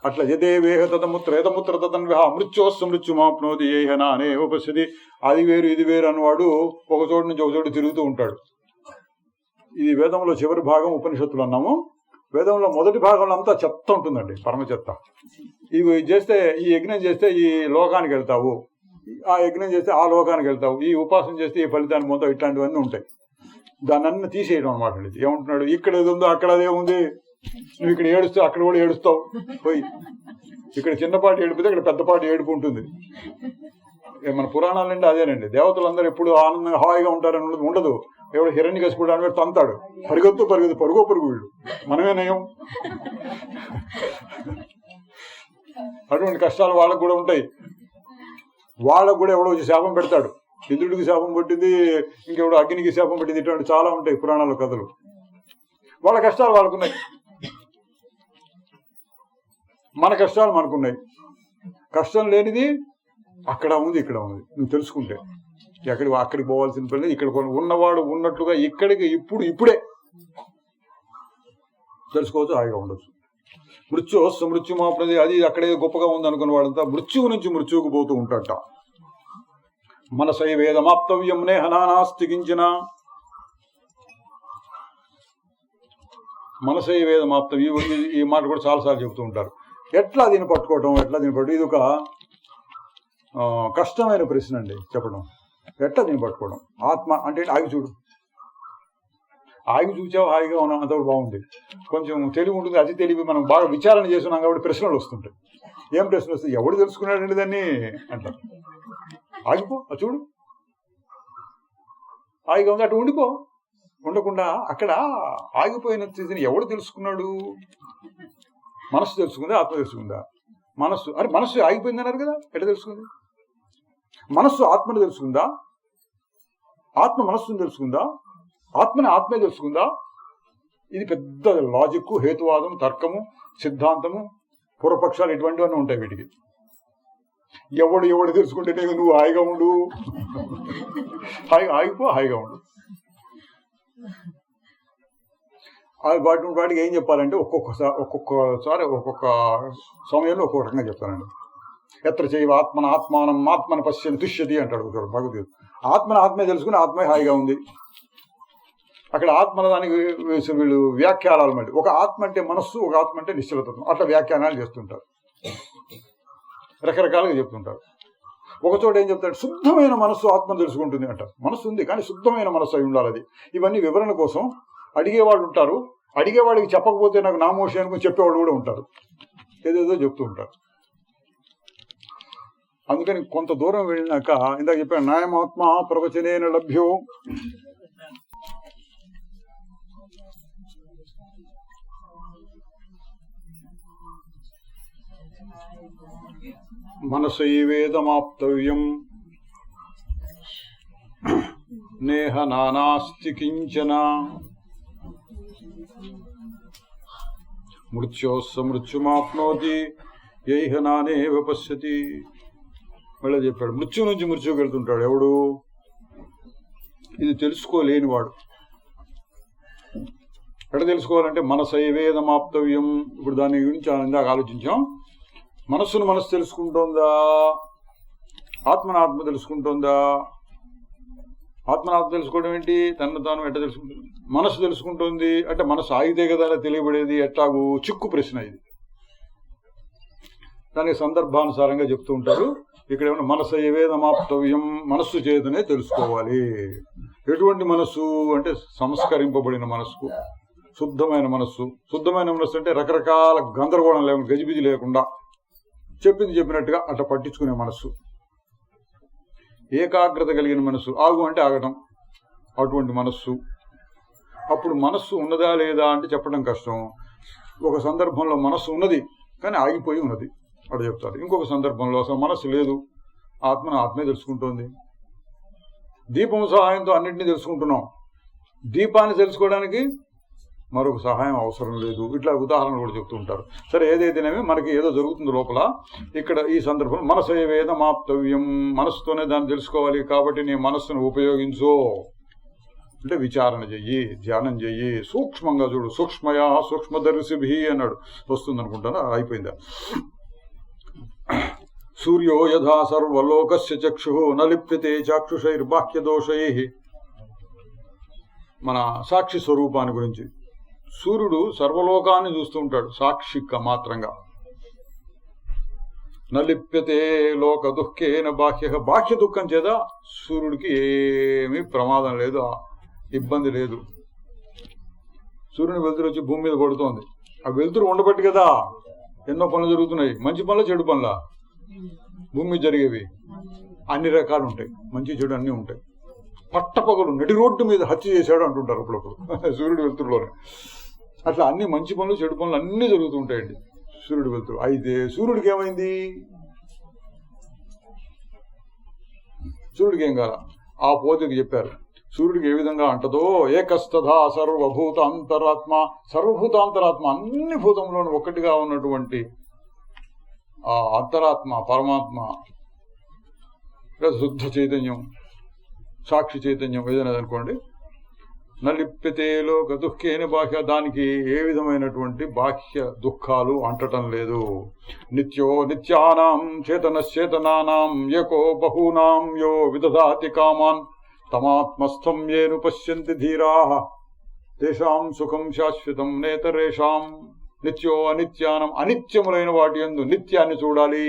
అట్లా యదేవేహ తదముత్ర యదముత్ర తదన్వహ మృత్యోస్సు మృత్యుమాప్నోతి ఏహనా అనే ఉపస్థితి. అది వేరు ఇది వేరు అన్నవాడు ఒక చోటు నుంచి ఒక చోటు తిరుగుతూ ఉంటాడు. ఇది వేదంలో చివరి భాగం ఉపనిషత్తులు అన్నాము. వేదంలో మొదటి భాగంలో అంతా చెత్త ఉంటుందండి, పరమ చెత్త. ఇవి చేస్తే, ఈ యజ్ఞం చేస్తే ఈ లోకానికి వెళ్తావు, ఆ యజ్ఞం చేస్తే ఆ లోకానికి వెళ్తావు, ఈ ఉపాసన చేస్తే ఈ ఫలితాన్ని పొందావు, ఇట్లాంటివన్నీ ఉంటాయి. దాన్ని అన్నీ తీసేయడం అనమాట. ఏమంటున్నాడు, ఇక్కడ ఏది ఉందో అక్కడ అదే ఉంది. నువ్వు ఇక్కడ ఏడుస్తావు, అక్కడ కూడా ఏడుస్తావు. పోయి ఇక్కడ చిన్నపాటి ఏడుపుతే ఇక్కడ పెద్దపాటి ఏడుపు ఉంటుంది. మన పురాణాలంటే అదేనండి. దేవతలందరూ ఎప్పుడు ఆనందంగా హాయిగా ఉంటారని ఉండదు. ఎవడు హిరణ్యకశిపుడు అని తంతాడు, పరిగెత్తు పరుగో పరుగు. వీళ్ళు మనమే నయం. అటువంటి కష్టాలు వాళ్ళకు కూడా ఉంటాయి. వాళ్ళకు కూడా ఎవడో వచ్చి శాపం పెడతాడు. ఇంద్రుడికి శాపం పట్టింది, ఇంకెవడో అగ్నికి శాపం పట్టింది. ఇటువంటి చాలా ఉంటాయి పురాణాల కథలు. వాళ్ళ కష్టాలు వాళ్ళకున్నాయి, మన కష్టాలు మనకున్నాయి. కష్టం లేనిది అక్కడ ఉంది, ఇక్కడ ఉంది. నువ్వు తెలుసుకుంటే అక్కడికి పోవాల్సిన పని, ఇక్కడ ఉన్నవాడు ఉన్నట్లుగా ఇక్కడికి ఇప్పుడే తెలుసుకోవచ్చు, హాయిగా ఉండొచ్చు. మృత్యోస్సు మృత్యుమాప్నోతి, అది అక్కడే గొప్పగా ఉంది అనుకున్న వాడంతా మృత్యువు నుంచి మృత్యువుకు పోతూ ఉంటాడట. మనసై వేదమాప్తవ్యం నేహనానాస్తి కించన. మనసై వేదమాప్తం, ఈ మాట కూడా చాలాసార్లు చెబుతూ ఉంటారు. ఎట్లా దీన్ని పట్టుకోవటం, ఇది ఒక కష్టమైన ప్రశ్న అండి చెప్పడం. ఎట్లా దీన్ని పట్టుకోవడం? ఆత్మ అంటే ఆగి చూడు, ఆగి చూచావు, హాయిగా ఉన్నాం, అంతవరకు బాగుంది. కొంచెం తెలివి ఉంటుంది, అతి తెలివి. మనం బాగా విచారణ చేస్తున్నాం కాబట్టి ప్రశ్నలు వస్తుంటాయి. ఏం ప్రశ్నలు వస్తాయి? ఎవడు తెలుసుకున్నాడండి దాన్ని అంటారు. ఆగిపో, చూడు, హాయిగా ఉంది, అటు ఉండిపో. ఉండకుండా అక్కడ ఆగిపోయిన స్థితిని ఎవడు తెలుసుకున్నాడు? మనస్సు తెలుసుకుందా, ఆత్మ తెలుసుకుందా? మనస్సు, అరే మనస్సు ఆగిపోయింది అన్నారు కదా, ఎట్లా తెలుసుకుంది? మనస్సు ఆత్మను తెలుసుకుందా? ఆత్మ మనస్సును తెలుసుకుందా? ఆత్మని ఆత్మే తెలుసుకుందా? ఇది పెద్ద లాజిక్, హేతువాదం, తర్కము, సిద్ధాంతము, పూర్వపక్షాలు ఇటువంటివన్నీ ఉంటాయి వీటికి. ఎవడు తెలుసుకుంటే నువ్వు హాయిగా ఉండు, ఆగిపో, హాయిగా ఉండు. వాటికి ఏం చెప్పాలంటే ఒక్కొక్కసారి ఒక్కొక్క సమయంలో ఒక్కొక్క రకంగా చెప్తానండి. ఎత్ర చేయవ ఆత్మని పశ్యని తుష్యతి అంటాడు భగవద్గీత. ఆత్మని ఆత్మే తెలుసుకుని ఆత్మే హాయిగా ఉంది. అక్కడ ఆత్మల దానికి వీళ్ళు వ్యాఖ్యానాలు, మళ్ళీ ఒక ఆత్మ అంటే మనస్సు, ఒక ఆత్మ అంటే నిశ్చలతత్వం, అట్లా వ్యాఖ్యానాలు చేస్తుంటారు, రకరకాలుగా చెప్తుంటారు. ఒకచోట ఏం చెప్తాడు, శుద్ధమైన మనస్సు ఆత్మను తెలుసుకుంటుంది అంటారు. మనస్సు ఉంది కానీ శుద్ధమైన మనస్సు అయి ఉండాలి. అది ఇవన్నీ వివరణ కోసం అడిగేవాళ్ళు ఉంటారు. అడిగేవాడికి చెప్పకపోతే నాకు నామోషి అనుకుని చెప్పేవాళ్ళు కూడా ఉంటారు, ఏదేదో చెప్తూ ఉంటారు. అందుకని కొంత దూరం వెళ్ళినాక ఇందాక చెప్పాను, నాయమాత్మ ప్రవచనేన లభ్యో. మనసైవేదమాప్తవ్యం నేహ నానాస్తి కించన. మృత్యోస్స మృత్యుమాప్నోతి యైహ నానేవ పశ్యతి. మళ్ళీ చెప్పాడు, మృత్యు నుంచి మృత్యుకి వెళ్తుంటాడు ఎవడు? ఇది తెలుసుకోలేనివాడు. ఎక్కడ తెలుసుకోవాలంటే మనసైవేదమాప్తవ్యం. ఇప్పుడు దాని గురించి ఇందాక ఆలోచించాం. మనస్సును మనస్సు తెలుసుకుంటోందా, ఆత్మను ఆత్మ తెలుసుకుంటోందా? ఆత్మను ఆత్మ తెలుసుకోవడం ఏంటి? తనను తాను ఎట్లా తెలుసుకుంటుంది? మనస్సు తెలుసుకుంటుంది అంటే మనస్సు ఆగితే కదా తెలియబడేది. ఎట్లాగూ చిక్కు ప్రశ్న ఇది. దానికి సందర్భానుసారంగా చెప్తూ ఉంటారు. ఇక్కడ ఏమన్నా మనసైవేదమాప్తవ్యం, మనస్సు చేతనే తెలుసుకోవాలి. ఎటువంటి మనస్సు అంటే సంస్కరింపబడిన మనస్సు, శుద్ధమైన మనస్సు. శుద్ధమైన మనస్సు అంటే రకరకాల గందరగోళం లేకుండా, గజిబిజి లేకుండా చెప్పింది చెప్పినట్టుగా అట్లా పట్టించుకునే మనస్సు. ఏకాగ్రత కలిగిన మనస్సు, ఆగు అంటే ఆగటం, అటువంటి మనస్సు. అప్పుడు మనస్సు ఉన్నదా లేదా అంటే చెప్పడం కష్టం. ఒక సందర్భంలో మనస్సు ఉన్నది కానీ ఆగిపోయి ఉన్నది అక్కడ చెప్తారు. ఇంకొక సందర్భంలో అసలు మనస్సు లేదు, ఆత్మను ఆత్మే తెలుసుకుంటోంది. దీపం సహాయంతో అన్నింటినీ తెలుసుకుంటున్నాం. దీపాన్ని తెలుసుకోవడానికి మరొక సహాయం అవసరం లేదు. ఇట్లా ఉదాహరణలు కూడా చెప్తూ ఉంటారు. సరే, ఏదైతేనేమి మనకి ఏదో జరుగుతుంది లోపల. ఇక్కడ ఈ సందర్భంలో మనసైవేదమాప్తవ్యం, మనస్సుతోనే దాన్ని తెలుసుకోవాలి. కాబట్టి నీ మనస్సును ఉపయోగించు. అంటే విచారణ చెయ్యి, ధ్యానం చెయ్యి, సూక్ష్మంగా చూడు. సూక్ష్మయా సూక్ష్మదర్శిభి అన్నాడు. వస్తుంది అనుకుంటాను, అయిపోయిందా. సూర్యో యథా సర్వలోకస్య చక్షు నలిప్యతే చాక్షుషైర్బాహ్యదోషై. మన సాక్షి స్వరూపాన్ని గురించి. సూర్యుడు సర్వలోకాన్ని చూస్తూ ఉంటాడు సాక్షిక మాత్రంగా. నలిప్యతే లోక దుఃఖేన బాహ్య. బాహ్య దుఃఖం చేత సూర్యుడికి ఏమీ ప్రమాదం లేదు, ఇబ్బంది లేదు. సూర్యుని వెలుతురు వచ్చి భూమి మీద పడుతోంది. ఆ వెలుతురు ఉండబట్టి కదా ఎన్నో పనులు జరుగుతున్నాయి. మంచి పనులు, చెడు పనుల భూమి మీద జరిగేవి అన్ని రకాలు ఉంటాయి. మంచి చెడు అన్నీ ఉంటాయి. పట్టపగలు నడి రోడ్డు మీద హత్య చేశాడు అంటుంటారు అప్పుడప్పుడు సూర్యుడి వెలుతురులోనే. అట్లా అన్ని మంచి పనులు, చెడు పనులు అన్నీ జరుగుతూ ఉంటాయండి సూర్యుడి వెలుతురు. అయితే సూర్యుడికి ఏమైంది? సూర్యుడికి ఏం కాల. ఆ పోతికి చెప్పారు సూర్యుడికి ఏ విధంగా అంటదో. ఏకస్తథా సర్వభూత అంతరాత్మ. సర్వభూత అంతరాత్మ, అన్ని భూతంలోనూ ఒక్కటిగా ఉన్నటువంటి ఆ అంతరాత్మ పరమాత్మ, శుద్ధ చైతన్యం, సాక్షి చైతన్యం ఏదైనా అనుకోండి. నలిప్యతే లోక దుఃఖేన బాహ్య. దానికి ఏ విధమైనటువంటి బాహ్య దుఃఖాలు అంటటం లేదు. నిత్యో నిత్యానాం చేతనశ్చేతనానాం ఏకో బహూనాం యో విదధాతి కామాన్ తమాత్మస్థం ఏను పశ్యంతి ధీరాః తేషాం సుఖం శాశ్వతం నేతరేషాం. నిత్యో అనిత్యానం, అనిత్యములైన వాటి యందు నిత్యాన్ని చూడాలి.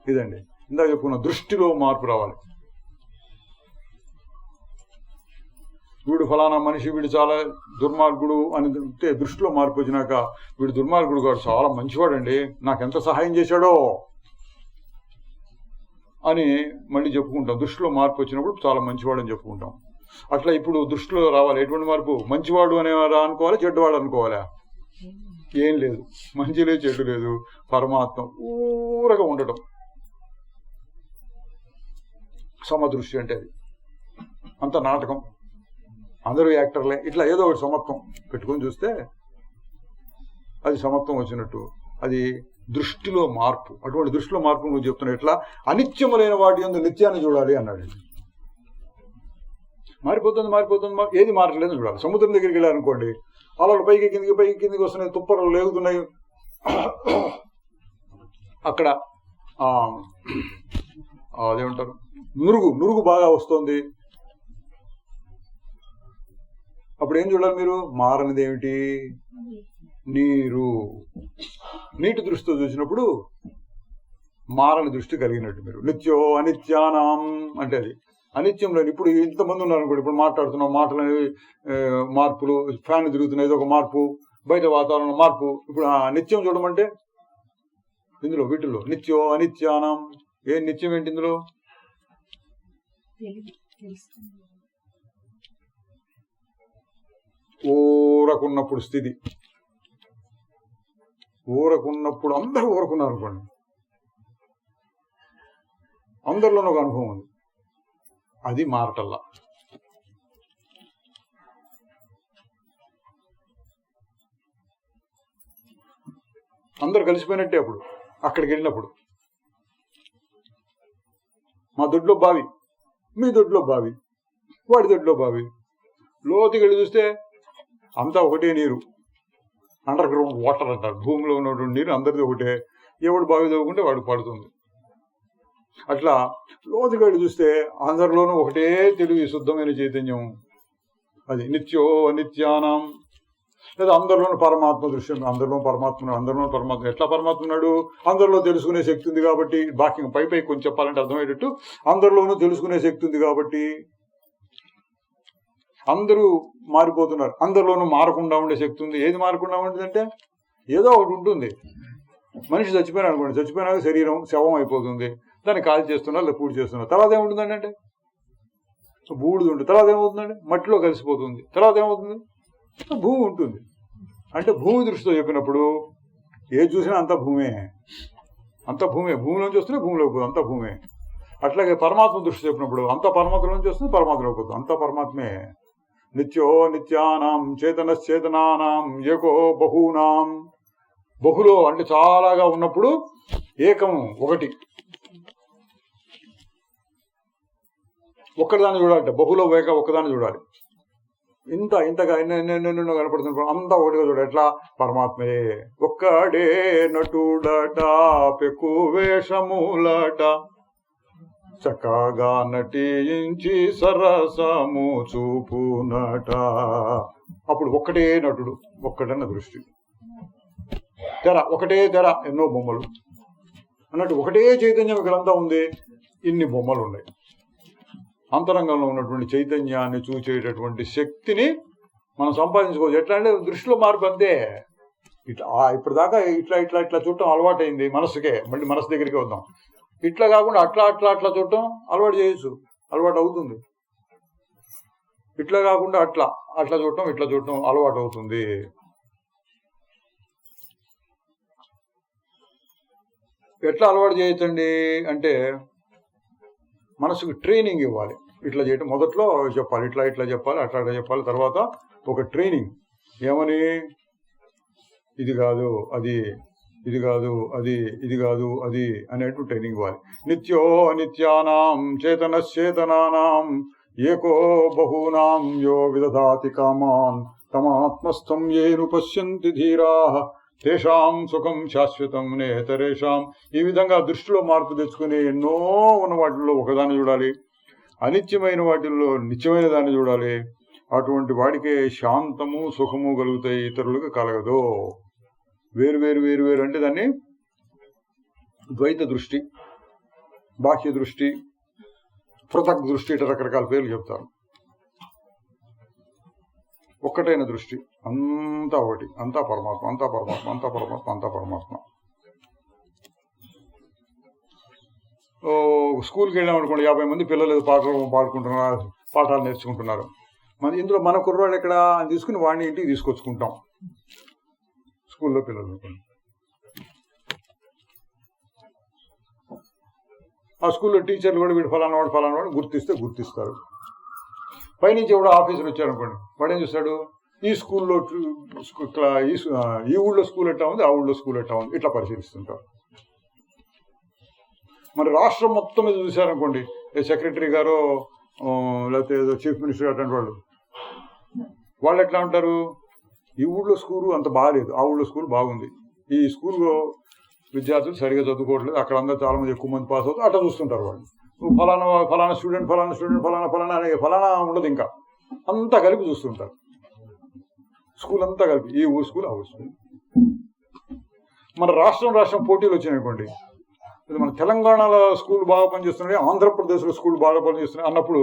ఇదండి ఇందాక చెప్పుకున్న దృష్టిలో మార్పు రావాలి. వీడు ఫలానా మనిషి, వీడు చాలా దుర్మార్గుడు అని అంటే దృష్టిలో మార్పు వచ్చినాక వీడు దుర్మార్గుడు కాదు, చాలా మంచివాడండి, నాకెంత సహాయం చేశాడో అని మళ్ళీ చెప్పుకుంటాం. దృష్టిలో మార్పు వచ్చినప్పుడు చాలా మంచివాడు అని చెప్పుకుంటాం. అట్లా ఇప్పుడు దృష్టిలో రావాలి. ఎటువంటి మార్పు? మంచివాడు అనేవారా అనుకోవాలి, చెడ్డవాడు అనుకోవాలా? ఏం లేదు, మంచి లేదు, చెడ్డు లేదు, పరమాత్మ ఊరగా ఉండటం. సమదృష్టి అంటే అది. అంత నాటకం, అందరూ యాక్టర్లే, ఇట్లా ఏదో ఒకటి సమత్వం పెట్టుకొని చూస్తే అది సమత్వం వచ్చినట్టు. అది దృష్టిలో మార్పు. అటువంటి దృష్టిలో మార్పు నువ్వు చెప్తున్నావు. ఎట్లా? అనిత్యములైన వాటి యందు నిత్యాన్ని చూడాలి అన్నాడు. మారిపోతుంది, ఏది మారట్లేదని చూడాలి. సముద్రం దగ్గరికి వెళ్ళారనుకోండి, అలలు పైకి కిందికి వస్తున్నాయి, తుప్పరలు లేగుతున్నాయి. అక్కడ అదేమంటారు, నురుగు బాగా వస్తుంది. అప్పుడు ఏం చూడాలి మీరు? మారనిది ఏమిటి? నీరు. నీటి దృష్టితో చూసినప్పుడు మారని దృష్టి కలిగినట్టు మీరు. నిత్యో అనిత్యానాం అంటే అది అనిత్యంలో. ఇప్పుడు ఇంతమంది ఉన్నారు అనుకోండి, ఇప్పుడు మాట్లాడుతున్నాం, మాటలు అనేవి మార్పులు, ఫ్యాన్ తిరుగుతున్నాయి, ఇది ఒక మార్పు, బయట వాతావరణం మార్పు. ఇప్పుడు నిత్యం చూడమంటే ఇందులో వీటిల్లో నిత్యో అనిత్యానం. ఏ నిత్యం ఏంటి ఇందులో? ఊరకున్నప్పుడు స్థితి, ఊరకున్నప్పుడు అందరూ ఊరకున్నారు అనుకోండి, అందరిలోనూ ఒక అనుభవం ఉంది, అది మారటల్లా. అందరు కలిసిపోయినట్టే. అప్పుడు అక్కడికి వెళ్ళినప్పుడు మా దొడ్లో బావి, మీ దొడ్లో బావి, వాడి దొడ్లో బావి, లోతుకి వెళ్ళి చూస్తే అంతా ఒకటే నీరు. అండర్ గ్రౌండ్ వాటర్ అంటారు. భూమిలో ఉన్నటువంటి నీరు అందరిది ఒకటే. ఎవడు బావి తవ్వుకుంటే వాడికి పడుతుంది. అట్లా లోతుకి వెళ్ళి చూస్తే అందరిలోనూ ఒకటే తెలివి, శుద్ధమైన చైతన్యం. అది నిత్యో అనిత్యానం. లేదా అందరిలోనూ పరమాత్మ దృశ్యం. అందరిలో పరమాత్మ. ఎట్లా పరమాత్మ ఉన్నాడు? అందరిలో తెలుసుకునే శక్తి ఉంది కాబట్టి. బాక్యం పై కొంచెం చెప్పాలంటే అర్థమయ్యేటట్టు, అందరిలోనూ తెలుసుకునే శక్తి ఉంది కాబట్టి అందరూ మారిపోతున్నారు. అందరిలోనూ మారకుండా ఉండే శక్తి ఉంది. ఏది మారకుండా ఉంటుందంటే ఏదో ఒకటి ఉంటుంది. మనిషి చచ్చిపోయినా అనుకోండి, చచ్చిపోయినాక శరీరం శవం అయిపోతుంది, దాన్ని కాల్ చేస్తున్నారు లేదా పూడి చేస్తున్నారు. తర్వాత ఏముంటుందండి అంటే బూడిద ఉంటుంది. తర్వాత ఏమవుతుందండి? మట్టిలో కలిసిపోతుంది. తర్వాత ఏమవుతుంది? భూమి ఉంటుంది. అంటే భూమి దృష్టితో చెప్పినప్పుడు ఏది చూసినా అంతా భూమే, భూమిలోంచి వస్తుంది, భూమిలోకి పోతుంది, అంతా భూమే. అట్లాగే పరమాత్మ దృష్టి చెప్పినప్పుడు అంతా పరమాత్మలోంచి వస్తుంది, పరమాత్మలోకి పోతుంది, అంతా పరమాత్మే. నిత్యో నిత్యానాం చేతనశ్చేతనానాం ఏకో బహూనాం. బహులో అంటే చాలాగా ఉన్నప్పుడు ఏకం ఒకటి. ఒక్కదాన్ని చూడాలంటే బహులో వేక ఒక్కదాన్ని చూడాలి. ఇంతగా ఎన్నెన్నెన్నెన్నో కనపడుతున్న అంతా ఒకటిగా చూడ. ఎట్లా? పరమాత్మే ఒక్కడే నటుడట, పెక్కు వేషములట, చక్కగా నటించి సరసము చూపునట. అప్పుడు ఒక్కటే నటుడు, ఒక్కటన్న దృష్టి. తెర, ఒకటే తెర, ఎన్నో బొమ్మలు అన్నట్టు. ఒకటే చైతన్యం ఇక్కడంతా ఉంది, ఇన్ని బొమ్మలు ఉన్నాయి. అంతరంగంలో ఉన్నటువంటి చైతన్యాన్ని చూసేటటువంటి శక్తిని మనం సంపాదించుకోవచ్చు. ఎట్లా అంటే దృష్టిలో మార్పు అంతే. ఇట్లా ఇప్పుడు దాకా ఇట్లా ఇట్లా ఇట్లా చూడటం అలవాటైంది మనసుకే. మళ్ళీ మనసు దగ్గరికి వద్దాం. ఇట్లా కాకుండా అట్లా అట్లా అట్లా చూడటం అలవాటు చేయొచ్చు, అలవాటు అవుతుంది. ఇట్లా కాకుండా అట్లా అట్లా చూడటం, ఇట్లా చూడటం అలవాటు అవుతుంది. ఎట్లా అలవాటు చేయొచ్చండి అంటే మనసుకు ట్రైనింగ్ ఇవ్వాలి. ఇట్లా చేయటం మొదట్లో చెప్పాలి, ఇట్లా ఇట్లా చెప్పాలి, అట్లా అట్లా చెప్పాలి. తర్వాత ఒక ట్రైనింగ్, ఏమని? ఇది కాదు అది, ఇది కాదు అది, ఇది కాదు అది అనేట్టు ట్రైనింగ్ ఇవ్వాలి. నిత్యో నిత్యానాం చేతనశ్చేతనానాం ఏకో బహూనాం యో విదధాతి కామాన్ తమాత్మస్థం ఏను పశ్యంతి ధీరాః తేషాం సుఖం శాశ్వతం నేతరేషాం. ఈ విధంగా దృష్టిలో మార్పు తెచ్చుకుని ఎన్నో ఉన్న వాటిల్లో ఒకదాన్ని చూడాలి, అనిత్యమైన వాటిల్లో నిత్యమైన దాన్ని చూడాలి. అటువంటి వాడికే శాంతము సుఖము కలుగుతాయి, ఇతరులకు కలగదు. వేరు వేరు వేరు వేరు అంటే దాన్ని ద్వైత దృష్టి, బాహ్య దృష్టి, పృథక్ దృష్టి, ఇట్లా రకరకాల పేర్లు చెప్తారు. ఒక్కటైన దృష్టి, అంతా ఒకటి, అంతా పరమాత్మ, అంతా పరమాత్మ, అంతా పరమాత్మ, అంతా పరమాత్మ. స్కూల్కి వెళ్ళామనుకోండి, 50 మంది పిల్లలు పాటలు పాడుకుంటున్నారు, పాఠాలు నేర్చుకుంటున్నారు. ఇందులో మన కుర్రాడు ఎక్కడ అని తీసుకుని వాడిని ఇంటికి తీసుకొచ్చుకుంటాం. స్కూల్లో పిల్లలు ఆ స్కూల్లో టీచర్లు కూడా వీడు ఫలానా వాడు గుర్తిస్తే గుర్తిస్తారు. పైనుంచి ఎవడో ఆఫీసర్ వచ్చారనుకోండి, వాడు ఏం చూస్తాడు? ఈ స్కూల్లో ఈ ఊళ్ళో స్కూల్ ఎట్టా ఉంది, ఆ ఊళ్ళో స్కూల్ ఎట్టా ఉంది, ఇట్లా పరిశీలిస్తుంటారు. మరి రాష్ట్రం మొత్తం మీద చూశారనుకోండి, సెక్రటరీ గారు లేకపోతే ఏదో చీఫ్ మినిస్టర్ అటువంటి వాళ్ళు ఎట్లా ఉంటారు? ఈ ఊళ్ళో స్కూలు అంత బాగాలేదు, ఆ ఊళ్ళో స్కూల్ బాగుంది, ఈ స్కూల్లో విద్యార్థులు సరిగా చదువుకోవట్లేదు, అక్కడ అందరూ చాలా మంది ఎక్కువ మంది పాస్ అవుతారు, అట్లా చూస్తుంటారు వాళ్ళు. ఫలానా స్టూడెంట్ ఫలానా అనే ఫలానా ఉండదు, ఇంకా అంతా కలిపి చూస్తుంటారు. స్కూల్ అంతా కలిపి, ఈ ఊరు స్కూల్ ఆ ఊరు స్కూల్. మన రాష్ట్రం పోటీలు వచ్చినాయనుకోండి, మన తెలంగాణలో స్కూల్ బాగా పనిచేస్తున్నాయి, ఆంధ్రప్రదేశ్లో స్కూల్ బాగా పనిచేస్తున్నాయి అన్నప్పుడు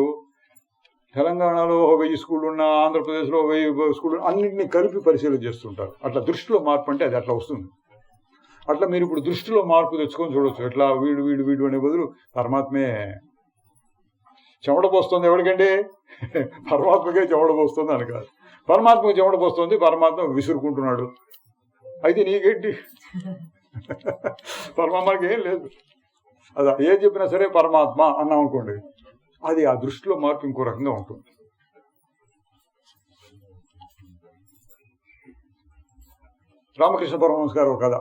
తెలంగాణలో 1000 స్కూళ్ళు ఉన్నా, ఆంధ్రప్రదేశ్లో 1000 స్కూళ్ళు, అన్నింటినీ కలిపి పరిశీలన చేస్తుంటారు. అట్లా దృష్టిలో మార్పు అంటే అది అట్లా వస్తుంది. అట్లా మీరు ఇప్పుడు దృష్టిలో మార్పు తెచ్చుకొని చూడొచ్చు. ఎట్లా? వీడు వీడు వీడు అనే బదులు పరమాత్మే. చెమట పోస్తుంది ఎవరికండి? పరమాత్మకే చెమట పోస్తుంది అని కాదు, పరమాత్మకి చెమట పోస్తుంది, పరమాత్మ విసురుకుంటున్నాడు. అయితే నీకేంటి? పరమాత్మకి ఏం లేదు. అదా ఏం చెప్పినా సరే పరమాత్మ అన్నాం అనుకోండి, అది ఆ దృష్టిలో మార్పు ఇంకో రకంగా ఉంటుంది. రామకృష్ణ పరమహంస గారు ఒక కథ,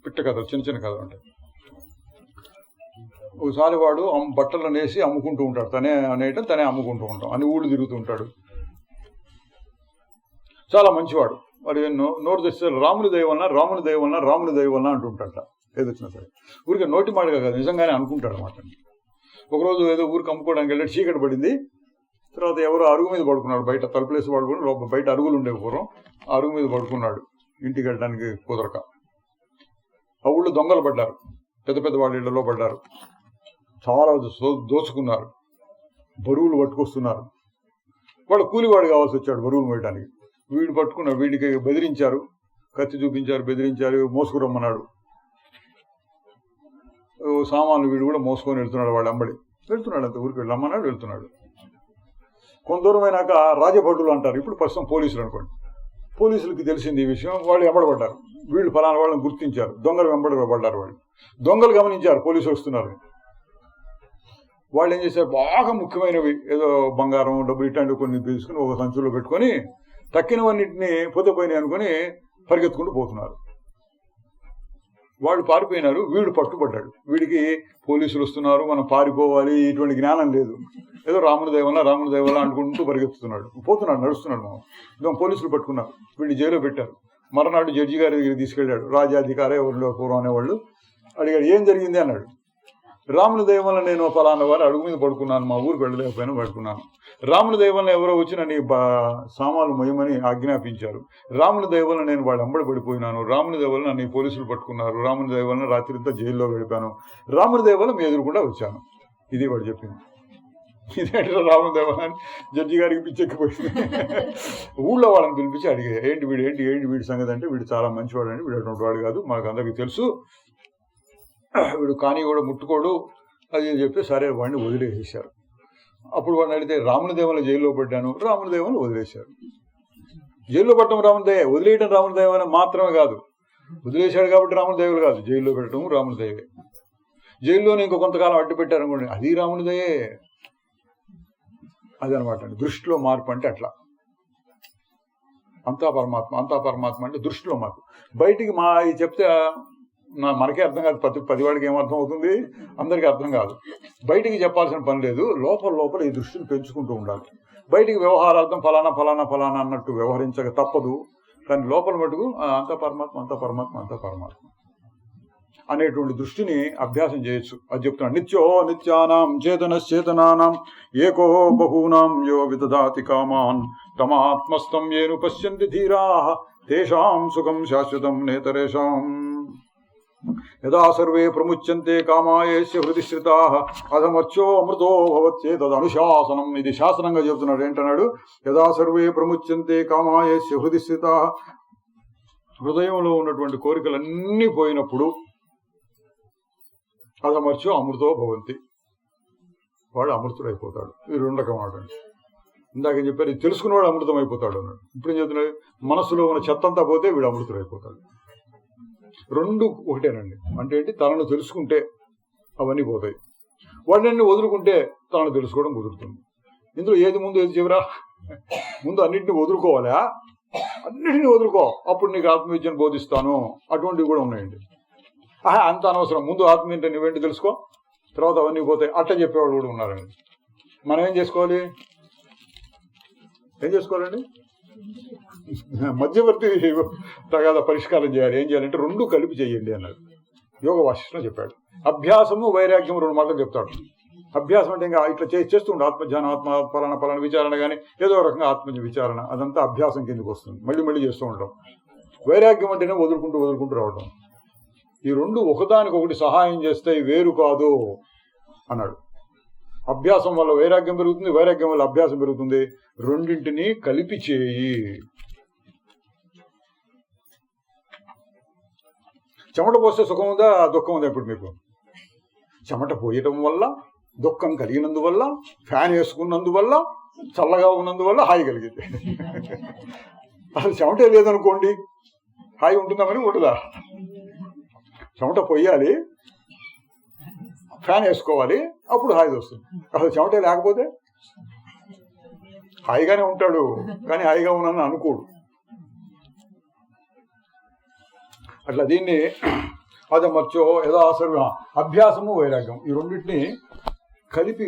పిట్ట కథ, చిన్న కథ ఉంటాయి. ఒకసారి వాడు బట్టలు నేసి అమ్ముకుంటూ ఉంటాడు, తనే అమ్ముకుంటూ ఉంటాం అని ఊళ్ళు తిరుగుతూ ఉంటాడు. చాలా మంచివాడు. వాడు నోరు తెస్తే రాముని దయవలన అంటుంటాడ. ఏదొచ్చినా సరే ఊరికే నోటి మాటగా కాదు, నిజంగానే అనుకుంటాడు అన్నమాట. ఒకరోజు ఏదో ఊరికి అమ్ముకోవడానికి వెళ్ళి చీకటి పడింది. తర్వాత ఎవరో అరుగు మీద పడుకున్నాడు, బయట తలుపులేసి పడుకుని, బయట అరుగులు ఉండేవి పూర్వం, ఆ అరుగు మీద పడుకున్నాడు ఇంటికి వెళ్ళడానికి కుదరక. ఆ ఊళ్ళో దొంగలు పడ్డారు, పెద్ద పెద్ద వాళ్ళ ఇళ్లలో పడ్డారు, చాలా దోచుకున్నారు, బరువులు పట్టుకొస్తున్నారు. వాడు కూలివాడు కావాల్సి వచ్చాడు బరువులు మోయడానికి. వీడు పట్టుకున్నాడు, వీడికి బెదిరించారు, కత్తి చూపించారు, బెదిరించారు, మోసుకురమ్మన్నాడు. సామాన్లు వీడు కూడా మోసుకొని వెళ్తున్నాడు, వాడు అంబడి వెళ్తున్నాడు, అంత ఊరికి వెళ్ళమన్నాడు, వెళ్తున్నాడు. కొంత దూరం అయినాక రాజభటులు అంటారు, ఇప్పుడు ప్రస్తుతం పోలీసులు అనుకోండి. పోలీసులకి తెలిసింది ఈ విషయం, వాళ్ళు వెంబడబడ్డారు. వీళ్ళు ఫలానా వాళ్ళని గుర్తించారు, దొంగలు వెంబడబడ్డారు. వాళ్ళు దొంగలు గమనించారు పోలీసులు వస్తున్నారు. వాళ్ళు ఏం చేశారు, బాగా ముఖ్యమైనవి ఏదో బంగారం డబ్బులు ఇట్లాంటివి కొన్ని తీసుకుని ఒక సంచులో పెట్టుకొని తక్కినవన్నింటినీ పొద్దుపోయినాయి అనుకుని పరిగెత్తుకుంటూ పోతున్నారు. వాళ్ళు పారిపోయినారు, వీడు పట్టుబడ్డాడు. వీడికి పోలీసులు వస్తున్నారు, మనం పారిపోవాలి, ఇటువంటి జ్ఞానం లేదు. ఏదో రాముని దైవల్లా అనుకుంటూ పరిగెత్తుతున్నాడు, పోతున్నాడు, నడుస్తున్నాడు. మనం పోలీసులు పట్టుకున్నారు, వీడిని జైల్లో పెట్టారు. మరనాడు జడ్జి గారి దగ్గర తీసుకెళ్ళాడు. రాజ్యాధికారి ఎవరిలో పూర్వం అనేవాళ్ళు. అడిగాడు, ఏం జరిగింది అన్నాడు. రాముని దయ వల్ల నేను ఫలానా వారు అడుగు మీద పడుకున్నాను, మా ఊరికి వెళ్ళలేకపోయినా పడుకున్నాను. రాముని దయ వల్ల ఎవరో వచ్చి నన్ను సామాన్లు మొయ్యమని ఆజ్ఞాపించారు. రాముని దయ వల్ల నేను వాళ్ళు అంబడి పడిపోయినాను. రాముని దయ వల్ల నన్ను పోలీసులు పట్టుకున్నారు. రాముని దయ వల్ల రాత్రితో జైల్లో గడిపాను. రాముని దయ వల్ల మీ ఎదురుకుండా వచ్చాను. ఇది వాడు చెప్పింది. ఇదేంటి రాముని దయ వల్ల అని జడ్జి గారికి పిచ్చెక్కిపోయింది. ఊళ్ళో వాళ్ళని పిలిపించి అడిగే, ఏంటి వీడి సంగతి అంటే, వీడు చాలా మంచివాడు అండి, వీడు అటువంటి వాడు కాదు, మాకు అందరికీ తెలుసు, వీడు కానీ కూడా ముట్టుకోడు అది చెప్పి సరే వాడిని వదిలేసేశారు. అప్పుడు వాడిని అడిగితే రాముని దేవన జైల్లో పడ్డాను, రాముని దేవన వదిలేశారు. జైల్లో పట్టడం రాముని దయ, వదిలేయడం రాముని దైవం మాత్రమే కాదు. వదిలేశాడు కాబట్టి రాముని దైవలు కాదు, జైల్లో పెట్టడం రాముని దయవే. జైల్లోనే ఇంకో కొంతకాలం అడ్డు పెట్టారనుకోండి, అది రాముని దయే. అదనమాట అండి దృష్టిలో మార్పు అంటే. అట్లా అంతా పరమాత్మ అంటే దృష్టిలో మార్పు. బయటికి మా చెప్తే మనకే అర్థం కాదు, 10 వాడికి ఏమర్థం అవుతుంది, అందరికీ అర్థం కాదు. బయటికి చెప్పాల్సిన పని లేదు, లోపల ఈ దృష్టిని పెంచుకుంటూ ఉండాలి. బయటికి వ్యవహారార్థం ఫలానా అన్నట్టు వ్యవహరించక తప్పదు. కానీ లోపల మటుకు అంతా పరమాత్మ అనేటువంటి దృష్టిని అభ్యాసం చేయొచ్చు. అది చెప్తున్నాడు. నిత్యో నిత్యానాం చేతనశ్చేతనానాం ఏకో బహూనాం యో విదదాతి కామాన్ తమాత్మస్థం ఏను పశ్యంతి ధీరాః తేషాం సుఖం శాశ్వతం నేతరేషాం. యదా సర్వే ప్రముచ్యంతే కామాయేస్య హృది శ్రితాః అధమర్చో అమృతో భవత్యేతద్ అనుశాసనం. ఇది శాసనంగా చెబుతున్నాడు. ఏంటన్నాడు? యదా సర్వే ప్రముచ్యంతే కామాయేస్య హృది శ్రితాః. హృదయంలో ఉన్నటువంటి కోరికలన్నీ పోయినప్పుడు అధమర్చో అమృతో భవంతి, వాడు అమృతుడైపోతాడు. ఇది 2 రకం ఆడండి. ఇందాక చెప్పారు, ఇది తెలుసుకున్నవాడు అమృతం అయిపోతాడు అన్నాడు. ఇప్పుడు ఏం చెప్తున్నాడు? మనసులో ఉన్న చెత్తంతా పోతే వీడు అమృతుడైపోతాడు. 2 ఒకటేనండి. అంటే ఏంటి? తనను తెలుసుకుంటే అవన్నీ పోతాయి, వాడిని వదులుకుంటే తనను తెలుసుకోవడం కుదురుతుంది. ఇందులో ఏది ముందు ఏది చివరా? ముందు అన్నింటినీ వదులుకోవాలా? అన్నింటినీ వదులుకో, అప్పుడు నీకు ఆత్మవిద్యను బోధిస్తాను. అటువంటివి కూడా ఉన్నాయండి. అంత అనవసరం, ముందు ఆత్మ ఏంటో నువ్వేంటి తెలుసుకో, తర్వాత అవన్నీ పోతాయి. అట్లా చెప్పేవాళ్ళు కూడా ఉన్నారండి. మనం ఏం చేసుకోవాలండి? మధ్యవర్తి తగాద పరిష్కారం చేయాలి. ఏం చేయాలంటే 2 కలిపి చేయండి అన్నాడు. యోగ వాసిష్ఠంలో చెప్పాడు. అభ్యాసము వైరాగ్యం 2 మాటలు చెప్తాడు. అభ్యాసం అంటే ఇంకా ఇట్లా చేస్తుండే ఆత్మజ్ఞానం, ఆత్మ పలానా విచారణ, కానీ ఏదో రకంగా ఆత్మ విచారణ, అదంతా అభ్యాసం కిందకి వస్తుంది. మళ్ళీ చేస్తూ ఉంటాం. వైరాగ్యం అంటేనే వదులుకుంటూ రావడం. ఈ 2 ఒకదానికొకటి సహాయం చేస్తాయి, వేరు కాదు అన్నాడు. అభ్యాసం వల్ల వైరాగ్యం పెరుగుతుంది, వైరాగ్యం వల్ల అభ్యాసం పెరుగుతుంది. 2 కలిపి చేయి. చెమట పోస్తే సుఖం ఉందా, దుఃఖం ఉందా? ఇప్పుడు మీకు చెమట పోయటం వల్ల, దుఃఖం కలిగినందువల్ల, ఫ్యాన్ వేసుకున్నందువల్ల, చల్లగా ఉన్నందువల్ల హాయి కలిగింది. అసలు చెమటే లేదనుకోండి, హాయి ఉంటుందా? మరి ఉంటుందా? చెమట పొయ్యాలి, ఫ్యాన్ వేసుకోవాలి, అప్పుడు హాయి వస్తుంది. అసలు చెమటే లేకపోతే హాయిగానే ఉంటాడు, కానీ హాయిగా ఉన్నాను అనుకోడు. అట్లా దీన్ని అధమర్చో యథాసర్వ అభ్యాసము వైరాగ్యం ఈ 2 కలిపి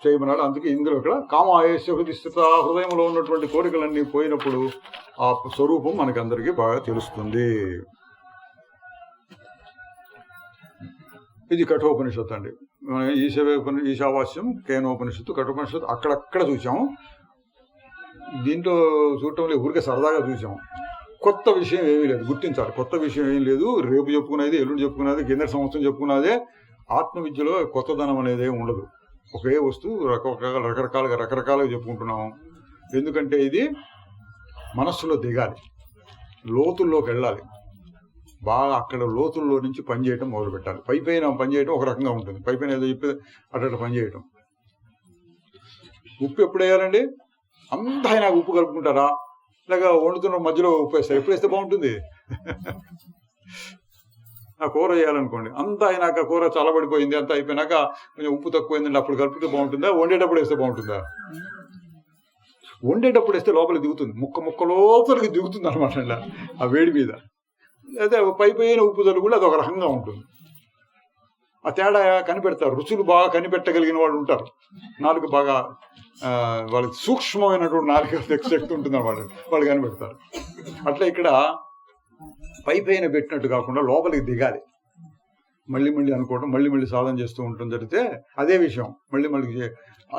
చేయమన్నాడు. అందుకే ఇందులో ఇక్కడ కామాయేస్య హృది స్థిత, హృదయంలో ఉన్నటువంటి కోరికలన్నీ పోయినప్పుడు ఆ స్వరూపం మనకందరికీ బాగా తెలుస్తుంది. ఇది కఠోపనిషత్తు అండి. ఈశావాస్యం, కేనోపనిషత్తు, కఠోపనిషత్తు అక్కడక్కడ చూసాము. దీంట్లో చూడటంలో ఊరికే సరదాగా చూసాము. కొత్త విషయం ఏమీ లేదు, గుర్తించాలి. కొత్త విషయం ఏం లేదు. రేపు చెప్పుకునేది, ఎల్లుండి చెప్పుకునేది, కింద సంవత్సరం చెప్పుకున్నదే. ఆత్మవిద్యలో కొత్తదనం అనేది ఉండదు. ఒకే వస్తువు రకరకాలుగా చెప్పుకుంటున్నాము. ఎందుకంటే ఇది మనస్సులో దిగాలి, లోతుల్లోకి వెళ్ళాలి. బాగా అక్కడ లోతుల్లో నుంచి పనిచేయటం మొదలు పెట్టాలి. పైపైన పనిచేయటం ఒక రకంగా ఉంటుంది. పైపైన ఏదో చెప్పి అట్లా పనిచేయటం. ఉప్పు ఎప్పుడు వేయాలండి? అంతా అయినాక ఉప్పు కలుపుకుంటారా, లేక వండుతున్న మధ్యలో ఉప్పు వేస్తారు? ఎప్పుడు వేస్తే బాగుంటుంది? ఆ కూర చేయాలనుకోండి, అంతా అయినాక కూర చల్లబడిపోయింది, అంతా అయిపోయినాక కొంచెం ఉప్పు తక్కువైందండి, అప్పుడు కలిపితే బాగుంటుందా? వండేటప్పుడు వేస్తే బాగుంటుందా? వండేటప్పుడు వేస్తే లోపలికి దిగుతుంది, ముక్క లోపలికి దిగుతుంది అనమాట. ఆ వేడి మీద లేదా పైన ఉప్పుదలు కూడా అదొక రకంగా ఉంటుంది. ఆ తేడా కనిపెడతారు. రుచులు బాగా కనిపెట్టగలిగిన వాళ్ళు ఉంటారు. నాలుగు బాగా వాళ్ళకి సూక్ష్మమైనటువంటి నాలుగు శక్తి ఉంటుంది అన్నమాట, వాళ్ళు కనిపెడతారు. అట్లా ఇక్కడ పైన పెట్టినట్టు కాకుండా లోపలికి దిగాలి. మళ్ళీ అనుకోవడం, మళ్ళీ సాధన చేస్తూ ఉంటుంది. జరిగితే అదే విషయం మళ్ళీ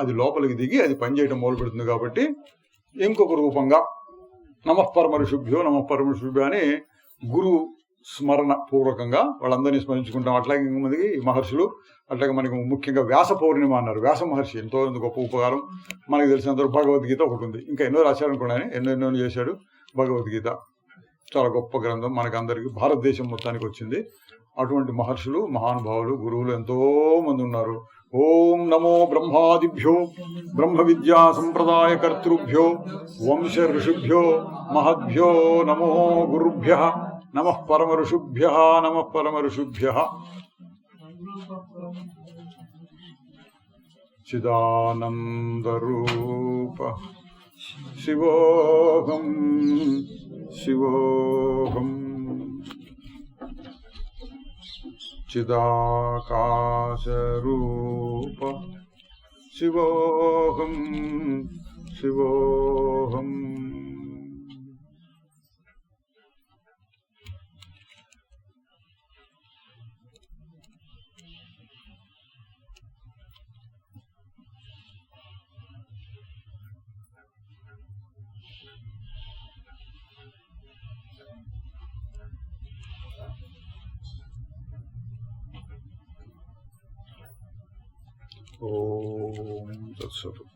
అది లోపలికి దిగి అది పనిచేయడం మొదలు పెడుతుంది. కాబట్టి ఇంకొక రూపంగా నమఃపరమ ఋషుభ్యో అని గురు స్మరణ పూర్వకంగా వాళ్ళందరినీ స్మరించుకుంటాం. అట్లాగే ఇంకొంతమందికి మహర్షులు, అట్లాగే మనకు ముఖ్యంగా వ్యాస పౌర్ణిమ అన్నారు. వ్యాస మహర్షి ఎంతో గొప్ప ఉపకారం. మనకు తెలిసినంత భగవద్గీత ఒకటి ఉంది. ఇంకా ఎన్నో రాశాడు అనుకోండి, ఎన్నెన్నో చేశాడు. భగవద్గీత చాలా గొప్ప గ్రంథం, మనకు అందరికీ భారతదేశం మొత్తానికి వచ్చింది. అటువంటి మహర్షులు, మహానుభావులు, గురువులు ఎంతో మంది ఉన్నారు. ఓం నమో బ్రహ్మాదిభ్యో బ్రహ్మ విద్యా సంప్రదాయ కర్తృభ్యో వంశ ఋషుభ్యో మహద్భ్యో నమో గురుభ్యః నమః పరమ ఋషుభ్యః. చిదానంద రూప శివోహం చిదాకాశ రూప శివోహం. ఓం తత్సత్.